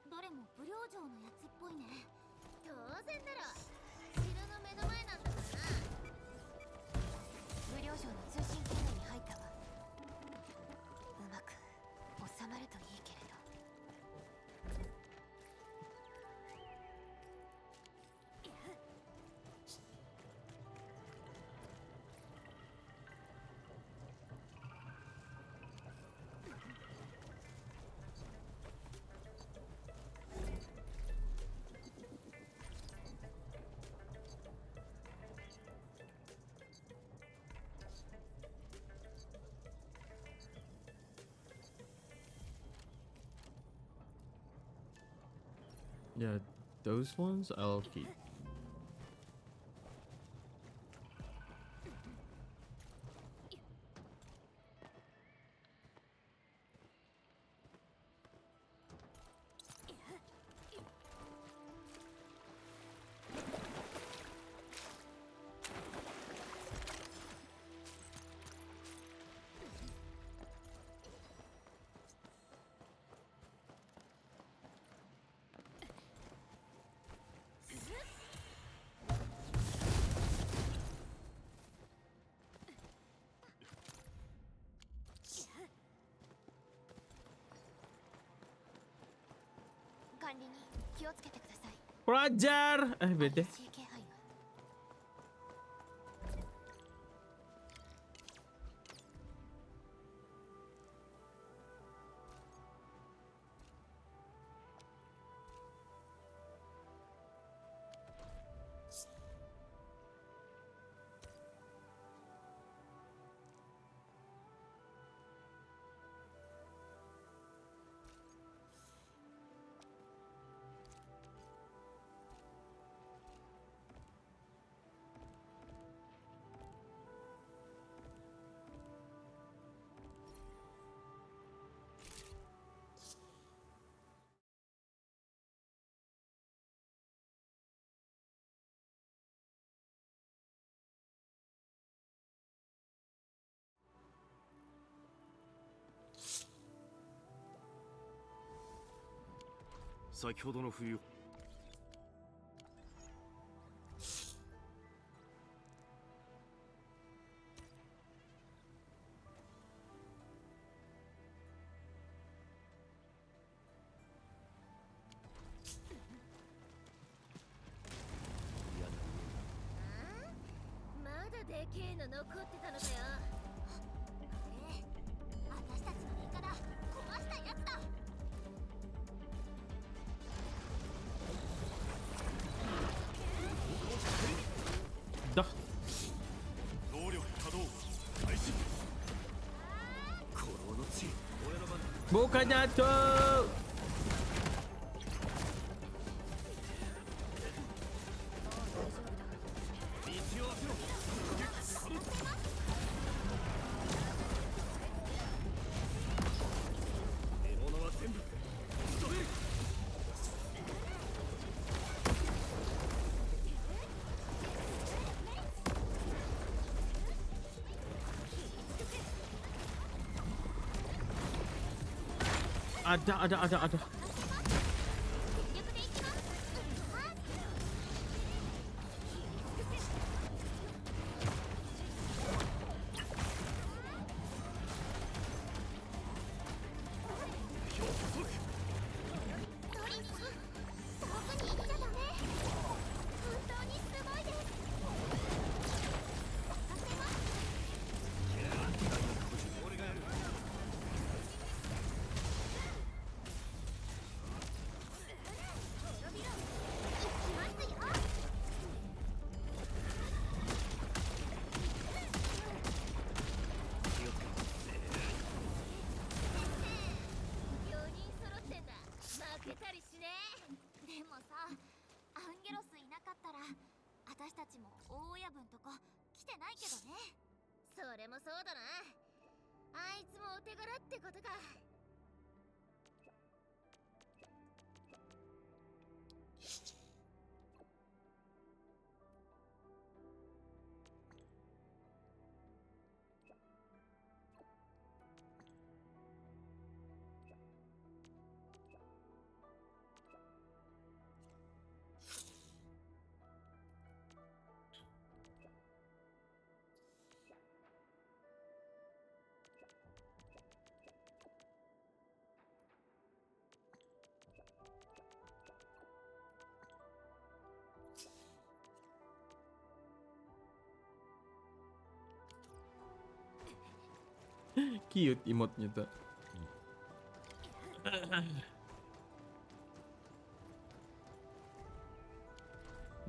どれも不良城のやつっぽいね。当然だろ。城の目の前なんだからな。無料城の通信圏内に入ったわ。うまく収まるといいけれど。Yeah, those ones I'll keep. Roger. Bete. AK の残ってたのかよ。私たちの味方だ。壊したやつだ。だ。能力稼働開始。鼓動の地、俺の番だ。Bukannya tuh. Ada. Cute emotnya tuh.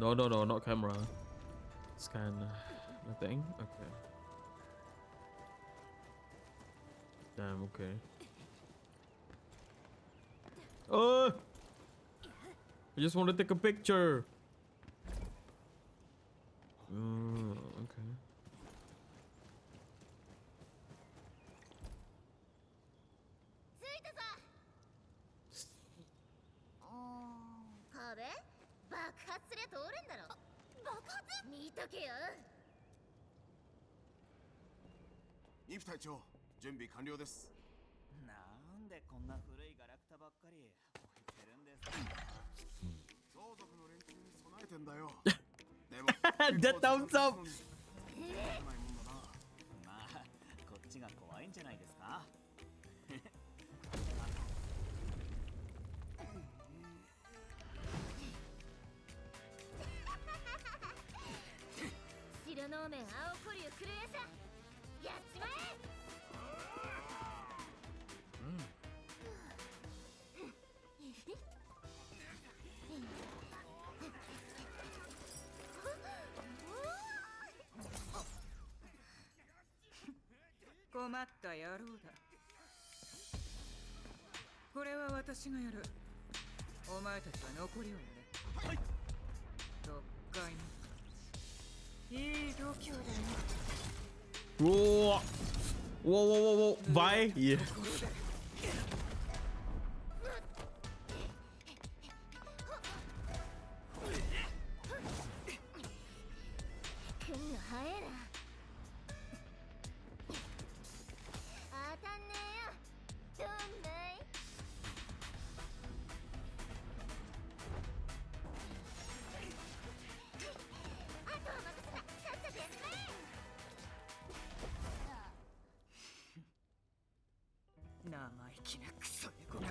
No, not camera. Scan. Nothing? Okay. Damn, okay. Oh! I just want to take a picture. Okay. If 隊長、準備完了です。なんでこんな古いガラクタばっかり置いてるんですか。相続の連中に備えてんだよ。でも、The thumbs up. まあ、こっちが怖いんじゃないですか。白能面青コリュクルエさん、やっちまえ。困った野郎だ。これは私がやる。お前たちは残りをやれ。はい。どっかいい度胸だよ。Whoa. Vai? Yeah. 生意気なクソ猫が。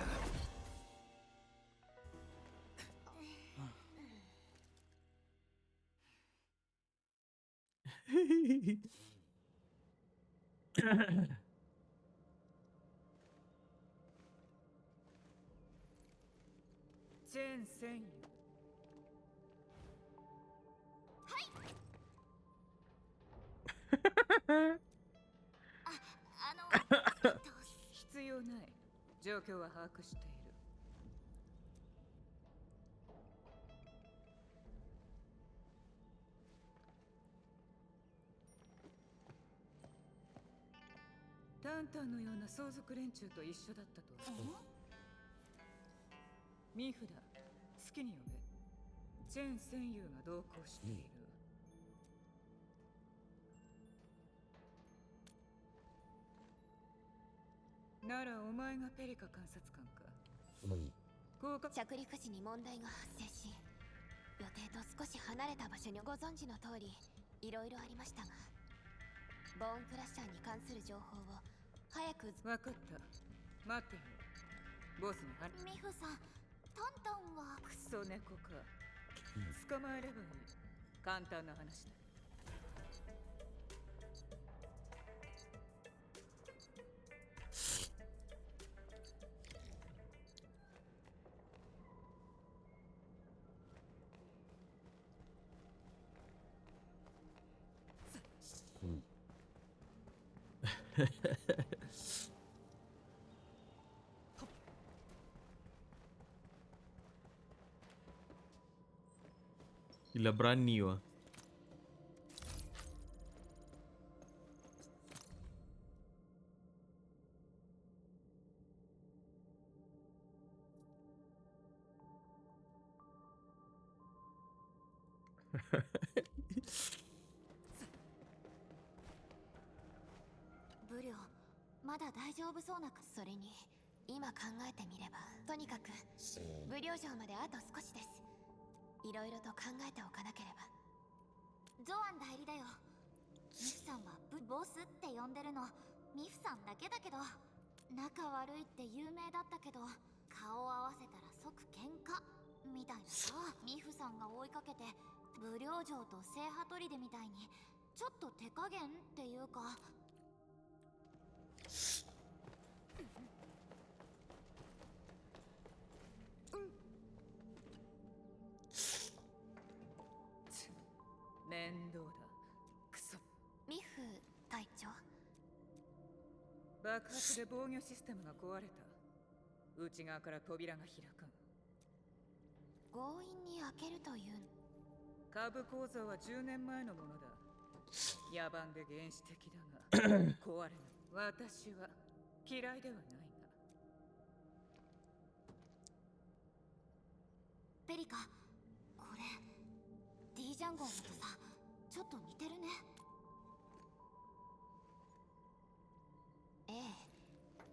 チェン戦友。必要ない。状況は把握している。タンタンのような相続連中と一緒だったと。ミフだ。好きに呼べ。チェン戦友が同行している。ならお前がペリカ監察官か。着陸時に問題が発生し、予定と少し離れた場所にご存知の通り、いろいろありましたが、ボーンクラッシャーに関する情報を早く。分かった。待ってよ。ボスにミフさん、タンタンはクソ猫か。捕まえればいい。簡単な話だ。Gila berani wah. Brio、まだ大丈夫そうなか。それに今考えてみれば、とにかくブリオ城まであと少しです。いろいろと考えておかなければ。ゾアン代理だよ。ミフさんはボスって呼んでるのミフさんだけだけど、仲悪いって有名だったけど、顔を合わせたら即喧嘩みたいなさ。ミフさんが追いかけてブリョ城と聖波砦みたいにちょっと手加減っていうか。面倒だ。クソ。ミフ隊長。爆発で防御システムが壊れた。内側から扉が開かん。強引に開けるという。下部構造は10年前のものだ。野蛮で原始的だが壊れない。私は嫌いではないが。ペリカ、これ D ジャンゴンとさ、ちょっと似てるね。ええ、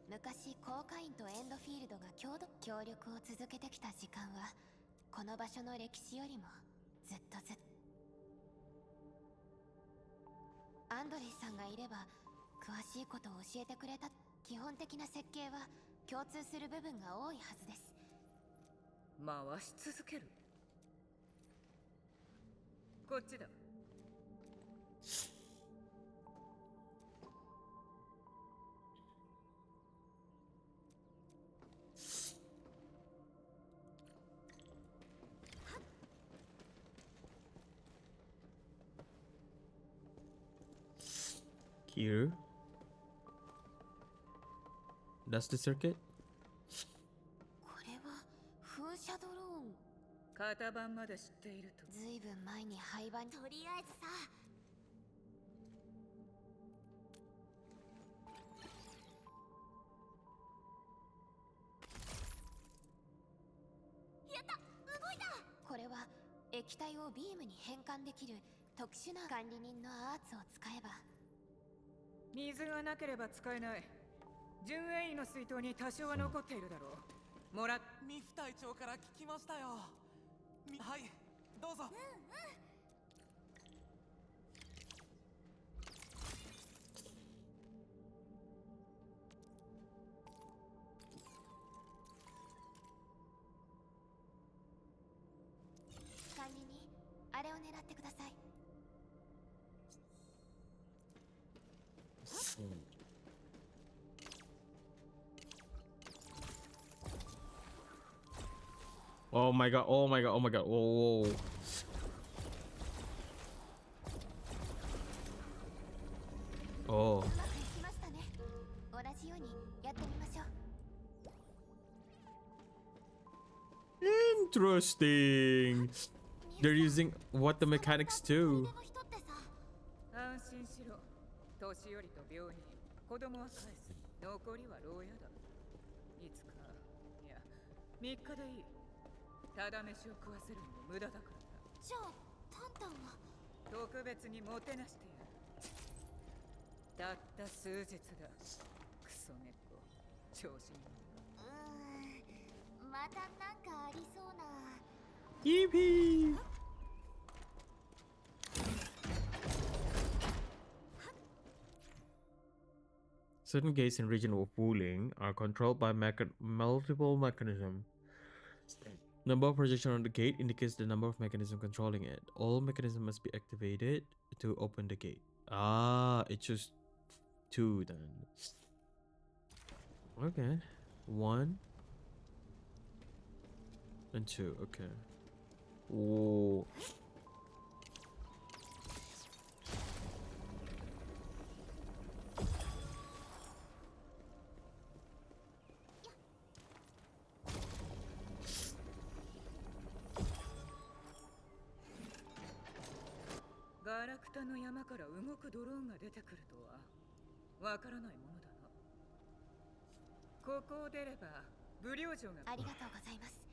昔コーカインとエンドフィールドが協力を続けてきた時間はこの場所の歴史よりもずっとアンドレスさんがいれば詳しいことを教えてくれた。基本的な設計は共通する部分が多いはずです。回し続ける。こっちだ。Here. That's the circuit? これは風車ドローン。型番まで知っていると。ずいぶん前に廃盤。とりあえずさ、やった、動いた。これは液体をビームに変換できる特殊な管理人のアーツを使えば。水がなければ使えない。純塩位の水筒に多少は残っているだろう。もらっ。ミフ隊長から聞きましたよ。はい、どうぞ。管理人、あれを狙ってください。Oh my god, oh my god, oh my god. Whoa, whoa. Oh. Interesting. They're using what the mechanics do. 安心しろ。年寄りと病人、子供は返す。残りは牢屋だ。いつか、いや、3日でいい。ただ飯を食わせるのも無駄だからな。じゃあ、タンタンは特別にもてなしてやる。たった数日だ。クソ猫、調子に。またなんかありそうな。Yippee! Certain gates in region of Wuling are controlled by multiple mechanisms. Number of projection on the gate indicates the number of mechanisms controlling it. All mechanisms must be activated to open the gate. Ah, it's just 2 then. Okay. 1 and 2. Okay. Oh.ガラクタの山から動くドローンが出てくるとはわからないものだな。ここを出ればブリオ城が。ありがとうございます。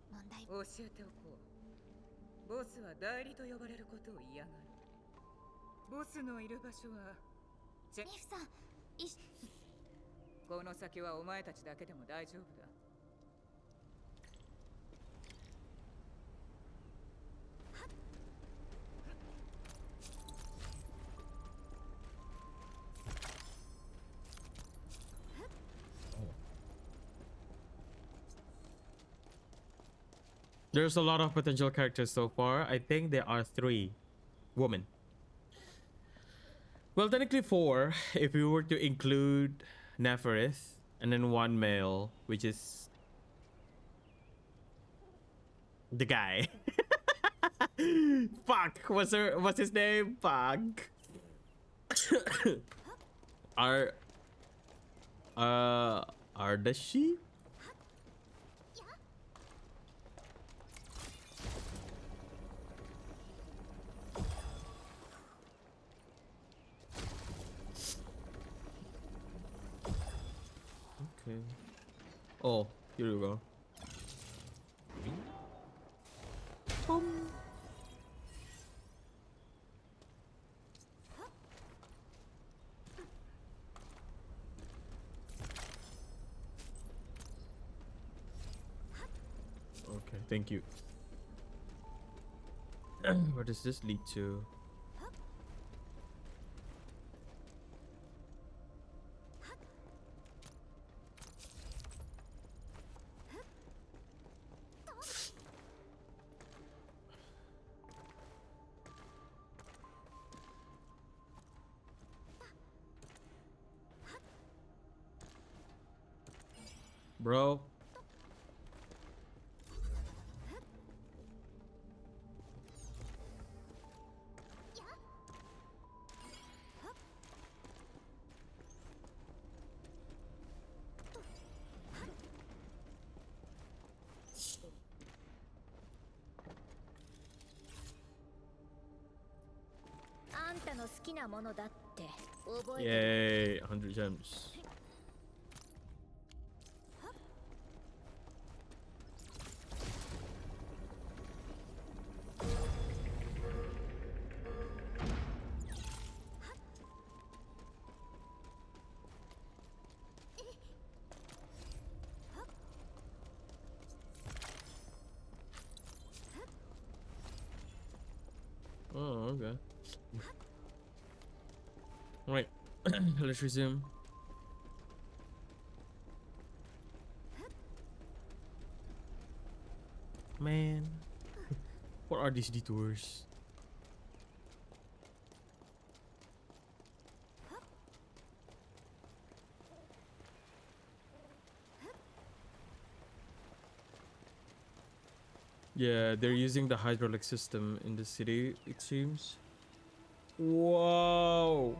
問題教えておこう。ボスは代理と呼ばれることを嫌がる。ボスのいる場所はミフさん、この先はお前たちだけでも大丈夫だ。There's a lot of potential characters so far. I think there are 3 women. Well, technically 4 if we were to include Neferith, and then 1 male, which is the guy. Fuck, what's his name? Fuck. Ardashi? Okay. Oh, here we go. Okay, thank you. Where does this lead to? Bro. Yay, 100 gems. Oh, okay. Alright, let's resume. Man, what are these detours? Yeah, they're using the hydraulic system in the city, it seems. Whoa!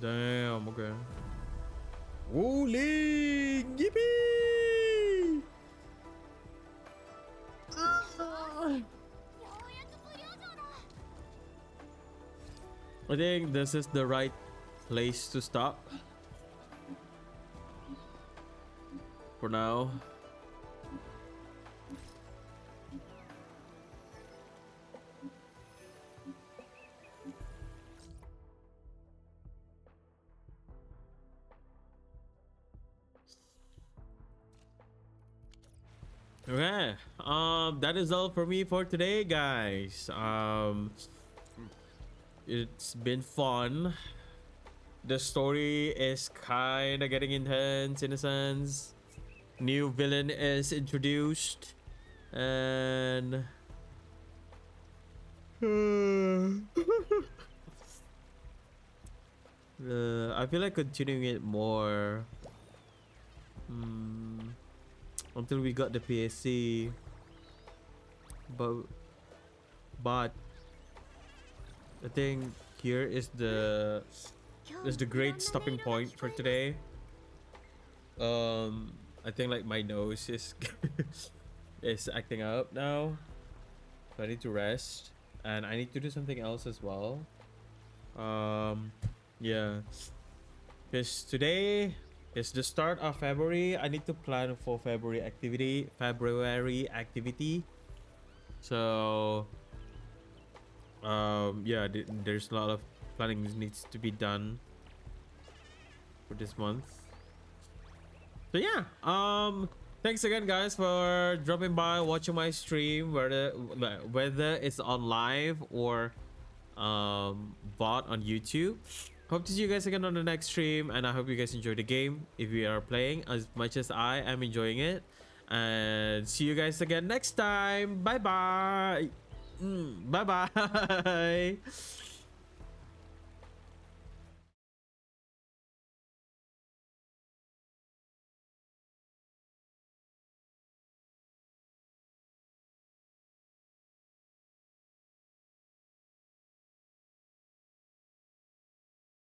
Damn, okay. Wuling! Yippee! I think this is the right place to stop for now. Okay, that is all for me for today, guys. It's been fun. The story is kind of getting intense in a sense. New villain is introduced, and I feel like continuing it more until we got the PSC, but I think here is the great stopping point for today. I think like my nose is is acting up now, so I need to rest, and I need to do something else as well. Yeah, because today is the start of February. I need to plan for February activity. So yeah, there's a lot of planning that needs to be done for this month. So yeah, thanks again, guys, for dropping by, watching my stream, whether it's on live or bot on YouTube. Hope to see you guys again on the next stream, and I hope you guys enjoy the game if you are playing as much as I am enjoying it. And see you guys again next time. Bye bye. Bye bye.